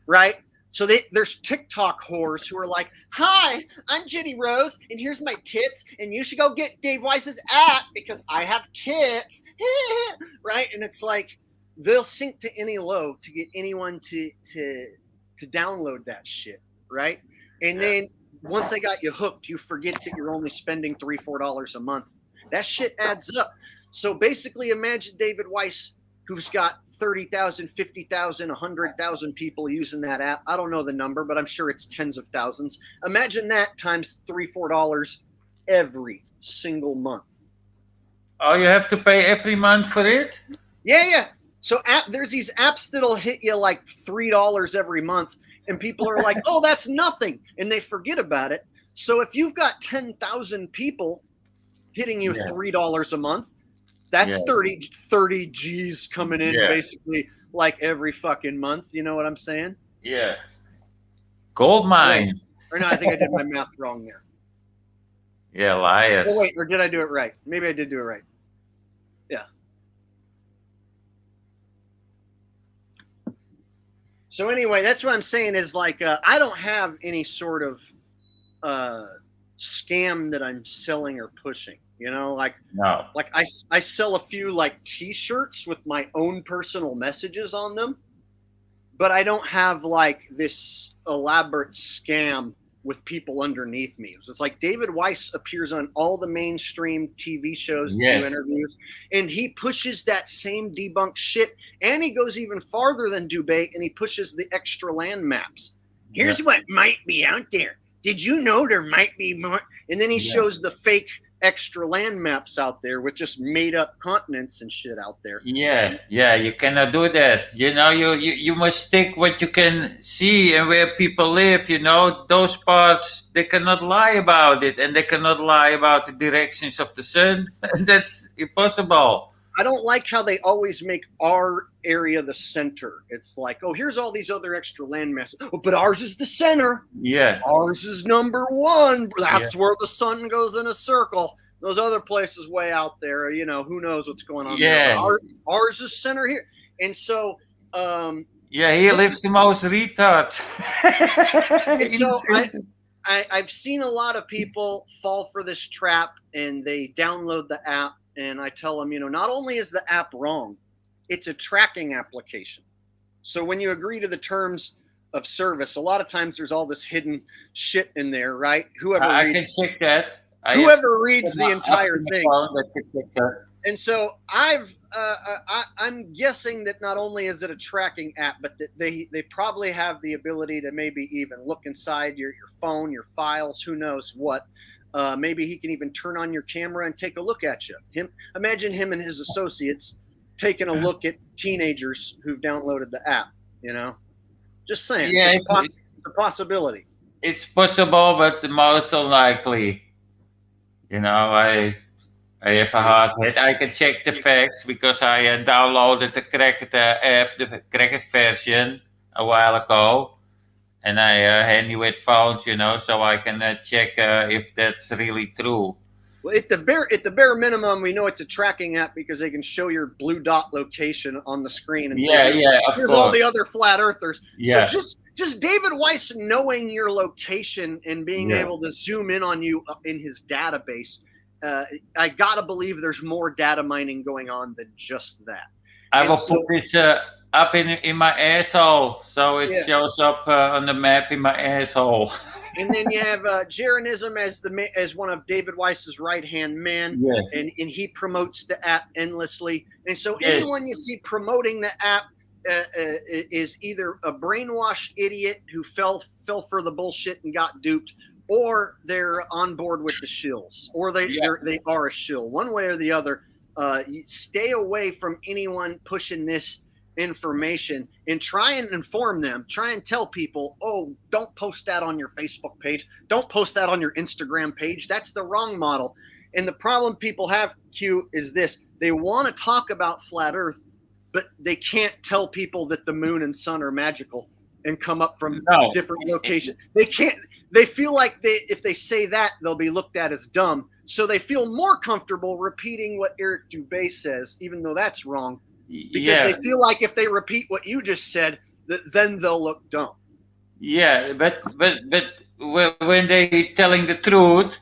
right? So there's TikTok whores who are like, hi, I'm Jenny Rose, and here's my tits, and you should go get Dave Weiss's app because I have tits, right? And it's like they'll sink to any low to get anyone to download that shit, right? And then once they got you hooked, you forget that you're only spending $3-4 a month. That shit adds up. So basically, imagine David Weiss, who's got 30,000, 50,000, 100,000 people using that app. I don't know the number, but I'm sure it's tens of thousands. Imagine that times $3-4 every single month. Oh, you have to pay every month for it? Yeah. So there's these apps that'll hit you like $3 every month, and people are like, oh, that's nothing, and they forget about it. So if you've got 10,000 people hitting you $3 a month, that's 30 G's coming in basically like every fucking month. You know what I'm saying? Yeah. Gold mine. Or no, I think I did my math wrong there. Yeah, liars. Oh, wait, or did I do it right? Maybe I did do it right. Yeah. So anyway, that's what I'm saying is like, I don't have any sort of scam that I'm selling or pushing. You know, like I sell a few like T-shirts with my own personal messages on them, but I don't have like this elaborate scam with people underneath me. So it's like David Weiss appears on all the mainstream TV shows, do interviews, and he pushes that same debunked shit, and he goes even farther than Dubé, and he pushes the extra land maps. Here's what might be out there. Did you know there might be more? And then he shows the fake extra land maps out there with just made up continents and shit out there. Yeah, you cannot do that. You know, you must stick what you can see and where people live. You know, those parts, they cannot lie about it, and they cannot lie about the directions of the sun. That's impossible. I don't like how they always make our area the center. It's like, oh, here's all these other extra land masses. Oh, but ours is the center. Yeah. Ours is number one. That's where the sun goes in a circle. Those other places way out there, you know, who knows what's going on there. Ours is center here. And so... he lives the most retards. And so I've seen a lot of people fall for this trap, and they download the app. And I tell them, you know, not only is the app wrong, it's a tracking application. So when you agree to the terms of service, a lot of times there's all this hidden shit in there, right? I can check that. Whoever reads the entire thing. And so I'm guessing that not only is it a tracking app, but that they probably have the ability to maybe even look inside your phone, your files, who knows what. Maybe he can even turn on your camera and take a look at you. Imagine him and his associates taking a look at teenagers who've downloaded the app, you know? Just saying. Yeah, it's a possibility. It's possible, but most unlikely. You know, I have a hard head. I can check the facts because I downloaded the cracked app, the cracked version a while ago. And I handy with phones, you know, so I can check if that's really true. Well, at the bare minimum, we know it's a tracking app because they can show your blue dot location on the screen and say, here's all the other flat earthers. Yeah. So just David Weiss knowing your location and being able to zoom in on you in his database, I gotta believe there's more data mining going on than just that. I will put this up in my asshole, so it shows up on the map in my asshole. And then you have Jeranism as one of David Weiss's right-hand man, and he promotes the app endlessly. And so anyone you see promoting the app, is either a brainwashed idiot who fell for the bullshit and got duped, or they're on board with the shills, or they are a shill. One way or the other. Stay away from anyone pushing this information, and try and inform them. Try and tell people, oh, don't post that on your Facebook page. Don't post that on your Instagram page. That's the wrong model. And the problem people have, Q, is this. They want to talk about flat Earth, but they can't tell people that the moon and sun are magical and come up from different locations. They can't. They feel like if they say that, they'll be looked at as dumb. So they feel more comfortable repeating what Eric Dubé says, even though that's wrong, because they feel like if they repeat what you just said, then they'll look dumb. Yeah, but when they telling the truth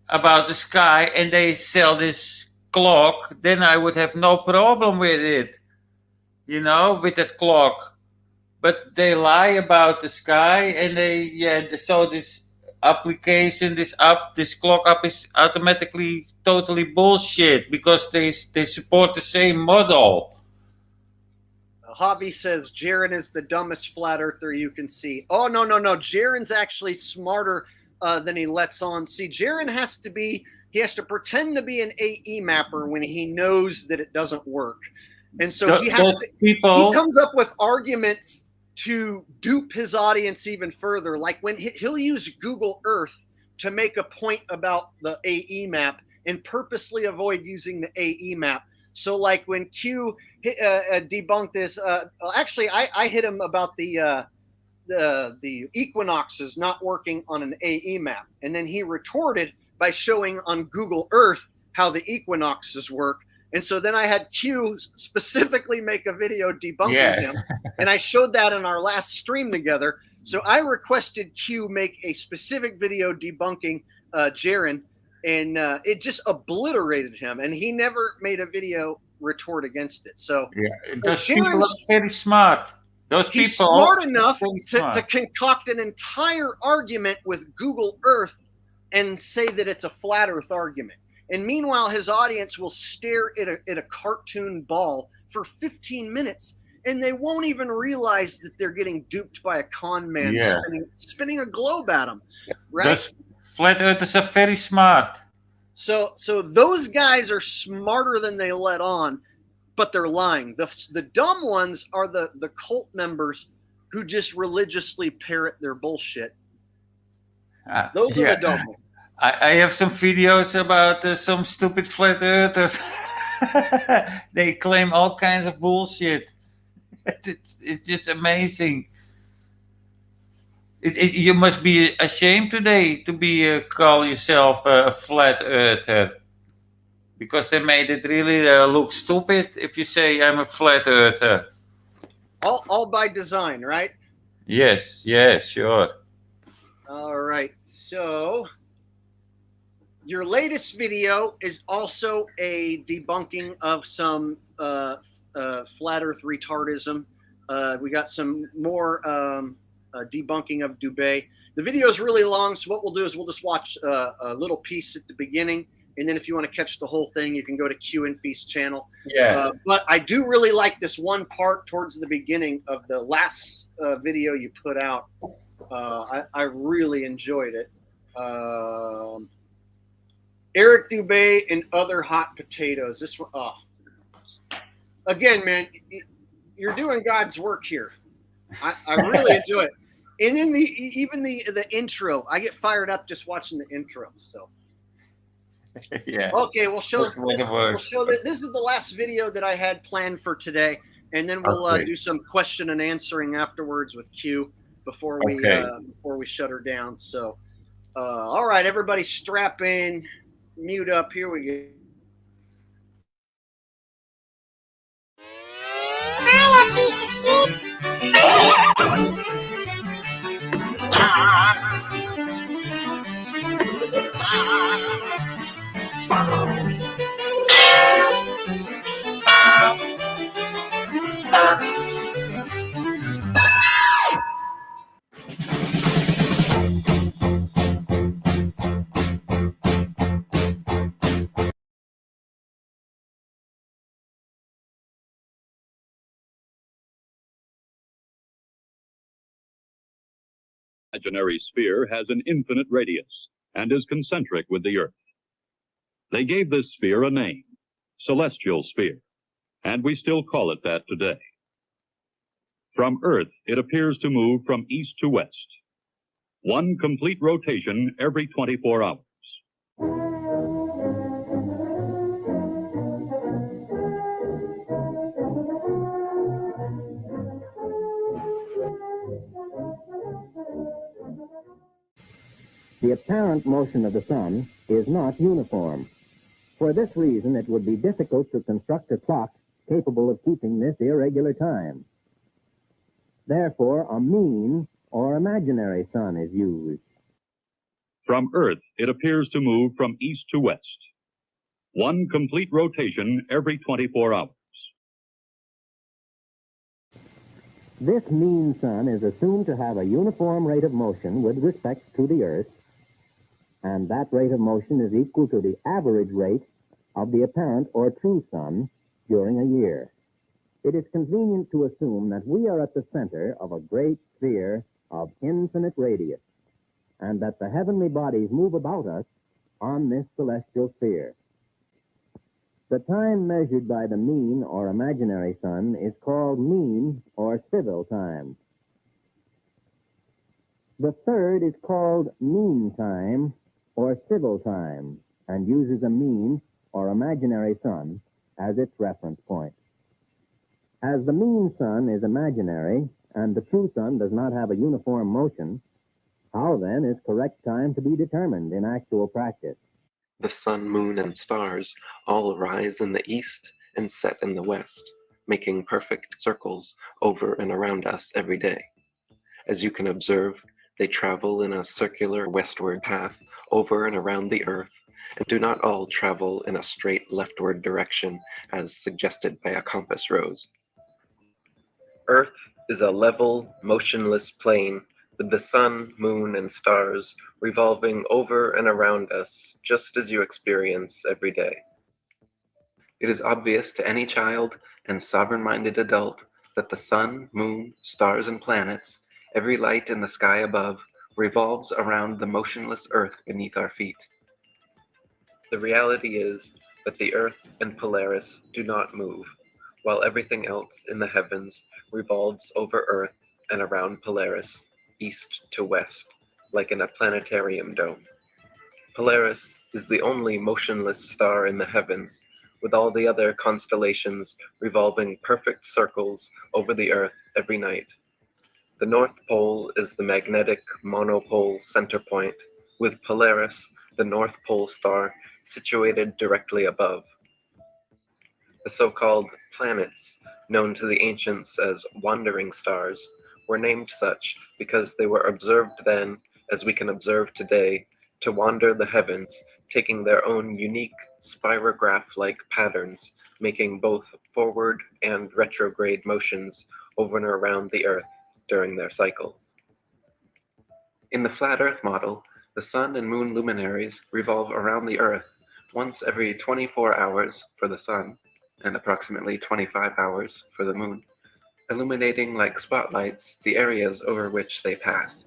about the sky and they sell this clock, then I would have no problem with it, you know, with that clock. But they lie about the sky, and so this application, this clock up is automatically totally bullshit because they support the same model. Hobby says Jaron is the dumbest flat earther you can see. Oh, no. Jaron's actually smarter than he lets on. See, Jaron has to pretend to be an AE mapper when he knows that it doesn't work. And so he comes up with arguments to dupe his audience even further. Like when he'll use Google Earth to make a point about the AE map and purposely avoid using the AE map. So like when Q debunked this, actually I hit him about the equinoxes not working on an AE map. And then he retorted by showing on Google Earth how the equinoxes work. And so then I had Q specifically make a video debunking him. And I showed that in our last stream together. So I requested Q make a specific video debunking Jaron, and it just obliterated him. And he never made a video retort against it. So those people are very smart. He's smart enough to concoct an entire argument with Google Earth and say that it's a flat Earth argument. And meanwhile, his audience will stare at a cartoon ball for 15 minutes, and they won't even realize that they're getting duped by a con man spinning a globe at them, right? Those flat earthers are very smart. So those guys are smarter than they let on, but they're lying. The dumb ones are the cult members who just religiously parrot their bullshit. Those are the dumb ones. I have some videos about some stupid flat earthers. They claim all kinds of bullshit. It's just amazing. You must be ashamed today to call yourself a flat earther, because they made it really look stupid if you say I'm a flat earther. All by design, right? Yes, sure. All right, so your latest video is also a debunking of some flat Earth retardism. We got some more debunking of Dubé. The video is really long, so what we'll do is we'll just watch a little piece at the beginning, and then if you want to catch the whole thing, you can go to QNFEE's channel. But I do really like this one part towards the beginning of the last video you put out. I really enjoyed it. Eric Dubé and other hot potatoes. This one, again, man, you're doing God's work here. I really enjoy it. And in even the intro, I get fired up just watching the intro. So okay, we'll show this. We'll show that this is the last video that I had planned for today, and then we'll do some question and answering afterwards with Q before we shut her down. So all right, everybody, strap in. Mute up. Here we go. Hi, piece of shit. imaginary sphere has an infinite radius and is concentric with the Earth. They gave this sphere a name, celestial sphere, and we still call it that today. From Earth, it appears to move from east to west, one complete rotation every 24 hours. The apparent motion of the sun is not uniform. For this reason, it would be difficult to construct a clock capable of keeping this irregular time. Therefore, a mean or imaginary sun is used. From Earth, it appears to move from east to west, one complete rotation every 24 hours. This mean sun is assumed to have a uniform rate of motion with respect to the Earth, and that rate of motion is equal to the average rate of the apparent or true sun during a year. It is convenient to assume that we are at the center of a great sphere of infinite radius, and that the heavenly bodies move about us on this celestial sphere. The time measured by the mean or imaginary sun is called mean or civil time. The third is called mean time or civil time, and uses a mean or imaginary sun as its reference point. As the mean sun is imaginary and the true sun does not have a uniform motion, how then is correct time to be determined in actual practice? The sun, moon, and stars all rise in the east and set in the west, making perfect circles over and around us every day. As you can observe, they travel in a circular westward path over and around the Earth, and do not all travel in a straight leftward direction as suggested by a compass rose. Earth is a level, motionless plane with the sun, moon, and stars revolving over and around us just as you experience every day. It is obvious to any child and sovereign-minded adult that the sun, moon, stars, and planets, every light in the sky above, revolves around the motionless Earth beneath our feet. The reality is that the Earth and Polaris do not move, while everything else in the heavens revolves over Earth and around Polaris, east to west, like in a planetarium dome. Polaris is the only motionless star in the heavens, with all the other constellations revolving perfect circles over the Earth every night. The North Pole is the magnetic monopole center point, with Polaris, the North Pole star, situated directly above. The so-called planets, known to the ancients as wandering stars, were named such because they were observed then, as we can observe today, to wander the heavens, taking their own unique spirograph-like patterns, making both forward and retrograde motions over and around the Earth during their cycles. In the flat Earth model, the sun and moon luminaries revolve around the Earth once every 24 hours for the sun and approximately 25 hours for the moon, illuminating like spotlights the areas over which they pass.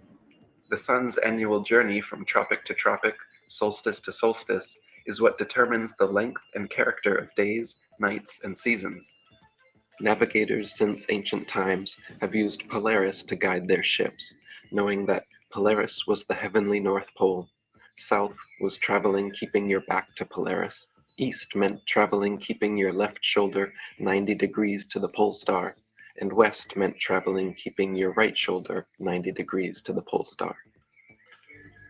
The sun's annual journey from tropic to tropic, solstice to solstice, is what determines the length and character of days, nights, and seasons. Navigators since ancient times have used Polaris to guide their ships, knowing that Polaris was the heavenly North Pole. South was traveling keeping your back to Polaris. East meant traveling keeping your left shoulder 90 degrees to the pole star, and west meant traveling keeping your right shoulder 90 degrees to the pole star.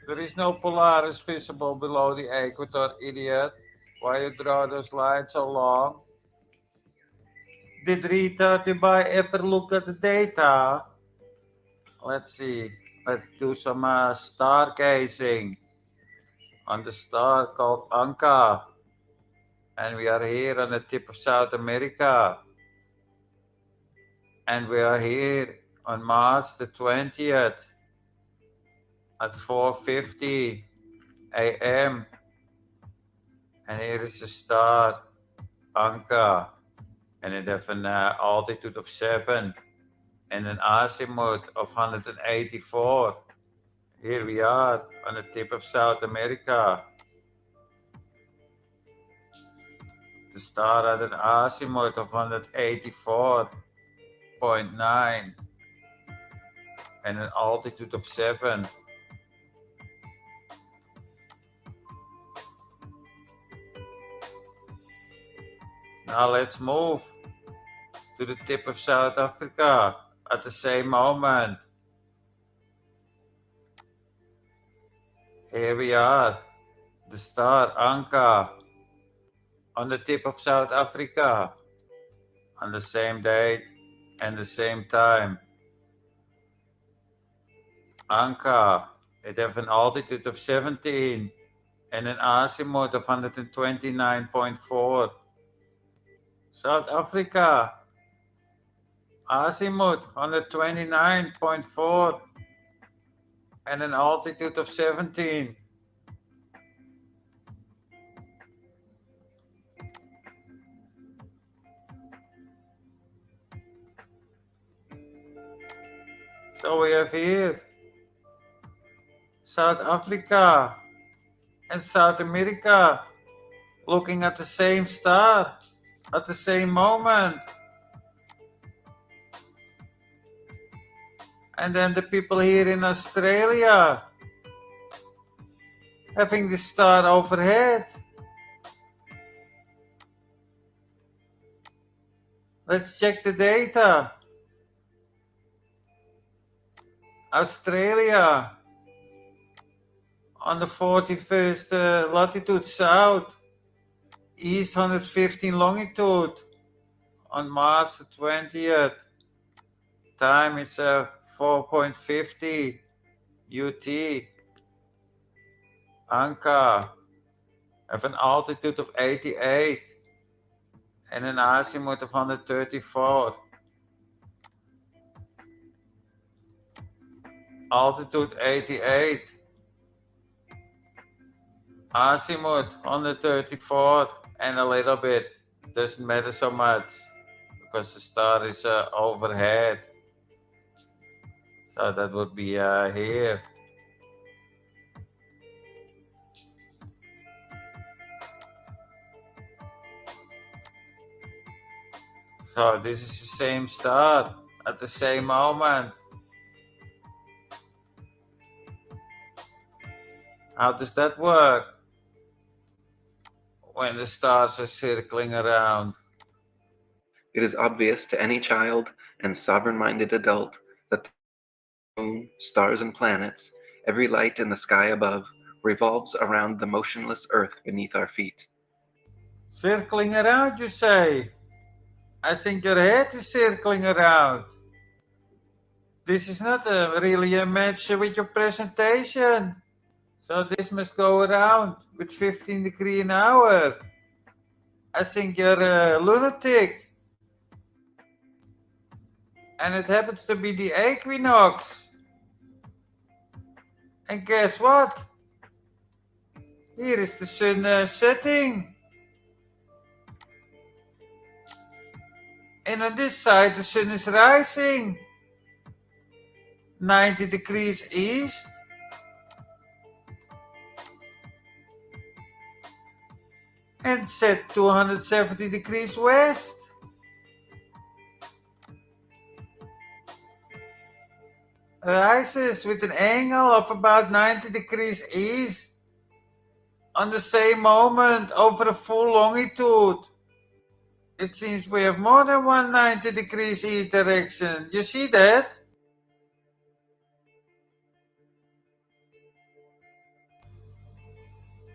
There is no Polaris visible below the equator, idiot. Why you draw those lines so long? Did Rita Dubai ever look at the data? Let's see. Let's do some stargazing on the star called Anka. And we are here on the tip of South America. And we are here on March the 20th at 4:50 a.m. And here is the star Anka. And it has an altitude of 7 and an azimuth of 184. Here we are on the tip of South America. The star had an azimuth of 184.9 and an altitude of 7. Now let's move to the tip of South Africa at the same moment. Here we are, the star Anka, on the tip of South Africa, on the same date and the same time. Anka, it has an altitude of 17 and an azimuth of 129.4. South Africa, azimuth 129.4 and an altitude of 17. So we have here South Africa and South America looking at the same star at the same moment. And then the people here in Australia having the star overhead. Let's check the data. Australia on the 41st latitude south, east 115 longitude on March the 20th. Time is 4:50 UT. Anka have an altitude of 88 and an azimuth of 134. Altitude 88. Azimuth 134 and a little bit. Doesn't matter so much because the star is overhead. So that would be here. So this is the same star at the same moment. How does that work? When the stars are circling around. It is obvious to any child and sovereign-minded adult that the moon, stars, and planets, every light in the sky above, revolves around the motionless earth beneath our feet. Circling around, you say? I think your head is circling around. This is not really a match with your presentation. So this must go around with 15 degrees an hour. I think you're a lunatic. And it happens to be the equinox. And guess what? Here is the sun setting. And on this side the sun is rising. 90 degrees east. And set 270 degrees west. Rises with an angle of about 90 degrees east on the same moment over a full longitude. It seems we have more than 190 degrees east direction. You see that?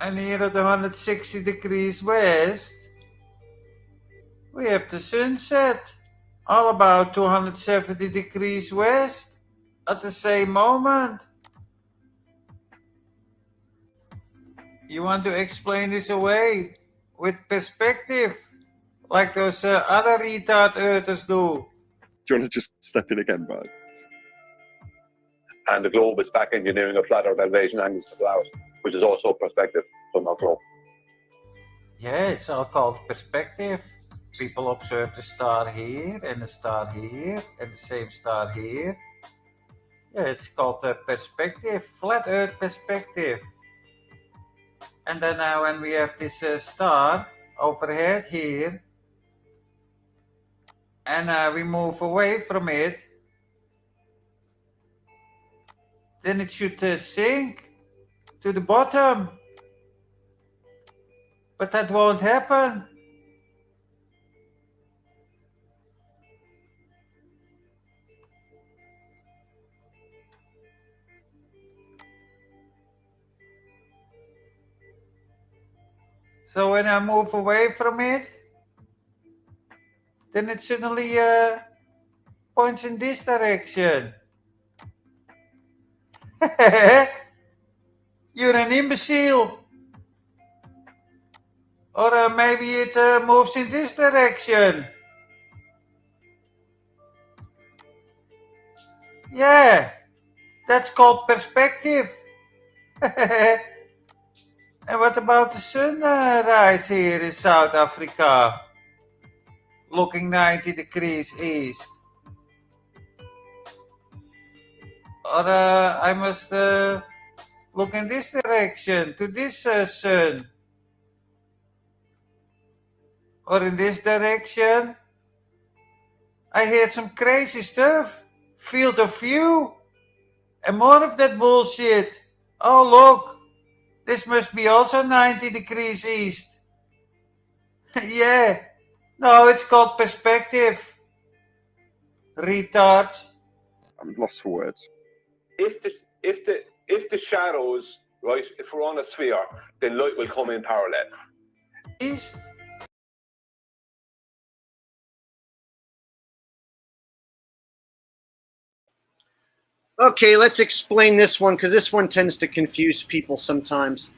And here at the 160 degrees west, we have the sunset, all about 270 degrees west at the same moment. You want to explain this away with perspective, like those other retard earthers do. Do you want to just step in again, Brad? And the globe is back engineering of flat Earth elevation angles to clouds, which is also perspective from our globe. Yeah, it's all called perspective. People observe the star here and the star here and the same star here. Yeah, it's called perspective, flat Earth perspective. And then when we have this star overhead here, and we move away from it, then it should sink to the bottom. But that won't happen. So when I move away from it, then it suddenly points in this direction. You're an imbecile. Or maybe it moves in this direction. Yeah, that's called perspective. And what about the sunrise here in South Africa? Looking 90 degrees east. Or I must look in this direction, to this sun. Or in this direction. I hear some crazy stuff. Field of view. And more of that bullshit. Oh, look. This must be also 90 degrees east. Yeah. No, it's called perspective. Retards. I'm lost for words. If the shadows, right, if we're on a sphere, then light will come in parallel. East. Okay, let's explain this one because this one tends to confuse people sometimes.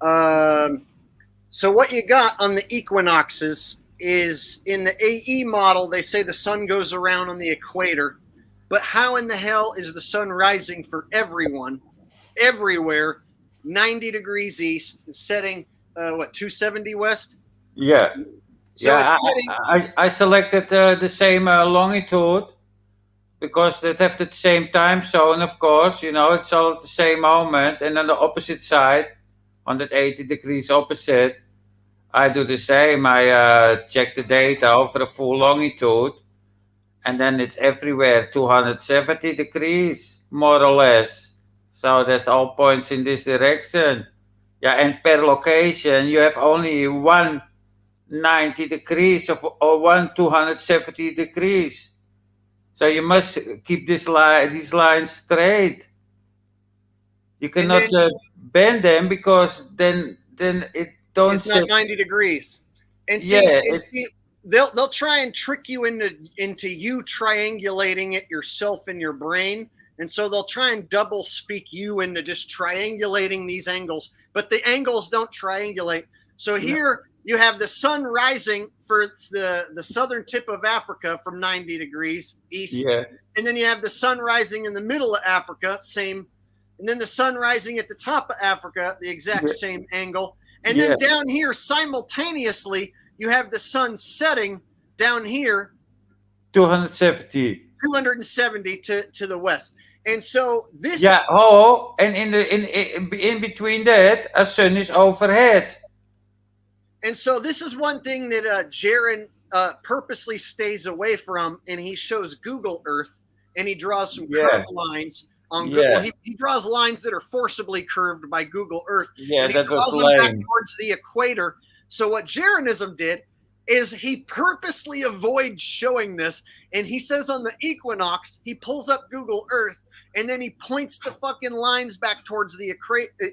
So what you got on the equinoxes is in the AE model, they say the sun goes around on the equator, but how in the hell is the sun rising for everyone, everywhere, 90 degrees east, setting, 270 west? Yeah. So yeah, it's I selected the same longitude because they have the same time zone, of course, you know, it's all at the same moment. And on the opposite side, 180 degrees opposite, I do the same. I check the data over a full longitude, and then it's everywhere 270 degrees, more or less. So that all points in this direction. Yeah, and per location, you have only 190 degrees or 270 degrees. So you must keep these lines straight. You cannot bend them because then it don't. It's not 90 degrees. And see, yeah, they'll try and trick you into you triangulating it yourself in your brain, and so they'll try and double speak you into just triangulating these angles, but the angles don't triangulate. So here you have the sun rising for the southern tip of Africa from 90 degrees east, and then you have the sun rising in the middle of Africa, same, and then the sun rising at the top of Africa, the exact same angle. And then down here, simultaneously, you have the sun setting down here. 270 to the west. And so this. Yeah. And in between that, a sun is overhead. And so this is one thing that Jaron purposely stays away from, and he shows Google Earth, and he draws some curved lines. On Google, he draws lines that are forcibly curved by Google Earth. Yeah, and he draws them back towards the equator. So what Jaronism did is he purposely avoids showing this, and he says on the equinox, he pulls up Google Earth, and then he points the fucking lines back towards the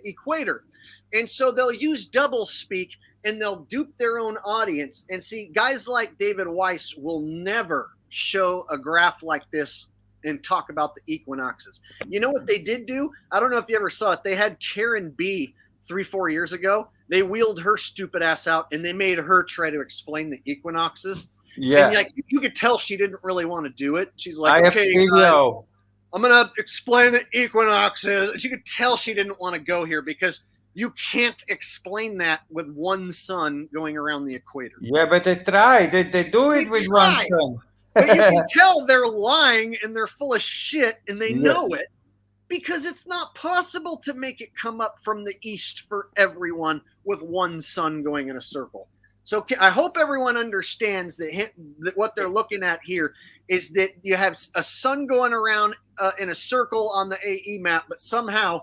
equator. And so they'll use double speak, and they'll dupe their own audience. And see, guys like David Weiss will never show a graph like this and talk about the equinoxes. You know what they did do? I don't know if you ever saw it. They had Karen B 3-4 years ago. They wheeled her stupid ass out and they made her try to explain the equinoxes. Yeah. And like you could tell she didn't really want to do it. She's like, okay, guys, I'm gonna explain the equinoxes. And you could tell she didn't want to go here because you can't explain that with one sun going around the equator. Yeah, but they try. They do it with one sun. But you can tell they're lying and they're full of shit and they know it, because it's not possible to make it come up from the east for everyone with one sun going in a circle. So I hope everyone understands that what they're looking at here is that you have a sun going around in a circle on the AE map, but somehow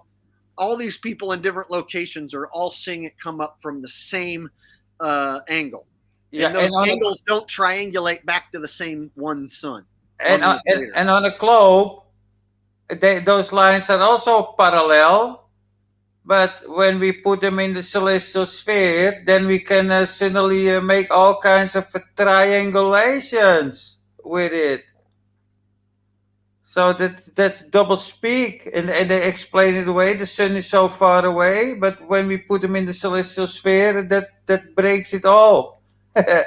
all these people in different locations are all seeing it come up from the same angle. Yeah, and those angles don't triangulate back to the same one sun. And on a globe, those lines are also parallel. But when we put them in the celestial sphere, then we can suddenly make all kinds of triangulations with it. So that's double speak, and they explain it away. The sun is so far away, but when we put them in the celestial sphere, that breaks it all. I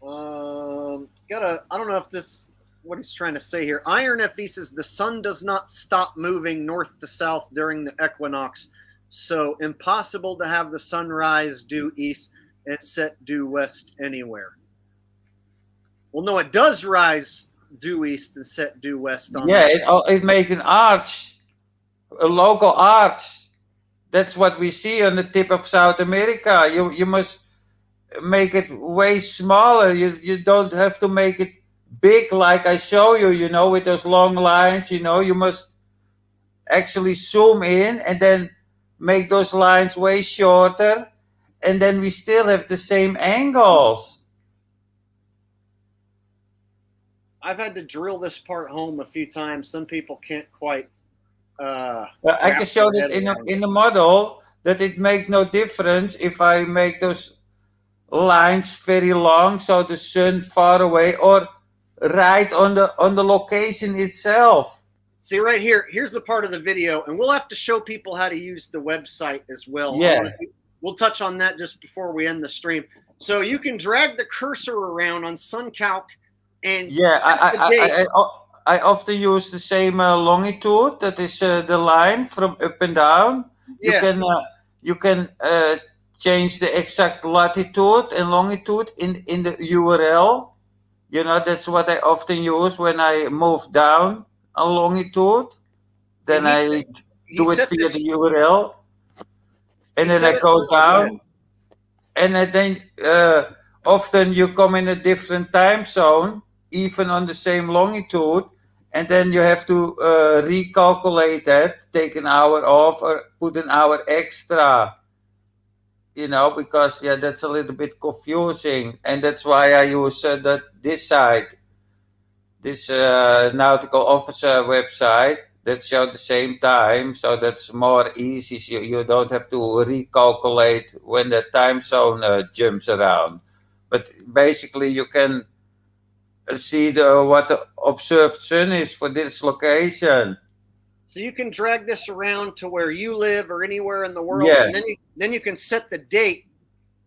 don't know if this. What he's trying to say here. Iron FE says the sun does not stop moving north to south during the equinox, so impossible to have the sunrise due east and set due west anywhere. Well, no, it does rise due east and set due west. It makes an arch, a local arch. That's what we see on the tip of South America. You must make it way smaller. You don't have to make it big like I show you, with those long lines. You must actually zoom in and then make those lines way shorter, and then we still have the same angles. I've had to drill this part home a few times. Some people can't quite. I can show that in the model that it makes no difference if I make those lines very long, so the sun far away, or right on the location itself. See right here, here's the part of the video, and we'll have to show people how to use the website as well. Yeah. We'll touch on that just before we end the stream. So you can drag the cursor around on SunCalc and I often use the same longitude. That is the line from up and down. Yeah. You can change the exact latitude and longitude in the URL. That's what I often use when I move down a longitude. Then I do it via the URL. And then I go down. And then often you come in a different time zone, even on the same longitude. And then you have to recalculate that, take an hour off or put an hour extra. Because that's a little bit confusing, and that's why I use this site, this nautical officer website that shows the same time, so that's more easy. So you don't have to recalculate when the time zone jumps around. But basically, you can see what the observed sun is for this location. So you can drag this around to where you live or anywhere in the world, and then you can set the date,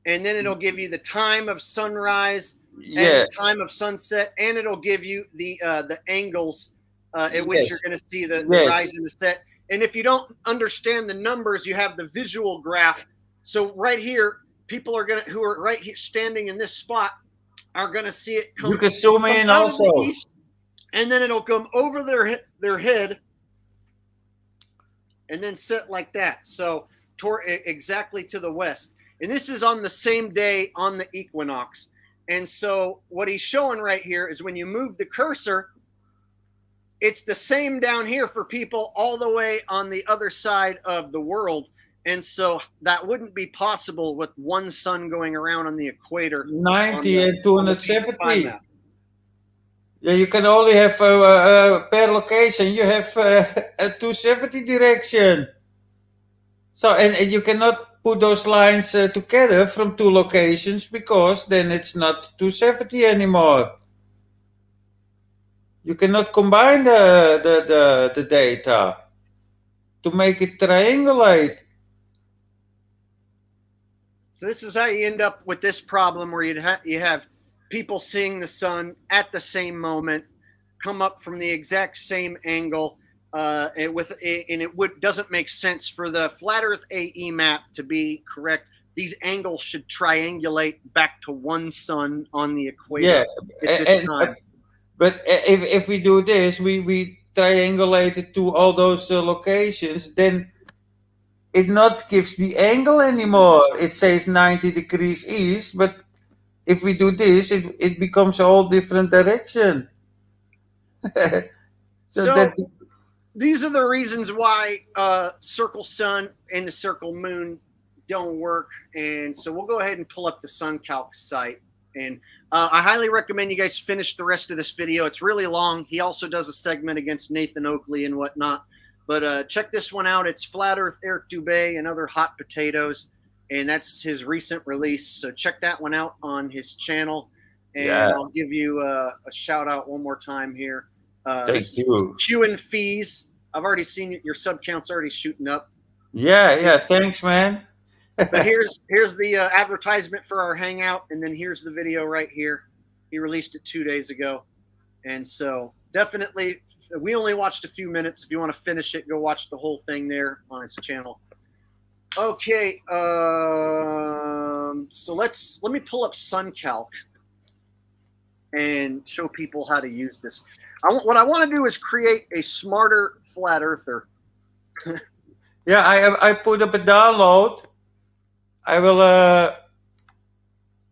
and then it'll give you the time of sunrise and the time of sunset, and it'll give you the angles at which you're going to see the rise and the set. And if you don't understand the numbers, you have the visual graph. So right here, people who are right here standing in this spot are going to see it come. You can zoom in also, the east, and then it'll come over their head. And then set like that, so exactly to the west. And this is on the same day on the equinox. And so what he's showing right here is when you move the cursor, it's the same down here for people all the way on the other side of the world. And so that wouldn't be possible with one sun going around on the equator. 90 and 270. Yeah, you can only have per location. You have a 270 direction. So and you cannot put those lines together from two locations, because then it's not 270 anymore. You cannot combine the data to make it triangulate. So this is how you end up with this problem where you have people seeing the sun at the same moment, come up from the exact same angle, and it doesn't make sense for the flat Earth AE map to be correct, these angles should triangulate back to one sun on the equator at this time. But if we do this, we triangulate it to all those locations, then it not gives the angle anymore. It says 90 degrees east, but if we do this, it becomes a whole different direction. So these are the reasons why circle sun and the circle moon don't work. And so we'll go ahead and pull up the SunCalc site. And I highly recommend you guys finish the rest of this video. It's really long. He also does a segment against Nathan Oakley and whatnot. But check this one out. It's Flat Earth Eric Dubé and Other Hot Potatoes. And that's his recent release. So check that one out on his channel. And I'll give you a shout out one more time here. Thank you. QNFEEs. I've already seen your sub count's already shooting up. Yeah. Thanks, man. But here's the advertisement for our hangout, and then here's the video right here. He released it 2 days ago, and so definitely, we only watched a few minutes. If you want to finish it, go watch the whole thing there on his channel. Okay, so let me pull up SunCalc and show people how to use this. What I want to do is create a smarter flat earther. Yeah, I put up a download. I will,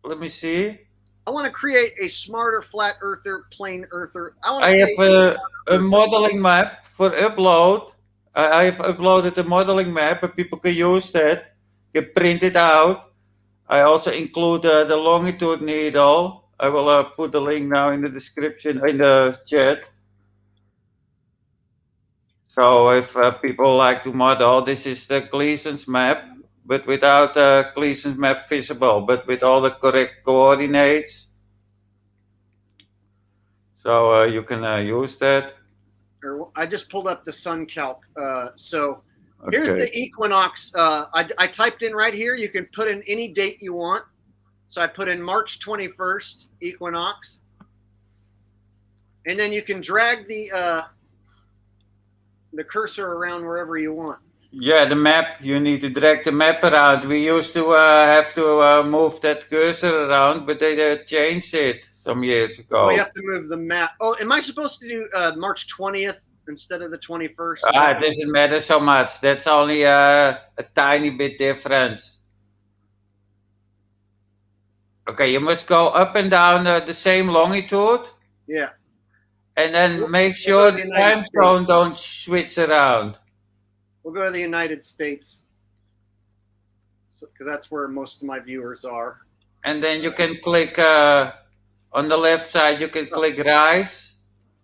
let me see. I want to create a smarter flat earther, plain earther. I have a modeling map for upload. I have uploaded a modeling map and people can use that, can print it out. I also include the longitude needle. I will put the link now in the description, in the chat. So if people like to model, this is the Gleason's map, but without Gleason's map visible, but with all the correct coordinates. So you can use that. I just pulled up the SunCalc. So here's the equinox. I typed in right here. You can put in any date you want. So I put in March 21st, equinox. And then you can drag the cursor around wherever you want. Yeah, the map, you need to drag the map around. We used to have to move that cursor around, but they changed it some years ago. Oh, you have to move the map. Oh, am I supposed to do March 20th instead of the 21st? It doesn't matter so much. That's only a tiny bit difference. Okay, you must go up and down the same longitude. Yeah. And then make sure the time zone don't switch around. We'll go to the United States, because that's where most of my viewers are. And then you can click on the left side. You can click rise.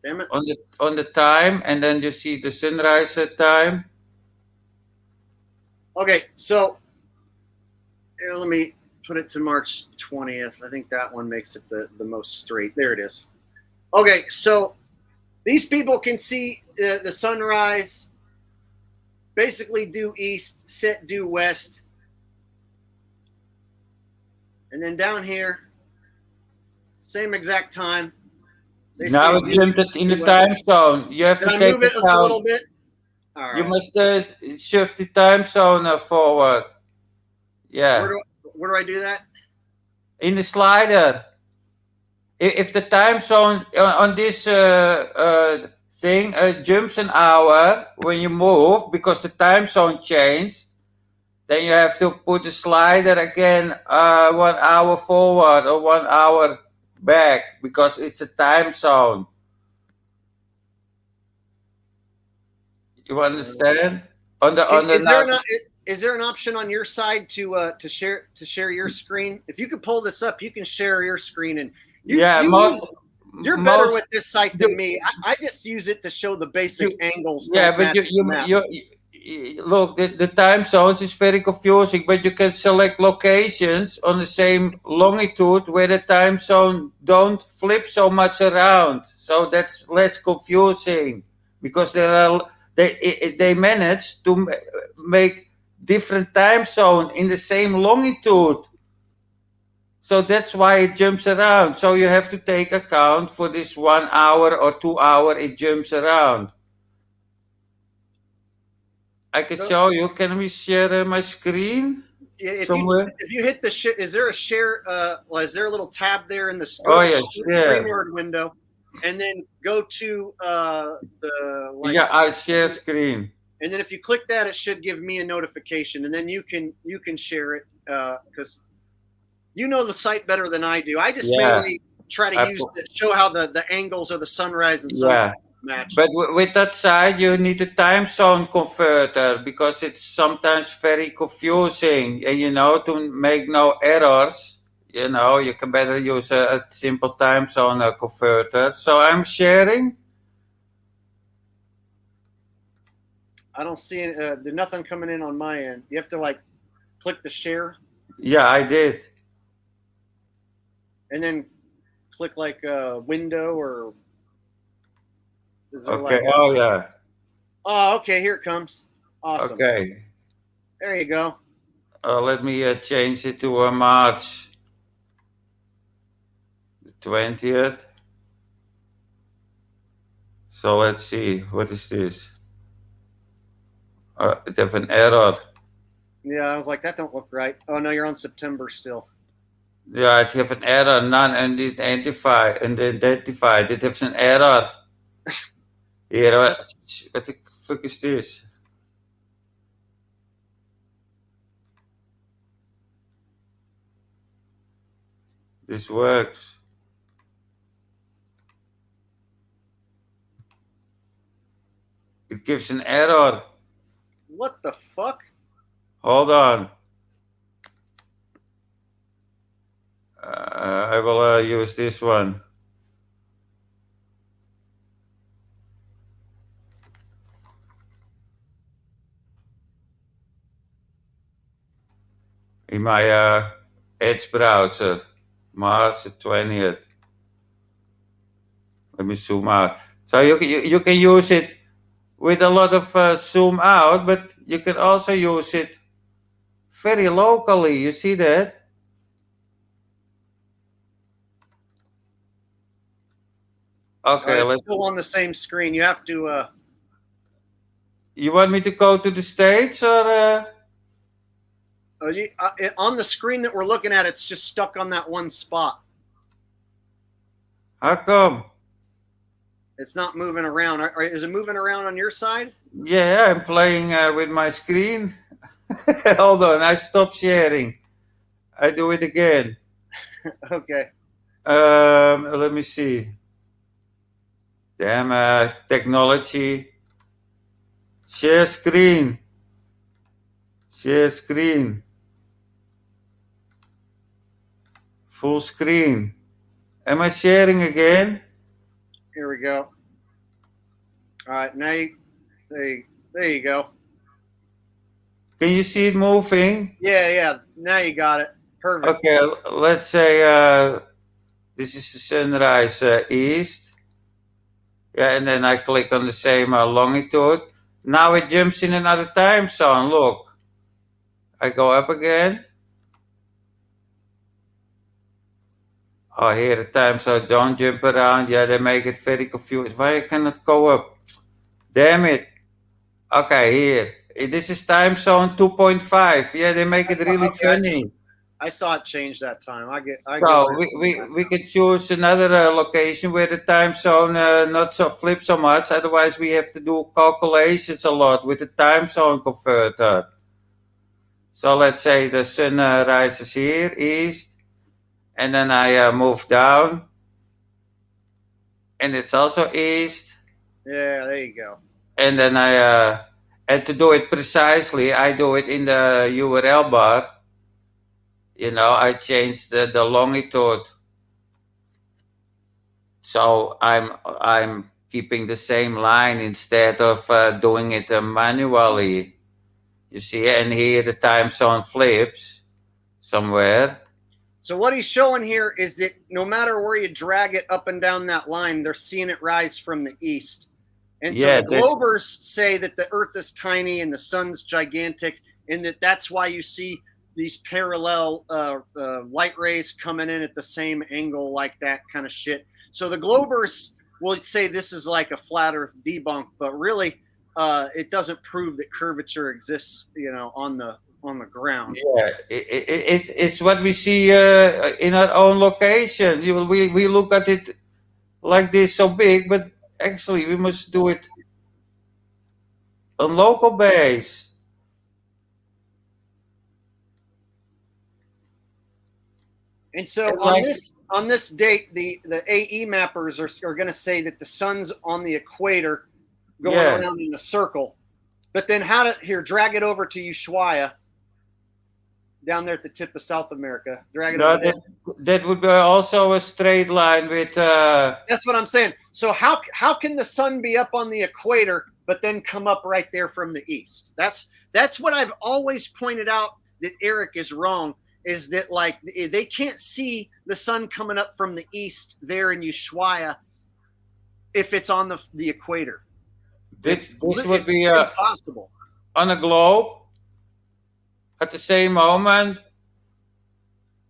Damn it. On the time, and then you see the sunrise time. Okay, so here, let me put it to March 20th. I think that one makes it the most straight. There it is. Okay, so these people can see the sunrise. Basically due east, set due west. And then down here, same exact time. Now it's jumped in the time zone. You have to take move it a little bit. All right. You must shift the time zone forward. Yeah. Where do I do that? In the slider. If the time zone on this thing jumps an hour when you move because the time zone changed, then you have to put the slider again 1 hour forward or 1 hour back because it's a time zone. You understand? Is there an option on your side to share your screen? If you could pull this up, you can share your screen and you're better with this site than me. I just use it to show the basic angles. Yeah, but you look, the time zones is very confusing, but you can select locations on the same longitude where the time zone don't flip so much around. So that's less confusing because they manage to make different time zone in the same longitude. So that's why it jumps around. So you have to take account for this 1 hour or 2 hour it jumps around. I can show you. Can we share my screen? if you hit the shit, is there a share? Is there a little tab there in the screen word window, and then go to I share screen. And then if you click that, it should give me a notification, and then you can share it because you know the site better than I do. I just mainly try to show how the angles of the sunrise and sunset match. But with that site, you need a time zone converter because it's sometimes very confusing. And to make no errors, you can better use a simple time zone converter. So I'm sharing. I don't see it. There's nothing coming in on my end. You have to click the share. Yeah, I did. And then click window or. Okay. Oh, okay. Here it comes. Awesome. Okay. There you go. Let me change it to March the 20th. So let's see. What is this? It have an error. Yeah, I was like, that don't look right. Oh no, you're on September still. Yeah, I have an error. None identified. It has an error. Here, what the fuck is this? This works. It gives an error. What the fuck? Hold on. I will use this one. In my Edge browser, March 20th. Let me zoom out. So you can use it with a lot of zoom out, but you can also use it very locally. You see that? Okay, it's still on the same screen. You have to. You want me to go to the States or? On the screen that we're looking at, it's just stuck on that one spot. How come? It's not moving around. Is it moving around on your side? Yeah, I'm playing with my screen. Hold on, I stopped sharing. I do it again. Okay. Let me see. Damn, technology. Share screen. Share screen. Full screen. Am I sharing again? Here we go. All right, now there you go. Can you see it moving? Yeah. Now you got it. Perfect. Okay, let's say this is the sunrise east. Yeah, and then I click on the same longitude. Now it jumps in another time zone. Look. I go up again. Oh, here the time zone. Don't jump around. Yeah, they make it very confused. Why I cannot go up? Damn it. Okay, here. This is time zone 2.5. Yeah, they make it really funny. I saw it change that time. So we can choose another location where the time zone not so flip so much. Otherwise, we have to do calculations a lot with the time zone converter. So let's say the sun rises here, east, and then I move down, and it's also east. Yeah, there you go. And then and to do it precisely, I do it in the URL bar. I change the longitude. So I'm keeping the same line instead of doing it manually. You see, and here the time zone flips somewhere. So what he's showing here is that no matter where you drag it up and down that line, they're seeing it rise from the east. And so the Globers say that the Earth is tiny and the sun's gigantic, and that's why you see these parallel light rays coming in at the same angle, like that kind of shit. So the Globers will say this is like a flat Earth debunk, but really it doesn't prove that curvature exists, on the on the ground. Yeah, it's what we see in our own location. We look at it like this so big, but actually we must do it on local base. And so And on this date, the AE mappers are going to say that the sun's on the equator, going around in a circle. But then drag it over to Ushuaia, down there at the tip of South America. Drag it over there. That would be also a straight line with. That's what I'm saying. So how can the sun be up on the equator but then come up right there from the east? That's what I've always pointed out that Eric is wrong. Is that like they can't see the sun coming up from the east there in Ushuaia if it's on the equator. This would be impossible on a globe at the same moment.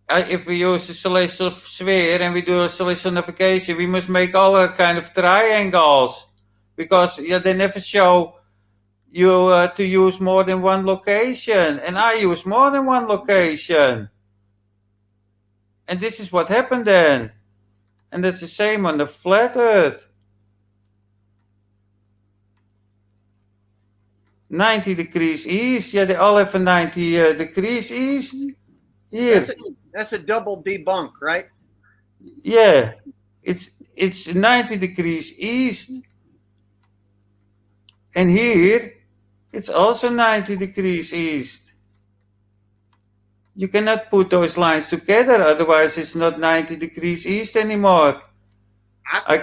If we use a celestial sphere and we do a celestial navigation, we must make all kind of triangles because they never show you to use more than one location, and I use more than one location. And this is what happened then. And that's the same on the flat Earth. 90 degrees east. Yeah, they all have a 90 degrees east. Here. That's a double debunk, right? Yeah. It's 90 degrees east. And here, it's also 90 degrees east. You cannot put those lines together, otherwise it's not 90 degrees east anymore. I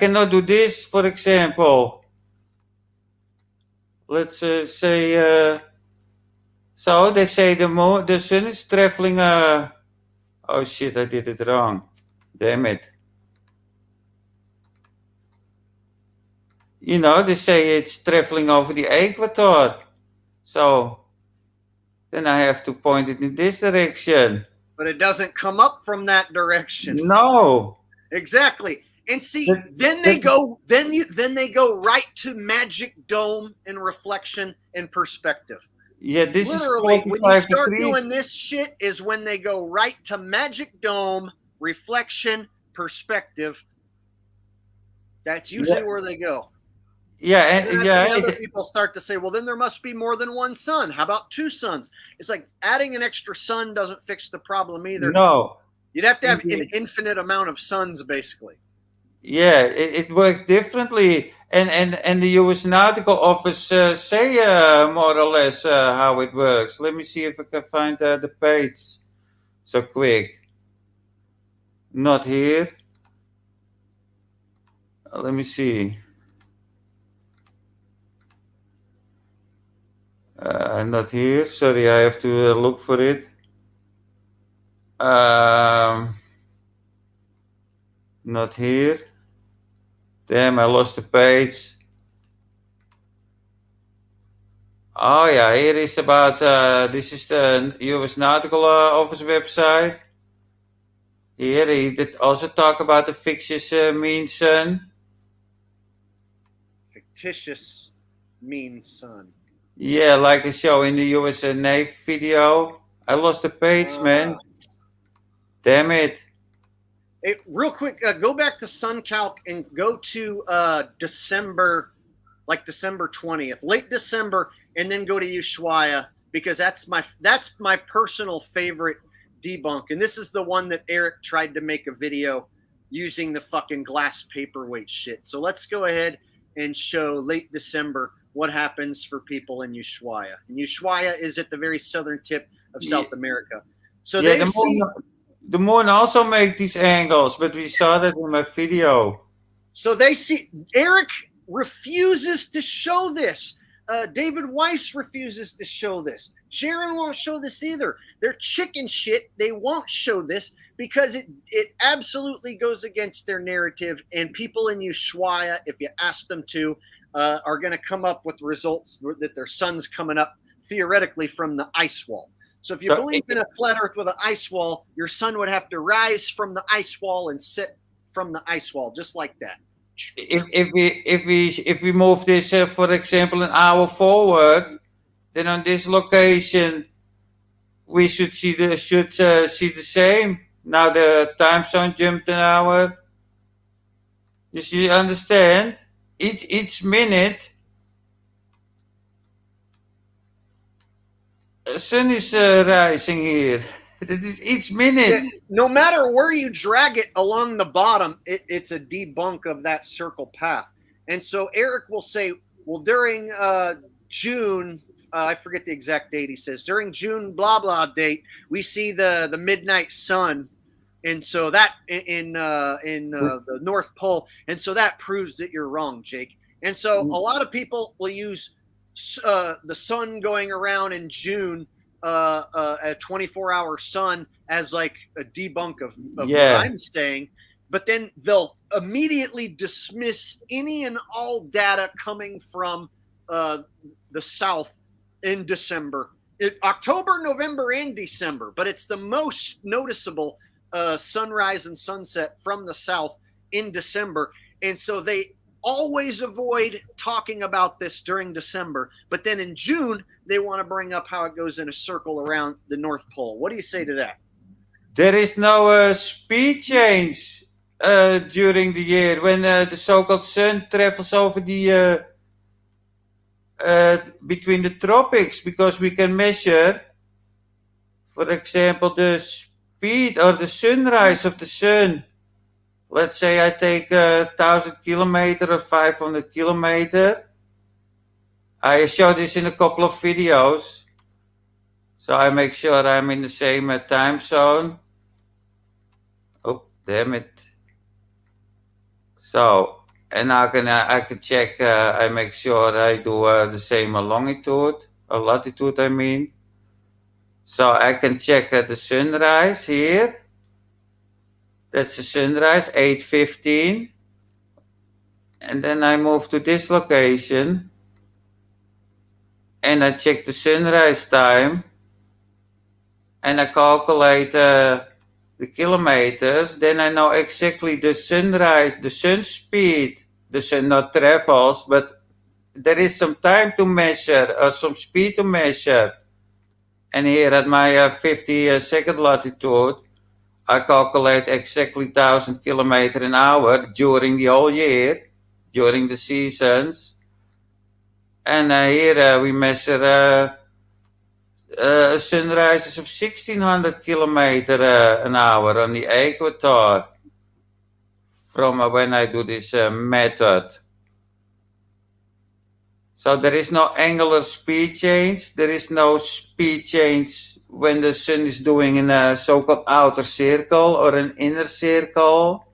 cannot do this, for example. Let's say, so they say the sun is traveling, oh shit, I did it wrong. Damn it. You know, they say it's traveling over the equator. So then I have to point it in this direction. But it doesn't come up from that direction. No. Exactly. And see, then they go right to magic dome and reflection and perspective. Yeah, this literally is when you start doing this shit is when they go right to magic dome, reflection, perspective. That's usually where they go. Yeah, and other people start to say, well, then there must be more than one sun. How about two suns? It's like adding an extra sun doesn't fix the problem either. No. You'd have to have an infinite amount of suns, basically. Yeah, it works differently. And the U.S. Nautical Office say more or less how it works. Let me see if I can find the page so quick. Not here. Let me see. Not here. Sorry, I have to look for it. Not here. Damn, I lost the page. Oh yeah, here is about, this is the U.S. Nautical Office website. Here he did also talk about the fictitious mean sun. Fictitious mean sun. Yeah, like I show in the U.S. Navy video. I lost the page, man. Damn it. Hey, real quick, go back to SunCalc and go to December, like December 20th, late December, and then go to Ushuaia, because that's my personal favorite debunk. And this is the one that Eric tried to make a video using the fucking glass paperweight shit. So let's go ahead and show late December what happens for people in Ushuaia. And Ushuaia is at the very southern tip of South America. So yeah, the moon also makes these angles, but we saw that in my video. So they see, Eric refuses to show this. David Weiss refuses to show this. Sharon won't show this either. They're chicken shit. They won't show this because it absolutely goes against their narrative. And people in Ushuaia, if you ask them to, are going to come up with results that their sun's coming up theoretically from the ice wall. So if you believe in a flat Earth with an ice wall, your sun would have to rise from the ice wall and sit from the ice wall, just like that. if we move this, for example, an hour forward, then on this location we should see the same. Now the time zone jumped an hour. You understand? Each minute, the sun is rising here. It is each minute. Yeah, no matter where you drag it along the bottom, it's a debunk of that circle path. And so Eric will say, well, during June, I forget the exact date he says, during June blah blah date, we see the midnight sun. And so that in the North Pole, and so that proves that you're wrong, Jake. And so a lot of people will use the sun going around in June, a 24-hour sun, as like a debunk of what I'm saying. But then they'll immediately dismiss any and all data coming from the South in December, October, November, and December. But it's the most noticeable sunrise and sunset from the South in December. And so they always avoid talking about this during December. But then in June, they want to bring up how it goes in a circle around the North Pole. What do you say to that? There is no speed change during the year when the so-called sun travels over the between the tropics, because we can measure, for example, the speed or the sunrise of the sun. Let's say I take 1,000 kilometer or 500 kilometer. I show this in a couple of videos, so I make sure I'm in the same time zone. Oh, damn it. So, and I can check, I make sure I do the same longitude, or latitude I mean. So I can check the sunrise here. That's the sunrise, 8:15. And then I move to this location. And I check the sunrise time. And I calculate the kilometers. Then I know exactly the sunrise, the sun speed. The sun not travels, but there is some time to measure, or some speed to measure. And here at my 50-second latitude, I calculate exactly 1,000 kilometers an hour during the whole year, during the seasons. And here we measure sunrises of 1,600 kilometers an hour on the equator from when I do this method. So there is no angular speed change. There is no speed change when the sun is doing in a so-called outer circle or an inner circle.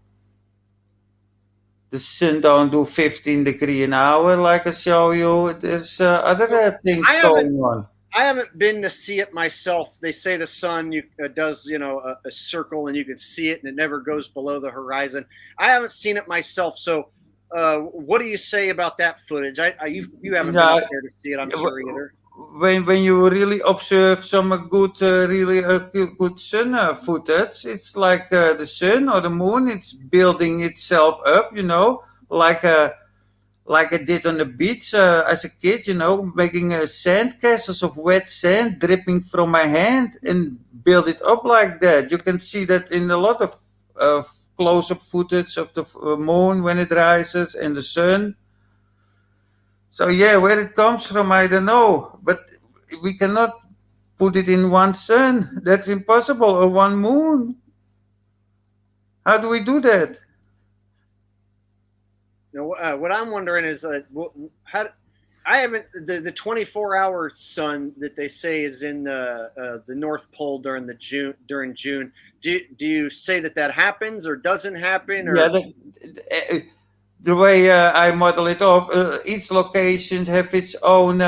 The sun don't do 15 degrees an hour like I show you. There's other things going on. I haven't been to see it myself. They say the sun does, a circle and you can see it and it never goes below the horizon. I haven't seen it myself. So what do you say about that footage? You haven't been out there to see it, I'm sure, either. When you really observe some good, good sun footage, it's like the sun or the moon. It's building itself up, like I did on the beach as a kid, making sand castles of wet sand dripping from my hand and build it up like that. You can see that in a lot of close-up footage of the moon when it rises and the sun. So yeah, where it comes from, I don't know. But we cannot put it in one sun. That's impossible. Or one moon. How do we do that? What I'm wondering is how I haven't the 24-hour sun that they say is in the North Pole during June. Do you say that happens or doesn't happen? Or? Yeah, the way I model it up, each location have its own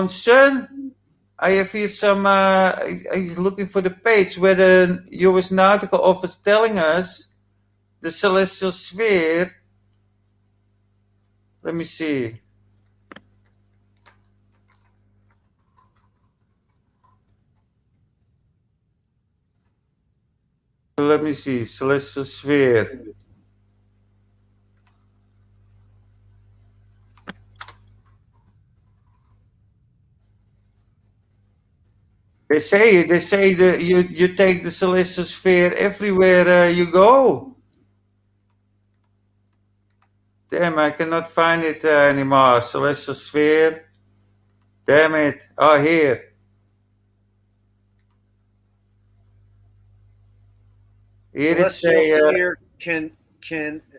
sun. I have here some. I'm looking for the page where the U.S. Nautical Office telling us the celestial sphere. Let me see. Let me see, celestial sphere. They say that you take the celestial sphere everywhere you go. Damn, I cannot find it anymore. Celestial sphere. Damn it. Oh, here. Celestial sphere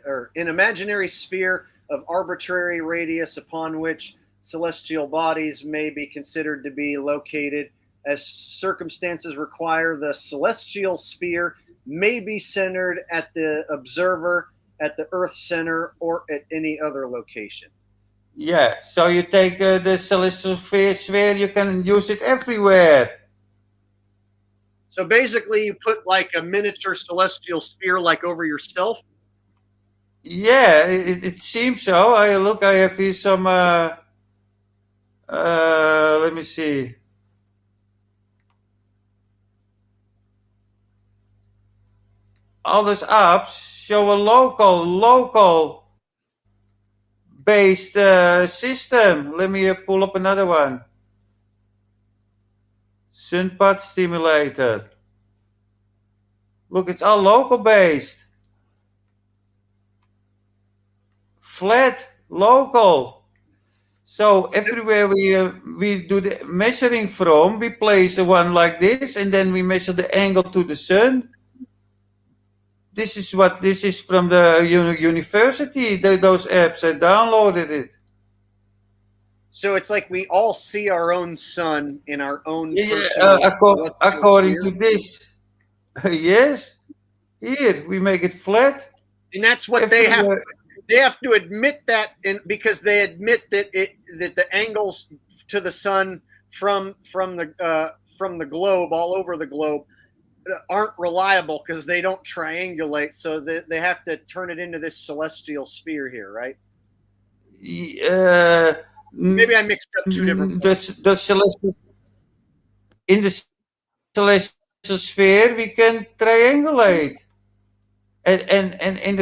or an imaginary sphere of arbitrary radius upon which celestial bodies may be considered to be located. As circumstances require, the celestial sphere may be centered at the observer, at the Earth center, or at any other location. Yeah, so you take the celestial sphere, you can use it everywhere. So basically, you put like a miniature celestial sphere like over yourself? Yeah, it seems so. I have here some, let me see. All those apps show a local based system. Let me pull up another one. Sunpad Stimulator. Look, it's all local based. Flat, local. So everywhere we do the measuring from, we place a one like this, and then we measure the angle to the sun. This is from the university. Those apps, I downloaded it. So it's like we all see our own sun in our own according to this. Yes. Here we make it flat. And that's what they have. They have to admit that, because they admit that that the angles to the sun from the globe, all over the globe, aren't reliable because they don't triangulate. So they have to turn it into this celestial sphere here, right? Maybe I mixed up two different. In the celestial sphere, we can triangulate, and in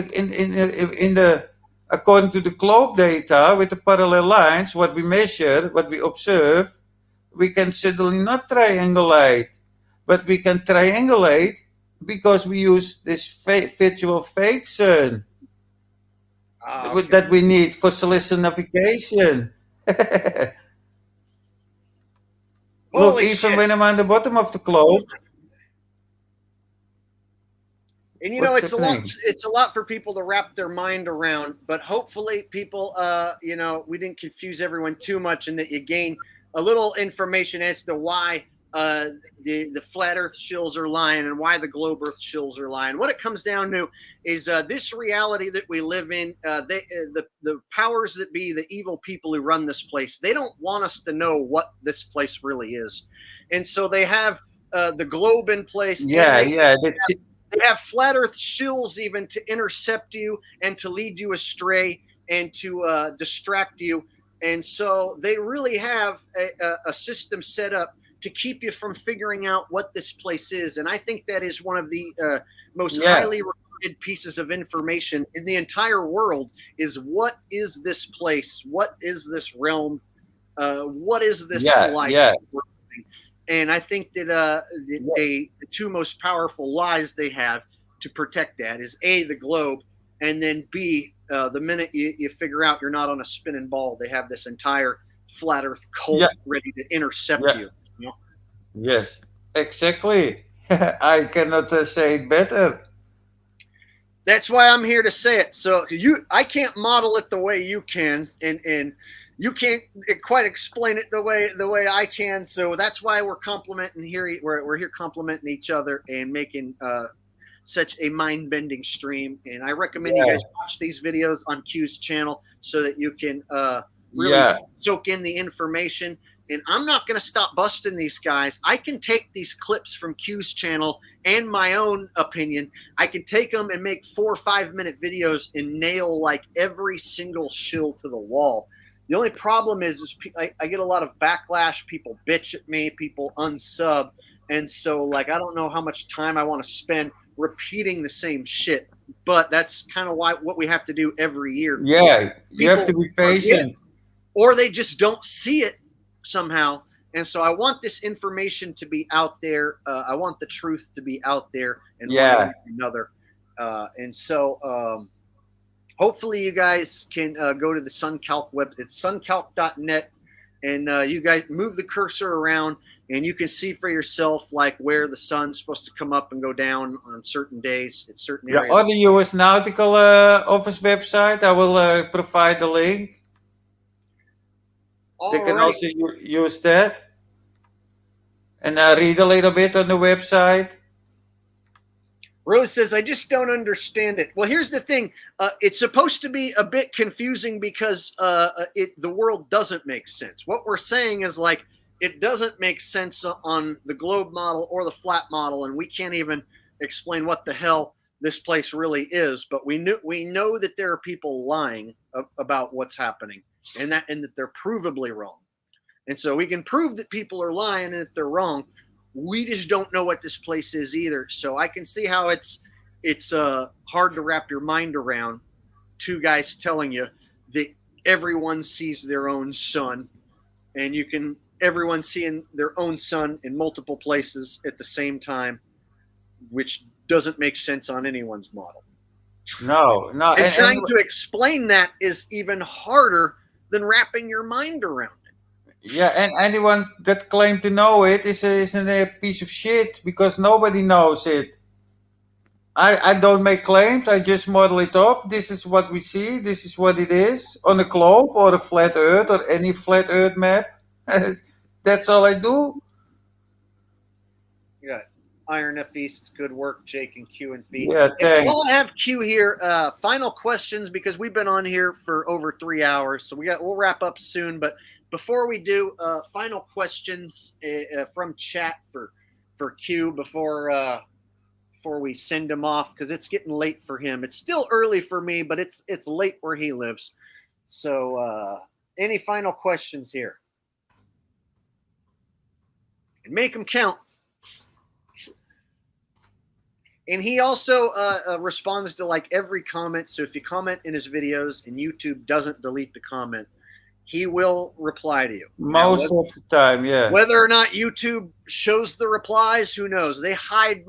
the according to the globe data with the parallel lines, what we measure, what we observe, we can certainly not triangulate, but we can triangulate because we use this virtual fake sun that we need for celestial navigation. Look, even when I'm on the bottom of the globe. And it's a lot for people to wrap their mind around, but hopefully people, we didn't confuse everyone too much, and that you gain a little information as to why the flat Earth shills are lying and why the globe Earth shills are lying. What it comes down to is this reality that we live in. The powers that be, the evil people who run this place, they don't want us to know what this place really is, and so they have the globe in place. They have flat Earth shills even to intercept you and to lead you astray and to distract you. And so they really have a system set up to keep you from figuring out what this place is. And I think that is one of the most highly regarded pieces of information in the entire world is what is this place? What is this realm? What is this life? Yeah. And I think that the two most powerful lies they have to protect that is A, the globe, and then B, the minute you figure out you're not on a spinning ball, they have this entire flat Earth cult ready to intercept you. Yes, exactly. I cannot say it better. That's why I'm here to say it. So I can't model it the way you can, and you can't quite explain it the way I can. So that's why we're complimenting here. We're here complimenting each other and making such a mind-bending stream. And I recommend you guys watch these videos on Q's channel so that you can really soak in the information. And I'm not going to stop busting these guys. I can take these clips from Q's channel and my own opinion. I can take them and make 4 or 5 minute videos and nail like every single shill to the wall. The only problem is I get a lot of backlash. People bitch at me. People unsub. And so, like, I don't know how much time I want to spend repeating the same shit. But that's kind of what we have to do every year. Yeah, you have to be patient. Or they just don't see it somehow. And so I want this information to be out there. I want the truth to be out there and one way or another. And so hopefully you guys can go to the SunCalc web. It's suncalc.net, and you guys move the cursor around, and you can see for yourself like where the sun's supposed to come up and go down on certain days at certain areas. On the U.S. Nautical Office website, I will provide the link. They can also use that. And read a little bit on the website. Rose says, I just don't understand it. Well, here's the thing. It's supposed to be a bit confusing because the world doesn't make sense. What we're saying is like, it doesn't make sense on the globe model or the flat model, and we can't even explain what the hell this place really is. But we know that there are people lying about what's happening, and that they're provably wrong. And so we can prove that people are lying and that they're wrong. We just don't know what this place is either. So I can see how it's hard to wrap your mind around. Two guys telling you that everyone sees their own sun, and everyone seeing their own sun in multiple places at the same time, which doesn't make sense on anyone's model. No. And trying to explain that is even harder than wrapping your mind around it. Yeah, and anyone that claimed to know it is a piece of shit because nobody knows it. I don't make claims. I just model it up. This is what we see. This is what it is on a globe or a flat Earth or any flat Earth map. That's all I do. Yeah, Iron F East, good work, Jake and QNFEE. Yeah, thanks. We'll have Q here. Final questions because we've been on here for over 3 hours, so we'll wrap up soon. But before we do, final questions from chat for Q before we send him off because it's getting late for him. It's still early for me, but it's late where he lives. So any final questions here? And make them count. And he also responds to like every comment. So if you comment in his videos and YouTube doesn't delete the comment, he will reply to you. Most of the time, yeah. Whether or not YouTube shows the replies, who knows? They hide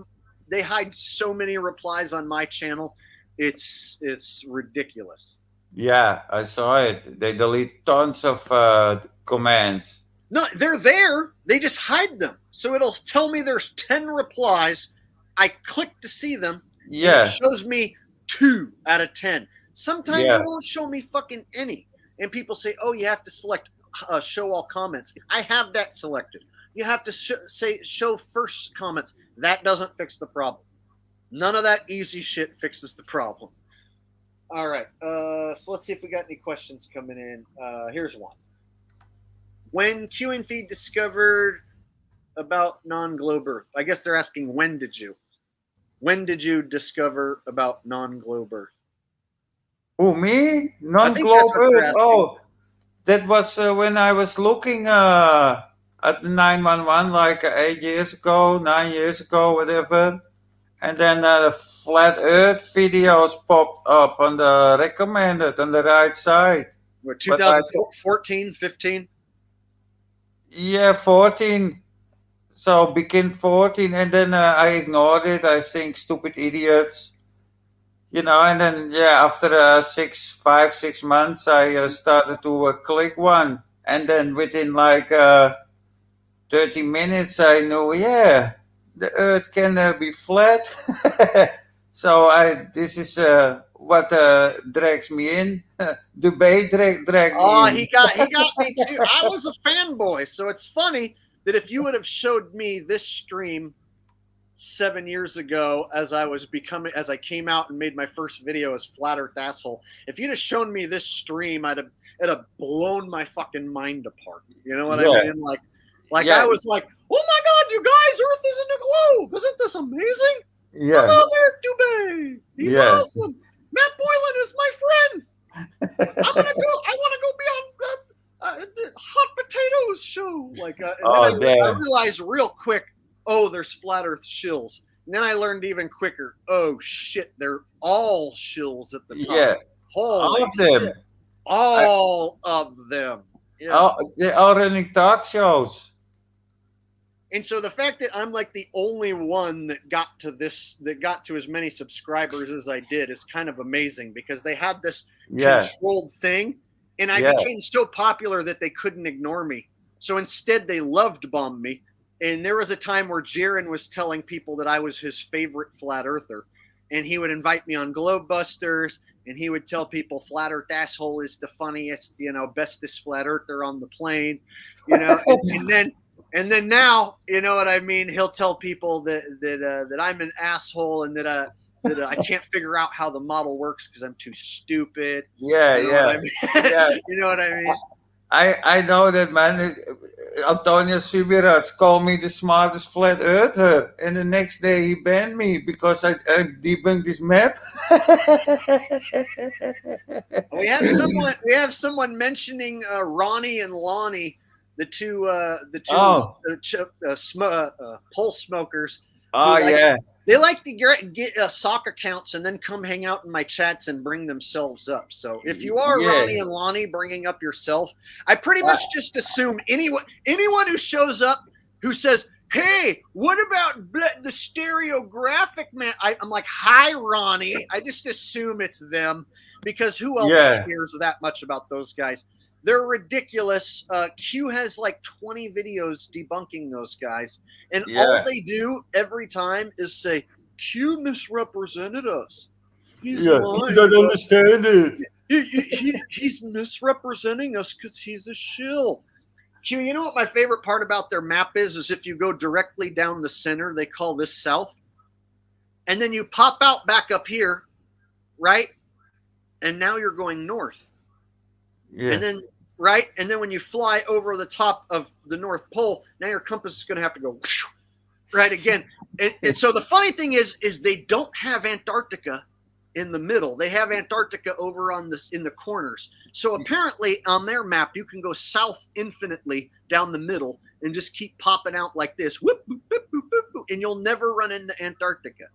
so many replies on my channel. It's ridiculous. Yeah, I saw it. They delete tons of commands. No, they're there. They just hide them. So it'll tell me there's 10 replies. I click to see them. Yeah. It shows me 2 out of 10. Sometimes it won't show me fucking any. And people say, oh, you have to select show all comments. I have that selected. You have to say show first comments. That doesn't fix the problem. None of that easy shit fixes the problem. All right. So let's see if we got any questions coming in. Here's one. When QNFEE discovered about non-globe Earth, I guess they're asking when did you discover about non-globe Earth? Who, me? Non-globe Earth? Oh, that was when I was looking at the 911 like 8 years ago, 9 years ago, whatever. And then flat Earth videos popped up on the recommended on the right side. What, 2014, 15? Yeah, 14. So begin 14, and then I ignored it. I think stupid idiots. You know, and then, yeah, after 5, 6 months, I started to click one. And then within like 30 minutes, I knew, yeah, the Earth can be flat. So this is what drags me in. Debate dragged me in. He got me too. I was a fanboy. So it's funny that if you would have showed me this stream 7 years ago as I came out and made my first video as Flat Earth Asshole, if you'd have shown me this stream, it'd have blown my fucking mind apart. You know what I mean? I was like, oh my God, you guys, Earth is in a globe. Isn't this amazing? Yeah. Hello, Eric Dubé. He's awesome. Matt Boylan is my friend. I want to go be on the Hot Potatoes show. And then I realized real quick, oh, there's Flat Earth Shills. And then I learned even quicker, oh shit, they're all shills at the top. Yeah. Holy all of them. Shit. All of them. Yeah. They're all running talk shows. And so the fact that I'm like the only one that got to as many subscribers as I did is kind of amazing, because they had this controlled thing, and I became so popular that they couldn't ignore me. So instead they loved bombed me. And there was a time where Jiren was telling people that I was his favorite flat earther, and he would invite me on Globebusters, and he would tell people Flat Earth Asshole is the funniest, bestest flat earther on the plane, and then now, you know what I mean? He'll tell people that I'm an asshole, and that I can't figure out how the model works because I'm too stupid. Yeah, you know what I mean? yeah. You know what I mean? I know that, man. Antonio Subirats called me the smartest flat earther, and the next day he banned me because I debunked this map. We have someone mentioning Ronnie and Lonnie, the two pole smokers. They like to get sock accounts and then come hang out in my chats and bring themselves up. So if you are Ronnie and Lonnie bringing up yourself, I pretty much just assume anyone who shows up who says, "Hey, what about the stereographic man?" I'm like, "Hi, Ronnie." I just assume it's them, because who else cares that much about those guys? They're ridiculous. Q has like 20 videos debunking those guys. And all they do every time is say, Q misrepresented us. He's lying. You don't understand it. He's misrepresenting us because he's a shill. Q, you know what my favorite part about their map is if you go directly down the center, they call this south. And then you pop out back up here, right? And now you're going north. Yeah. And then when you fly over the top of the North Pole, now your compass is going to have to go right again. And so the funny thing is they don't have Antarctica in the middle. They have Antarctica over in the corners. So apparently on their map, you can go south infinitely down the middle and just keep popping out like this, whoop, whoop, whoop, whoop, whoop, and you'll never run into Antarctica.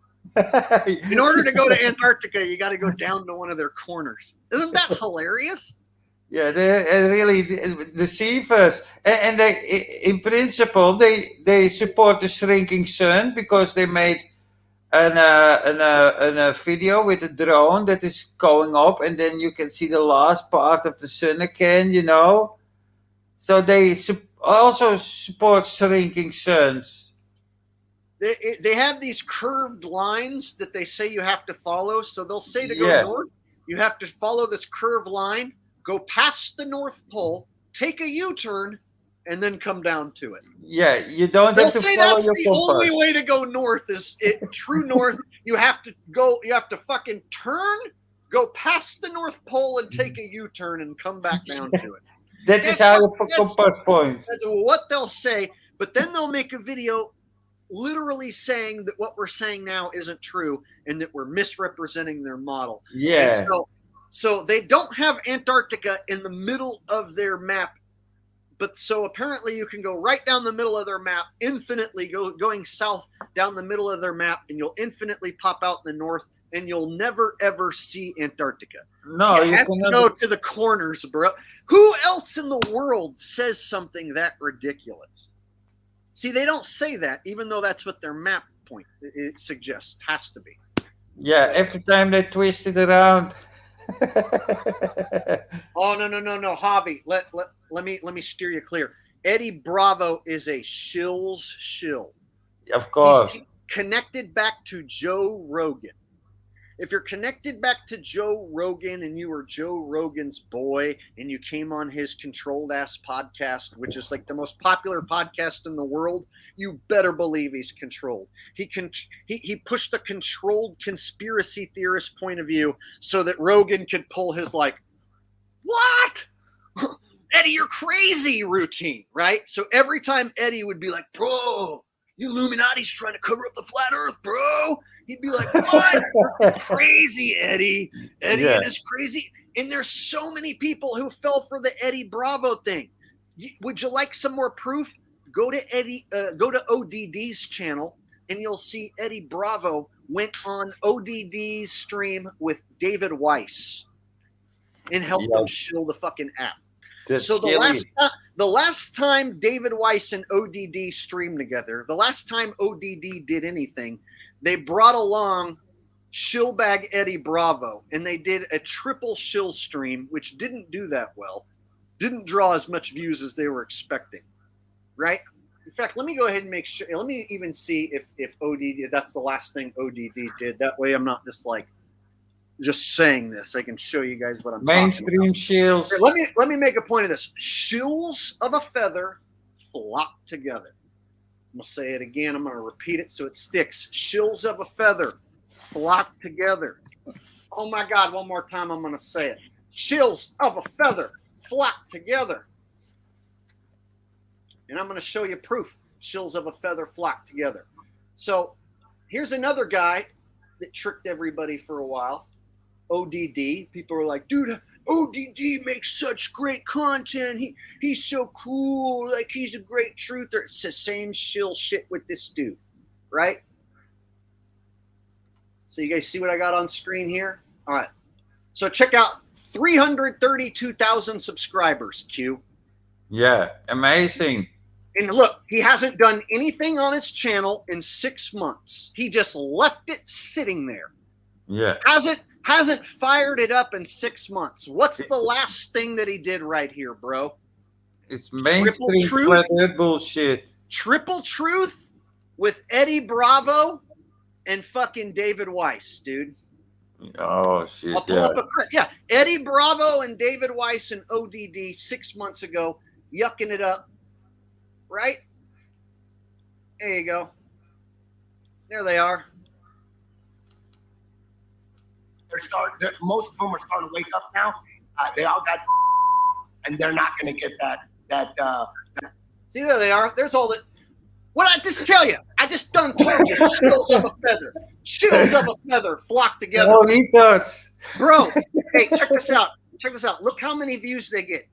In order to go to Antarctica, you got to go down to one of their corners. Isn't that hilarious? Yeah, they really deceive us, and they, in principle, they support the shrinking sun, because they made a video with a drone that is going up, and then you can see the last part of the sun again. So they also support shrinking suns. They have these curved lines that they say you have to follow. So they'll say to go north, you have to follow this curved line, go past the North Pole, take a U-turn, and then come down to it. Yeah, you don't have to follow your compass. That's the only way to go north is true north. You have to fucking turn, go past the North Pole and take a U-turn and come back down to it. That's how your compass points. That's what they'll say, but then they'll make a video literally saying that what we're saying now isn't true and that we're misrepresenting their model. Yeah. And so they don't have Antarctica in the middle of their map, but so apparently you can go right down the middle of their map, infinitely going south down the middle of their map, and you'll infinitely pop out in the north, and you'll never ever see Antarctica. No, you have to go to the corners, bro. Who else in the world says something that ridiculous? See, they don't say that, even though that's what their map point it suggests. Has to be. Yeah, every time they twist it around. Oh no, Javi. Let me steer you clear. Eddie Bravo is a Shills shill. Of course. He's connected back to Joe Rogan. If you're connected back to Joe Rogan and you were Joe Rogan's boy and you came on his Controlled Ass podcast, which is like the most popular podcast in the world, you better believe he's controlled. He pushed the controlled conspiracy theorist point of view so that Rogan could pull his like, what? Eddie, you're crazy routine, right? So every time Eddie would be like, bro, you Illuminati's trying to cover up the flat earth, bro. He'd be like, what? You're crazy, Eddie. Eddie and his crazy. And there's so many people who fell for the Eddie Bravo thing. Would you like some more proof? Go to ODD's channel, and you'll see Eddie Bravo went on ODD's stream with David Weiss and helped them shill the fucking app. That's so The last time David Weiss and ODD streamed together, the last time ODD did anything, they brought along Shillbag Eddie Bravo, and they did a triple shill stream, which didn't do that well. Didn't draw as much views as they were expecting, right? In fact, let me go ahead and make sure. Let me even see if ODD, that's the last thing ODD did. That way I'm not just saying this. I can show you guys what I'm mainstream talking about. shills. Okay, let me make a point of this. Shills of a feather flock together. I'm going to say it again. I'm going to repeat it so it sticks. Shills of a feather flock together. Oh my God, one more time I'm going to say it. Shills of a feather flock together. And I'm going to show you proof. Shills of a feather flock together. So here's another guy that tricked everybody for a while. ODD. People are like, dude, ODD makes such great content. He's so cool. Like, he's a great truther. It's the same shill shit with this dude, right? So you guys see what I got on screen here? All right. So check out 332,000 subscribers, Q. Yeah, amazing. And look, he hasn't done anything on his channel in 6 months. He just left it sitting there. Yeah. Hasn't fired it up in 6 months. What's the last thing that he did right here, bro? It's mainstream flat-earth bullshit. Triple truth with Eddie Bravo and fucking David Weiss, dude. Oh shit! I'll pull up a clip. Yeah, Eddie Bravo and David Weiss and ODD 6 months ago, yucking it up. Right? There you go. There they are. Most of them are starting to wake up now. They all got, and they're not going to get that. See, there they are. There's all the. What I just tell you? I just done told you. Shills of a feather. Shills of a feather flock together. Oh, he thought. Bro, hey, check this out. Check this out. Look how many views they get.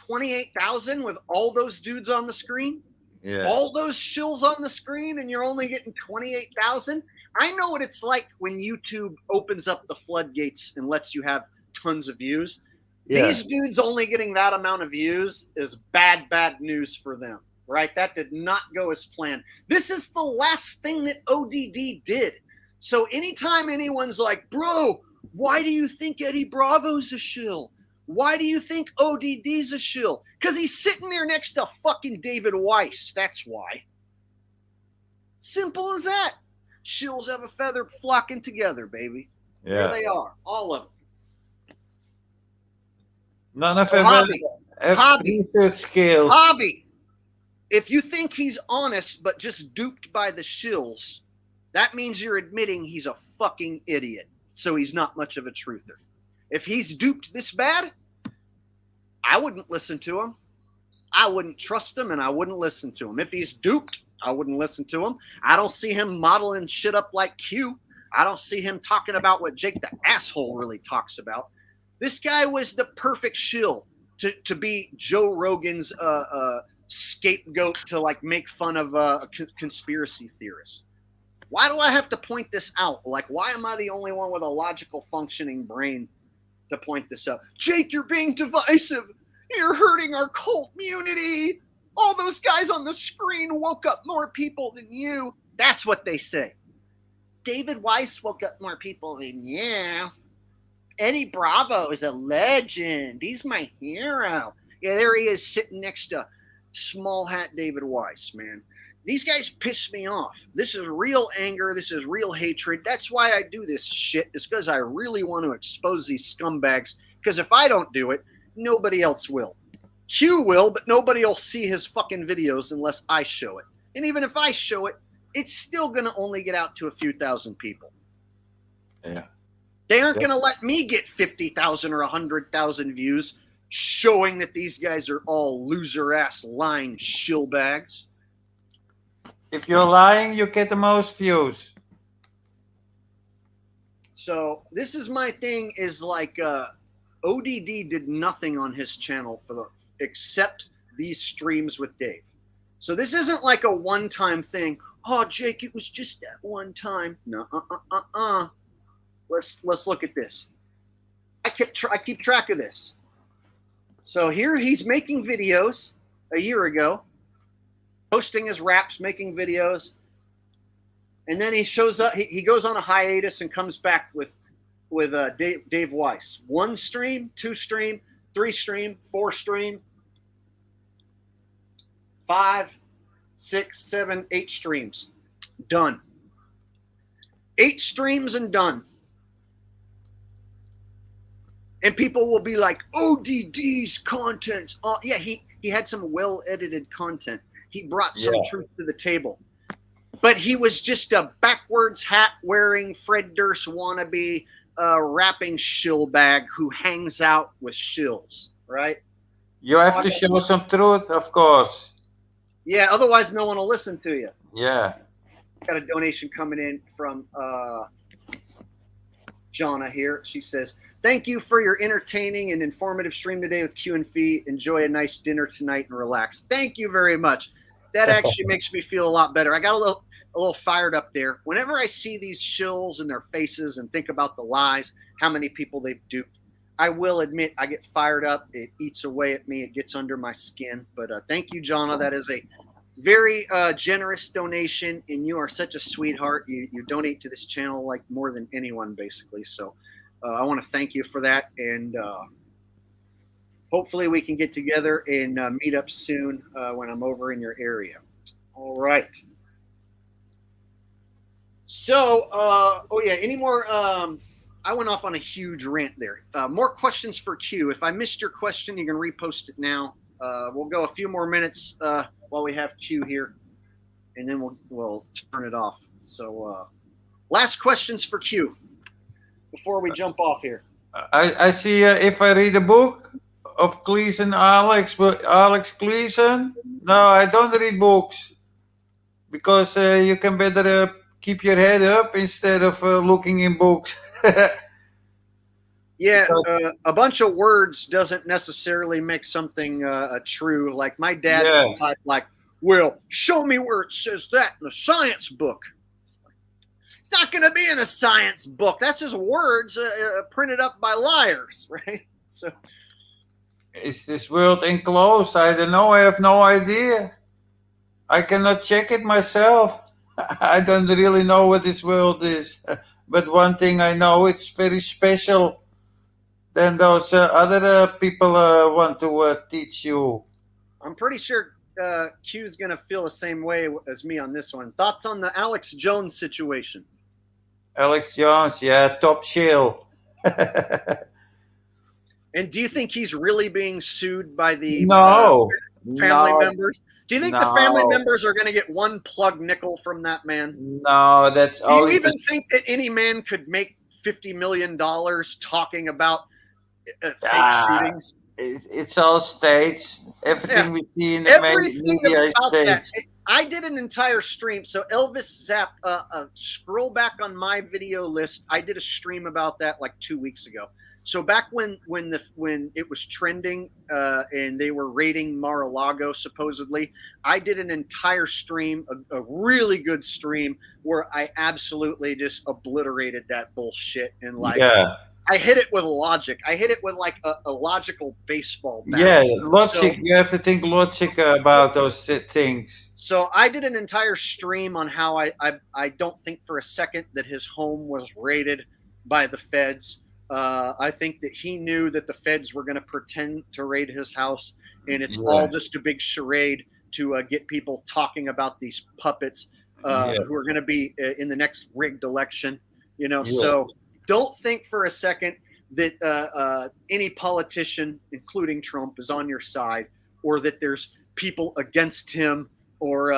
28,000 with all those dudes on the screen. Yeah. All those shills on the screen, and you're only getting 28,000. I know what it's like when YouTube opens up the floodgates and lets you have tons of views. Yeah. These dudes only getting that amount of views is bad news for them, right? That did not go as planned. This is the last thing that ODD did. So anytime anyone's like, bro, why do you think Eddie Bravo's a shill? Why do you think ODD's a shill? Because he's sitting there next to fucking David Weiss. That's why. Simple as that. Shills of a feather flocking together, baby. Yeah. There they are. All of them. None of them have research skills. Hobby. If you think he's honest but just duped by the shills, that means you're admitting he's a fucking idiot. So he's not much of a truther. If he's duped this bad, I wouldn't listen to him. I wouldn't trust him, and I wouldn't listen to him. If he's duped, I wouldn't listen to him. I don't see him modeling shit up like Q. I don't see him talking about what Jake the asshole really talks about. This guy was the perfect shill to be Joe Rogan's scapegoat to like make fun of conspiracy theorists. Why do I have to point this out? Like, why am I the only one with a logical functioning brain to point this out? Jake, you're being divisive. You're hurting our cult community. All those guys on the screen woke up more people than you. That's what they say. David Weiss woke up more people than you. Eddie Bravo is a legend. He's my hero. Yeah, there he is sitting next to small hat David Weiss, man. These guys piss me off. This is real anger. This is real hatred. That's why I do this shit. It's because I really want to expose these scumbags. Because if I don't do it, nobody else will. Q will, but nobody will see his fucking videos unless I show it. And even if I show it, it's still going to only get out to a few thousand people. Yeah. They aren't going to let me get 50,000 or 100,000 views showing that these guys are all loser-ass lying shillbags. If you're lying, you get the most views. So this is my thing is like ODD did nothing on his channel except these streams with Dave. So this isn't like a one-time thing. Oh, Jake, it was just that one time. No, Let's look at this. I keep track of this. So here he's making videos a year ago, posting his raps, making videos, and then he shows up. He goes on a hiatus and comes back with Dave Weiss. 1 stream, 2 stream, 3 stream, 4 stream, 5, 6, 7, 8 streams. Done. 8 streams and done. And people will be like, ODD's content. Oh, yeah, he had some well-edited content. He brought some truth to the table. But he was just a backwards hat-wearing Fred Durst wannabe rapping shillbag who hangs out with shills, right? You have to show some truth, of course. Yeah, otherwise no one will listen to you. Yeah. Got a donation coming in from Jonna here. She says, thank you for your entertaining and informative stream today with QNFEE. Enjoy a nice dinner tonight and relax. Thank you very much. That actually makes me feel a lot better. I got a little fired up there. Whenever I see these shills and their faces and think about the lies, how many people they've duped, I will admit I get fired up. It eats away at me. It gets under my skin. But thank you, Jonna. That is a very generous donation, and you are such a sweetheart. You donate to this channel like more than anyone, basically. So I want to thank you for that, and hopefully we can get together and meet up soon when I'm over in your area. All right. So, oh yeah, any more? I went off on a huge rant there. More questions for Q. If I missed your question, you can repost it now. We'll go a few more minutes while we have Q here, and then we'll turn it off. So, last questions for Q before we jump off here. I see if I read a book of Gleason Alex Gleason. No, I don't read books because you can better keep your head up instead of looking in books. Yeah, a bunch of words doesn't necessarily make something true. Like my dad's the type like, well, show me where it says that in a science book. It's not going to be in a science book. That's just words printed up by liars, right? So, is this world enclosed? I don't know. I have no idea. I cannot check it myself. I don't really know what this world is. But one thing I know, it's very special than those other people want to teach you. I'm pretty sure Q is going to feel the same way as me on this one. Thoughts on the Alex Jones situation? Alex Jones, yeah, top shill. And do you think he's really being sued by the family members? Do you think the family members are going to get one plug nickel from that man? No, that's all. Do you even think that any man could make $50 million talking about fake shootings? It's all staged. Everything we see in the media is staged. I did an entire stream. So Elvis Zapp, scroll back on my video list. I did a stream about that like 2 weeks ago. So back when it was trending and they were raiding Mar-a-Lago supposedly, I did an entire stream, a really good stream where I absolutely just obliterated that bullshit and I hit it with logic. I hit it with like a logical baseball bat. Yeah, logic. So, you have to think logic about those things. So I did an entire stream on how I don't think for a second that his home was raided by the feds. I think that he knew that the feds were going to pretend to raid his house, and it's all just a big charade to get people talking about these puppets who are going to be in the next rigged election. You know, so don't think for a second that any politician, including Trump, is on your side, or that there's people against him, or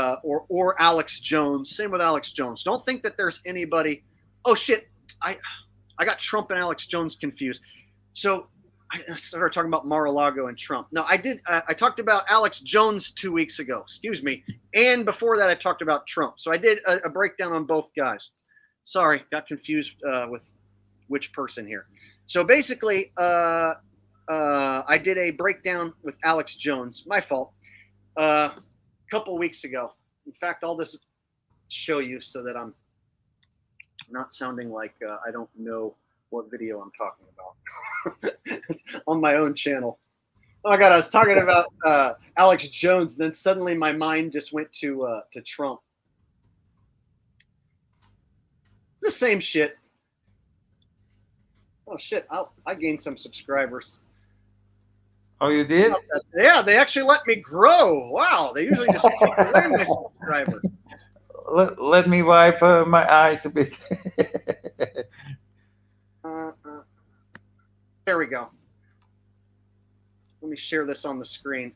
Alex Jones. Same with Alex Jones. Don't think that there's anybody. Oh shit! I got Trump and Alex Jones confused. So I started talking about Mar-a-Lago and Trump. No, I did. I talked about Alex Jones 2 weeks ago. Excuse me. And before that, I talked about Trump. So I did a breakdown on both guys. Sorry, got confused with which person here. So basically, I did a breakdown with Alex Jones. My fault. A couple weeks ago. In fact, I'll just show you so that I'm not sounding like I don't know what video I'm talking about on my own channel. Oh my God, I was talking about Alex Jones, then suddenly my mind just went to Trump. It's the same shit. Oh shit, I gained some subscribers. Oh, you did? Yeah, they actually let me grow. Wow, they usually just take away my subscriber. Let me wipe my eyes a bit. There we go. Let me share this on the screen.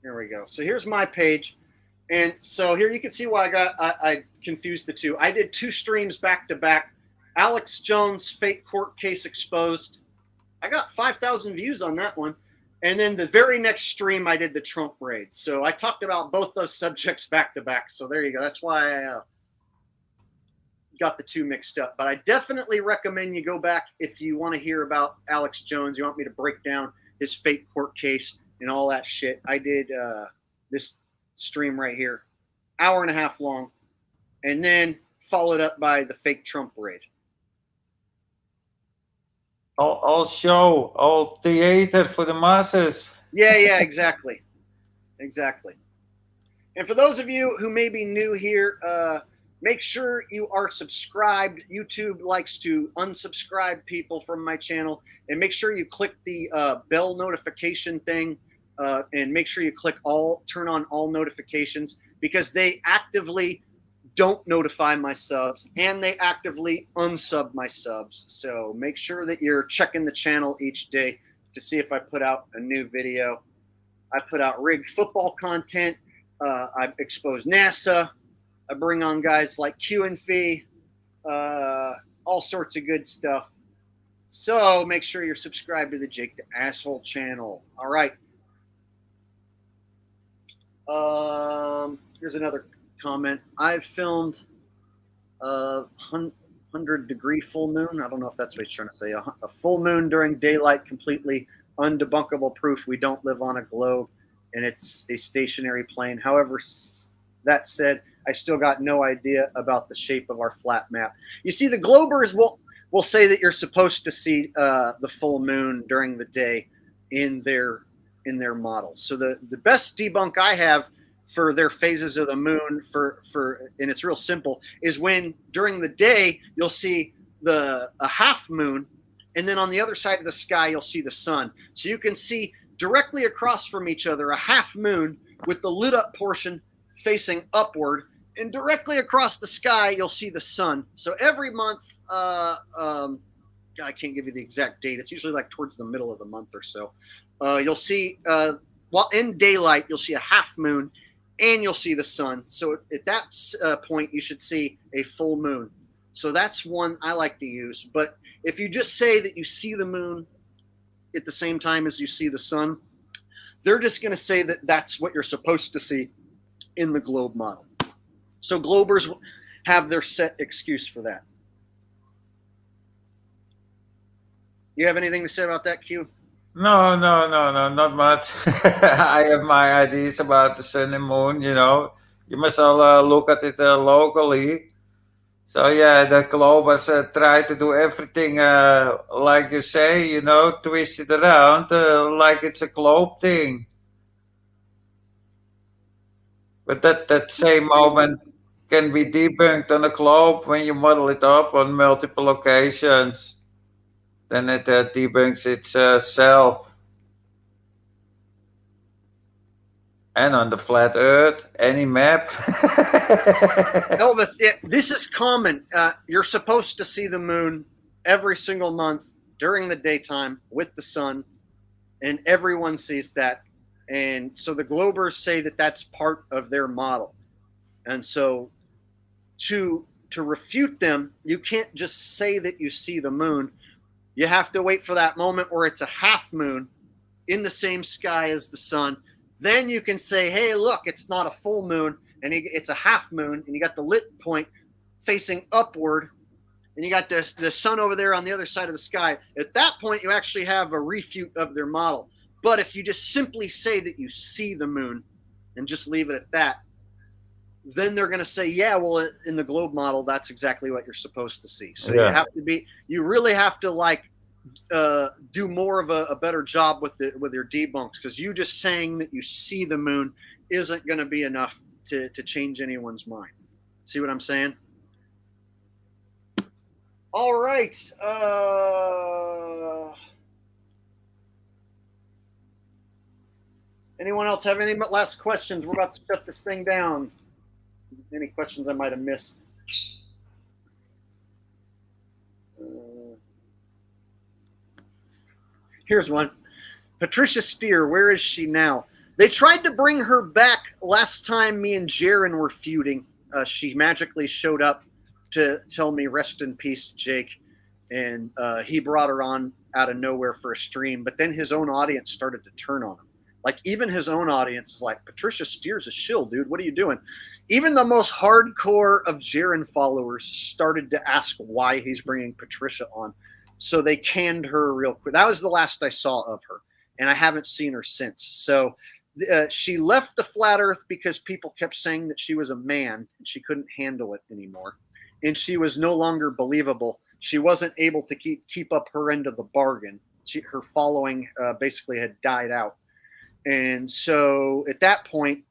There we go. So here's my page. And so here you can see why I confused the two. I did 2 streams back to back. Alex Jones fake court case exposed. I got 5,000 views on that one. And then the very next stream I did the Trump raid. So I talked about both those subjects back to back. So there you go. That's why I got the 2 mixed up. But I definitely recommend you go back if you want to hear about Alex Jones. You want me to break down his fake court case and all that shit. I did this stream right here, 1.5 hours long, and then followed up by the fake Trump raid. All show, all theater for the masses. Yeah, exactly. Exactly. And for those of you who may be new here, make sure you are subscribed. YouTube likes to unsubscribe people from my channel. And make sure you click the bell notification thing. And make sure you click turn on all notifications, because they actively don't notify my subs and they actively unsub my subs. So make sure that you're checking the channel each day to see if I put out a new video. I put out rigged football content. I expose NASA. I bring on guys like QNFEE, all sorts of good stuff. So make sure you're subscribed to the Jake the Asshole channel. All right. Here's another comment. I've filmed a 100-degree full moon. I don't know if that's what he's trying to say. A full moon during daylight, completely undebunkable proof we don't live on a globe and it's a stationary plane. However, that said, I still got no idea about the shape of our flat map. You see, the Globers will say that you're supposed to see the full moon during the day in their model. So the best debunk I have for their phases of the moon and it's real simple, is when during the day you'll see a half moon, and then on the other side of the sky you'll see the sun. So you can see directly across from each other a half moon with the lit up portion facing upward, and directly across the sky you'll see the sun. So every month, I can't give you the exact date, it's usually like towards the middle of the month or so, you'll see in daylight you'll see a half moon and you'll see the sun. So at that point you should see a full moon. So that's one I like to use. But if you just say that you see the moon at the same time as you see the sun, they're just going to say that that's what you're supposed to see in the globe model. So Globers have their set excuse for that. You have anything to say about that, Q? No, not much. I have my ideas about the sun and moon, you know. You must all look at it locally. So yeah, the Globers try to do everything like you say, you know, twist it around like it's a globe thing. But that same moment can be debunked on a globe when you model it up on multiple locations. Then it debunks itself. And on the flat Earth, any map. Elvis, this is common. You're supposed to see the moon every single month during the daytime with the sun, and everyone sees that. And so the Globers say that that's part of their model. And so to refute them, you can't just say that you see the moon. You have to wait for that moment where it's a half moon in the same sky as the sun. Then you can say, hey, look, it's not a full moon, and it's a half moon, and you got the lit point facing upward, and you got the sun over there on the other side of the sky. At that point, you actually have a refute of their model. But if you just simply say that you see the moon and just leave it at that, then they're going to say, yeah, well, in the globe model, that's exactly what you're supposed to see. So Yeah. you really have to like do more of a better job with your debunks, because you just saying that you see the moon isn't going to be enough to change anyone's mind. See what I'm saying? All right. Anyone else have any last questions? We're about to shut this thing down. Any questions I might have missed? Here's one. Patricia Steer, where is she now? They tried to bring her back last time me and Jaron were feuding. She magically showed up to tell me rest in peace, Jake. And he brought her on out of nowhere for a stream. But then his own audience started to turn on him. Like, even his own audience is like, Patricia Steer's a shill, dude. What are you doing? Even the most hardcore of Jaron followers started to ask why he's bringing Patricia on. So they canned her real quick. That was the last I saw of her. And I haven't seen her since. So she left the Flat Earth because people kept saying that she was a man and she couldn't handle it anymore. And she was no longer believable. She wasn't able to keep up her end of the bargain. Her following basically had died out. And so at that point,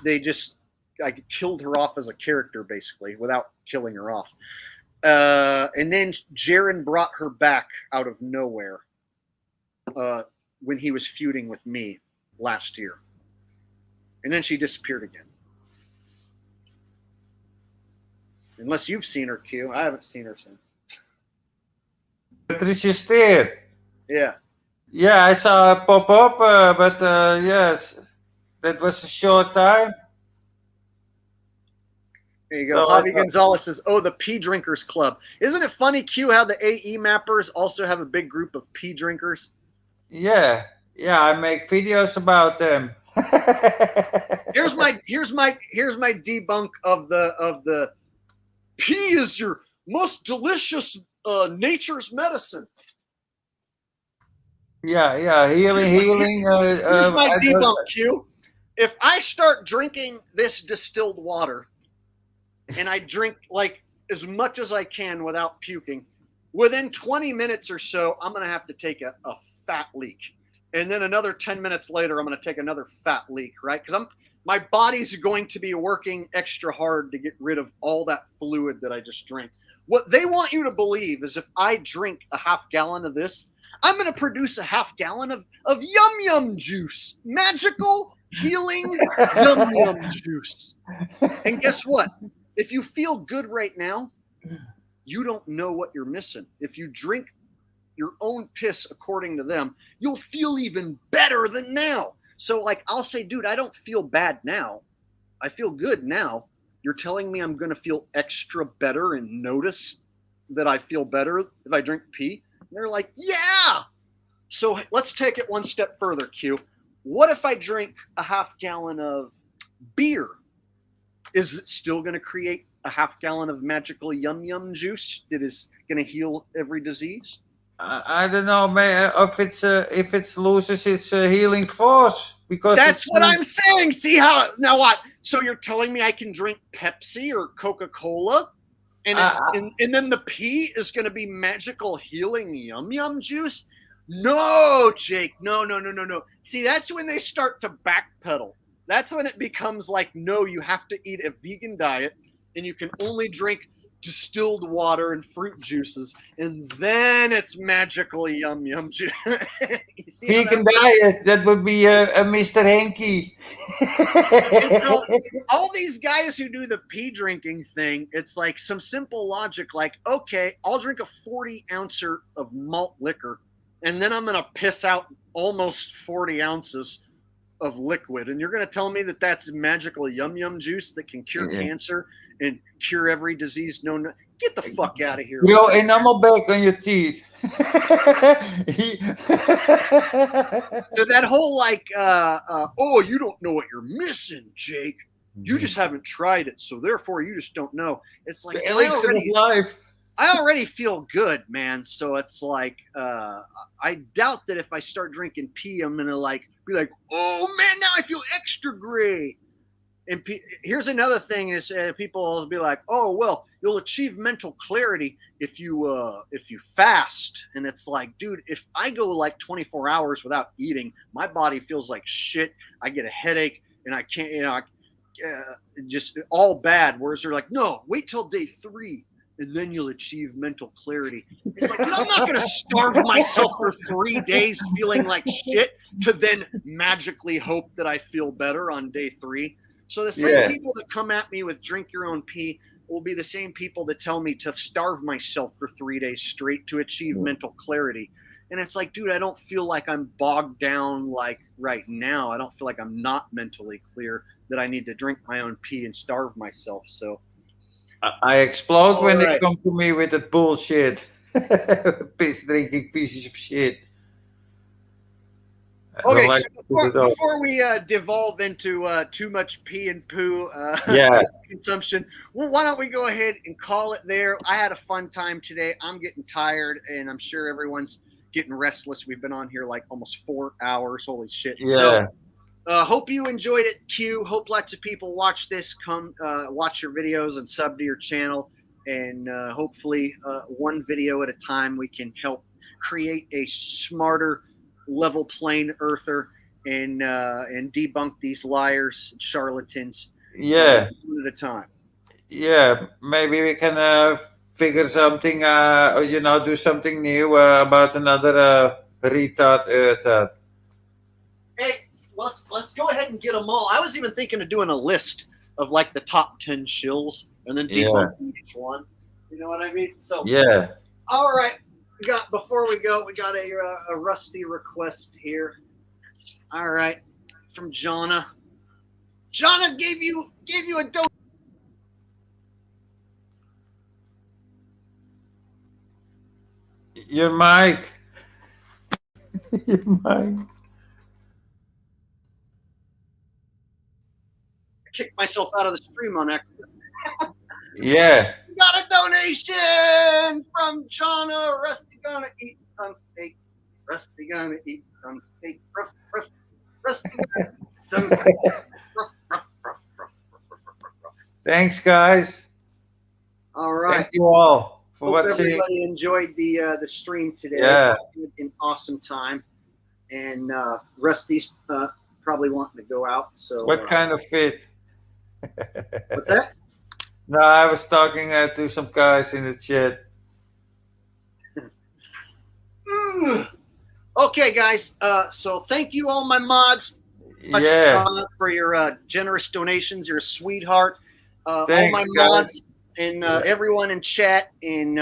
they just killed her off as a character, basically, without killing her off. And then Jaron brought her back out of nowhere when he was feuding with me last year. And then she disappeared again. Unless you've seen her, Q. I haven't seen her since. Patricia Steer. Yeah. Yeah, I saw her pop up, but yes, that was a short time. There you go. Javi Gonzalez says, oh, the pee drinkers club. Isn't it funny, Q, how the AE mappers also have a big group of pee drinkers? Yeah, I make videos about them. Here's my debunk of the pee is your most delicious nature's medicine. Yeah, healing. Here's my debunk, Q. If I start drinking this distilled water and I drink like as much as I can without puking, within 20 minutes or so, I'm going to have to take a fat leak. And then another 10 minutes later, I'm going to take another fat leak, right? Because my body's going to be working extra hard to get rid of all that fluid that I just drank. What they want you to believe is if I drink a half gallon of this, I'm going to produce a half gallon of yum yum juice. Magical healing yum yum juice. And guess what? If you feel good right now, you don't know what you're missing. If you drink your own piss according to them, you'll feel even better than now. So like I'll say, dude, I don't feel bad now. I feel good now. You're telling me I'm going to feel extra better and notice that I feel better if I drink pee? And they're like, yeah. So let's take it one step further, Q. What if I drink a half gallon of beer? Is it still going to create a half gallon of magical yum yum juice that is going to heal every disease? I don't know, man. If it loses its healing force, because that's what I'm saying. See how now what? So you're telling me I can drink Pepsi or Coca-Cola, and then the pee is going to be magical healing yum yum juice? No, Jake. No. See, that's when they start to backpedal. That's when it becomes like, no, you have to eat a vegan diet, and you can only drink distilled water and fruit juices, and then it's magical yum yum juice. Vegan diet, that would be a Mr. Henke. So, all these guys who do the pee drinking thing, it's like some simple logic like, okay, I'll drink a 40-ouncer of malt liquor, and then I'm going to piss out almost 40 ounces of liquid, and you're going to tell me that that's magical yum yum juice that can cure cancer and cure every disease known. Get the fuck out of here. Grow enamel back on your teeth. So that whole like, oh, you don't know what you're missing, Jake. You just haven't tried it, so therefore you just don't know. It's like the elixir of life. I already feel good, man. So it's like, I doubt that if I start drinking pee, I'm gonna like be like, oh man, now I feel extra great. And here's another thing is people will be like, oh, well, you'll achieve mental clarity if you fast. And it's like, dude, if I go like 24 hours without eating, my body feels like shit. I get a headache and I can't, just all bad. Whereas they're like, no, wait till day 3 and then you'll achieve mental clarity. It's like, dude, I'm not going to starve myself for 3 days feeling like shit to then magically hope that I feel better on day 3. So the same people that come at me with drink your own pee will be the same people that tell me to starve myself for 3 days straight to achieve mental clarity. And it's like, dude, I don't feel like I'm bogged down like right now. I don't feel like I'm not mentally clear that I need to drink my own pee and starve myself. So I explode when they come to me with that bullshit. Piss drinking pieces of shit. Okay, so before we devolve into too much pee and poo consumption, well, why don't we go ahead and call it there? I had a fun time today. I'm getting tired, and I'm sure everyone's getting restless. We've been on here like almost 4 hours. Holy shit. Yeah. So, hope you enjoyed it, Q. Hope lots of people watch this, come watch your videos and sub to your channel. And hopefully one video at a time, we can help create a smarter level plane earther and debunk these liars and charlatans one at a time. Yeah, maybe we can figure something, do something new about another retard earther. Hey, let's go ahead and get them all. I was even thinking of doing a list of like the top 10 shills and then debunking each one. You know what I mean? So all right. Before we go, we got a Rusty request here. All right, from Jonna. Jonna gave you a dope. Your mic. Your mic. I kicked myself out of the stream on accident. Yeah. Got a donation from Jonna. Rusty gonna eat some steak. Rusty gonna eat some steak. Rusty gonna eat some steak. Thanks, guys. All right. Thank you all for Hope watching. everybody enjoyed the stream today. Yeah. An awesome time. And Rusty's probably wanting to go out. So What kind of fit? What's that? No, I was talking to some guys in the chat. Okay, guys. So thank you, all my mods. For your generous donations. You're a sweetheart. All my mods and everyone in chat and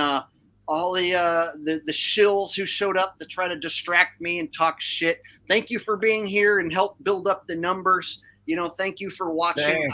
all the shills who showed up to try to distract me and talk shit. Thank you for being here and help build up the numbers. Thank you for watching.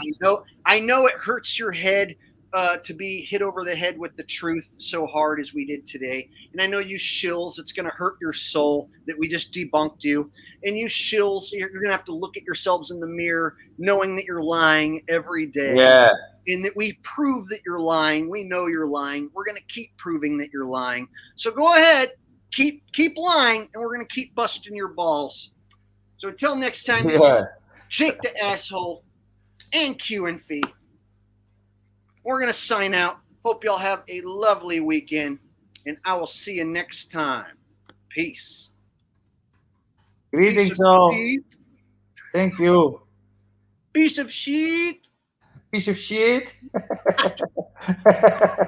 I know it hurts your head to be hit over the head with the truth so hard as we did today. And I know you shills, it's going to hurt your soul that we just debunked you. And you shills, you're going to have to look at yourselves in the mirror knowing that you're lying every day. Yeah. And that we prove that you're lying. We know you're lying. We're going to keep proving that you're lying. So go ahead, keep lying, and we're going to keep busting your balls. So until next time, this is Jake the Asshole and QNFEE. We're going to sign out. Hope y'all have a lovely weekend, and I will see you next time. Peace. Greetings all. Thank you. Piece of shit. Piece of shit.